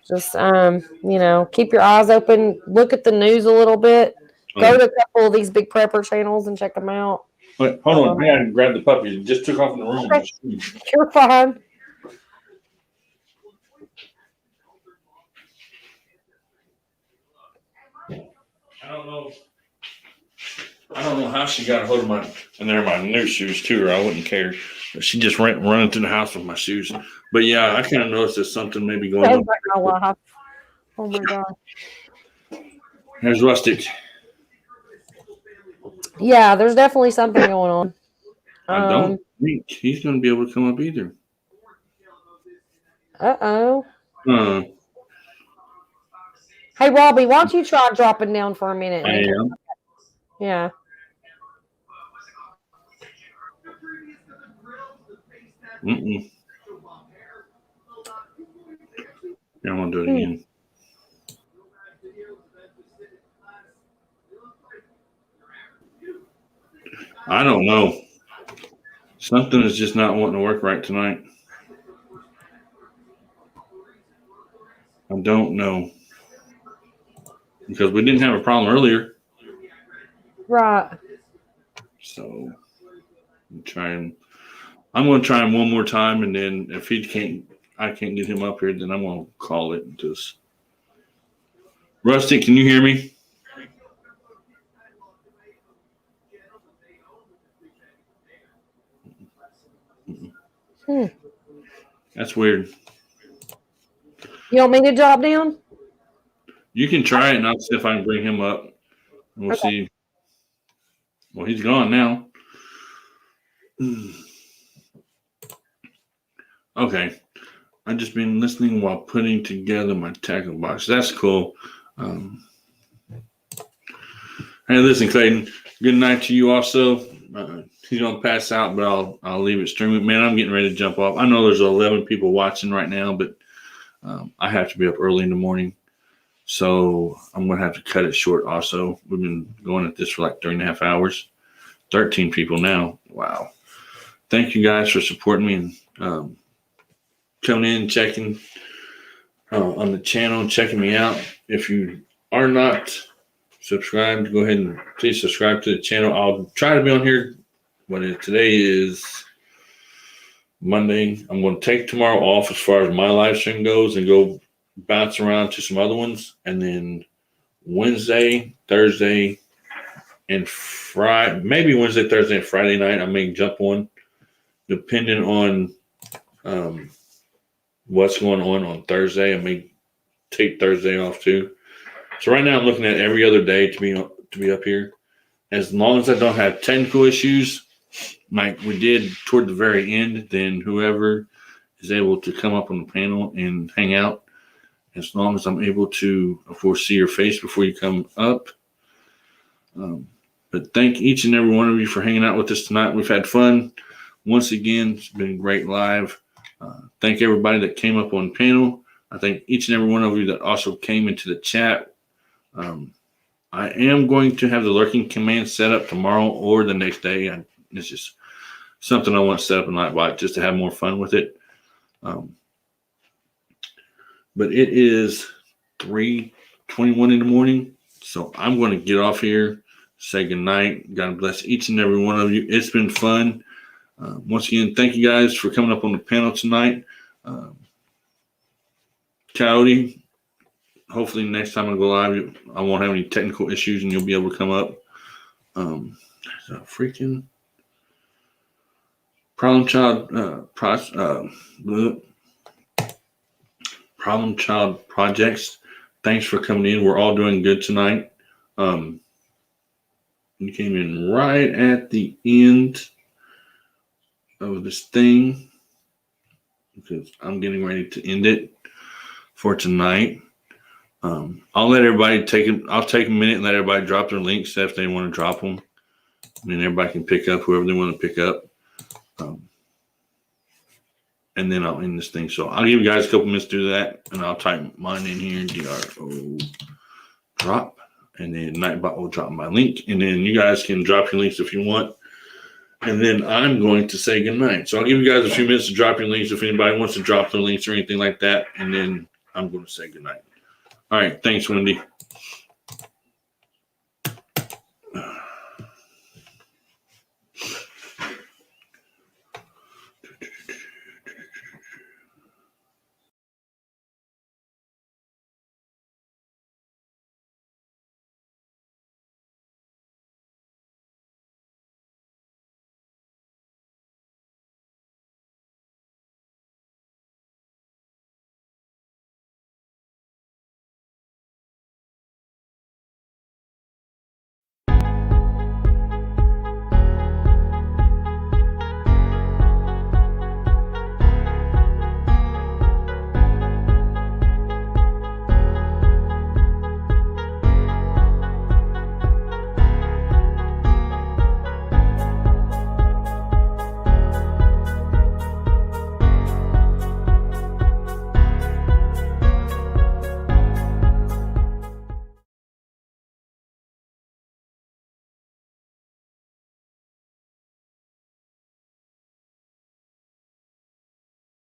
just, keep your eyes open, look at the news a little bit, go to a couple of these big prepper channels and check them out. Wait, hold on. I gotta grab the puppy. It just took off in the room. Okay. You're fine. I don't know how she got a hold of my new shoes too, or I wouldn't care. She just running through the house with my shoes. But yeah, I kind of noticed there's something maybe going on. Oh my God. There's Rustic. Yeah, there's definitely something going on. I don't think he's going to be able to come up either. Uh-oh. Uh, Hey, Robbie, why don't you try dropping down for a minute? I am. Yeah. Mm-mm. Yeah, I'm going to do it again. I don't know. Something is just not wanting to work right tonight. I don't know. Because we didn't have a problem earlier. Right. So I'm going to try him one more time, and then if I can't get him up here, then I'm going to call it. Just Rusty, can you hear me? That's weird. You want me to drop down? You can try it, and I'll see if I can bring him up. We'll see. Well, he's gone now. Okay. I've just been listening while putting together my tackle box. That's cool. Hey, listen, Clayton. Good night to you also. He's going to pass out, but I'll leave it streaming. Man, I'm getting ready to jump off. I know there's 11 people watching right now, but I have to be up early in the morning. So I'm going to have to cut it short also. We've been going at this for like 3.5 hours. 13 people now. Wow. Thank you guys for supporting me and coming in, checking on the channel, checking me out. If you are not subscribed, go ahead and please subscribe to the channel. I'll try to be on here. Today is Monday. I'm going to take tomorrow off as far as my live stream goes and go bounce around to some other ones. And then Wednesday, Thursday, and Friday, maybe Wednesday, Thursday, and Friday night, I may jump on, depending on what's going on Thursday. I may take Thursday off too. So right now I'm looking at every other day to be up here. As long as I don't have technical issues, like we did toward the very end, then whoever is able to come up on the panel and hang out, as long as I'm able to, of course, see your face before you come up. But thank each and every one of you for hanging out with us tonight. We've had fun. Once again, it's been great live. Thank everybody that came up on panel. I thank each and every one of you that also came into the chat. I am going to have the lurking command set up tomorrow or the next day. It's just something I want to set up in Nightbot just to have more fun with it. But it is 3:21 in the morning, so I'm going to get off here, say goodnight. God bless each and every one of you. It's been fun. Once again, thank you guys for coming up on the panel tonight. Coyote, hopefully next time I go live, I won't have any technical issues and you'll be able to come up. There's a freaking Problem Child Projects. Thanks for coming in. We're all doing good tonight. You came in right at the end of this thing because I'm getting ready to end it for tonight. I'll let everybody I'll take a minute and let everybody drop their links if they want to drop them. And then everybody can pick up whoever they want to pick up. And then I'll end this thing. So I'll give you guys a couple minutes to do that. And I'll type mine in here, DRO drop. And then Nightbot will drop my link. And then you guys can drop your links if you want. And then I'm going to say goodnight. So I'll give you guys a few minutes to drop your links if anybody wants to drop their links or anything like that. And then I'm going to say goodnight. All right. Thanks, Wendy.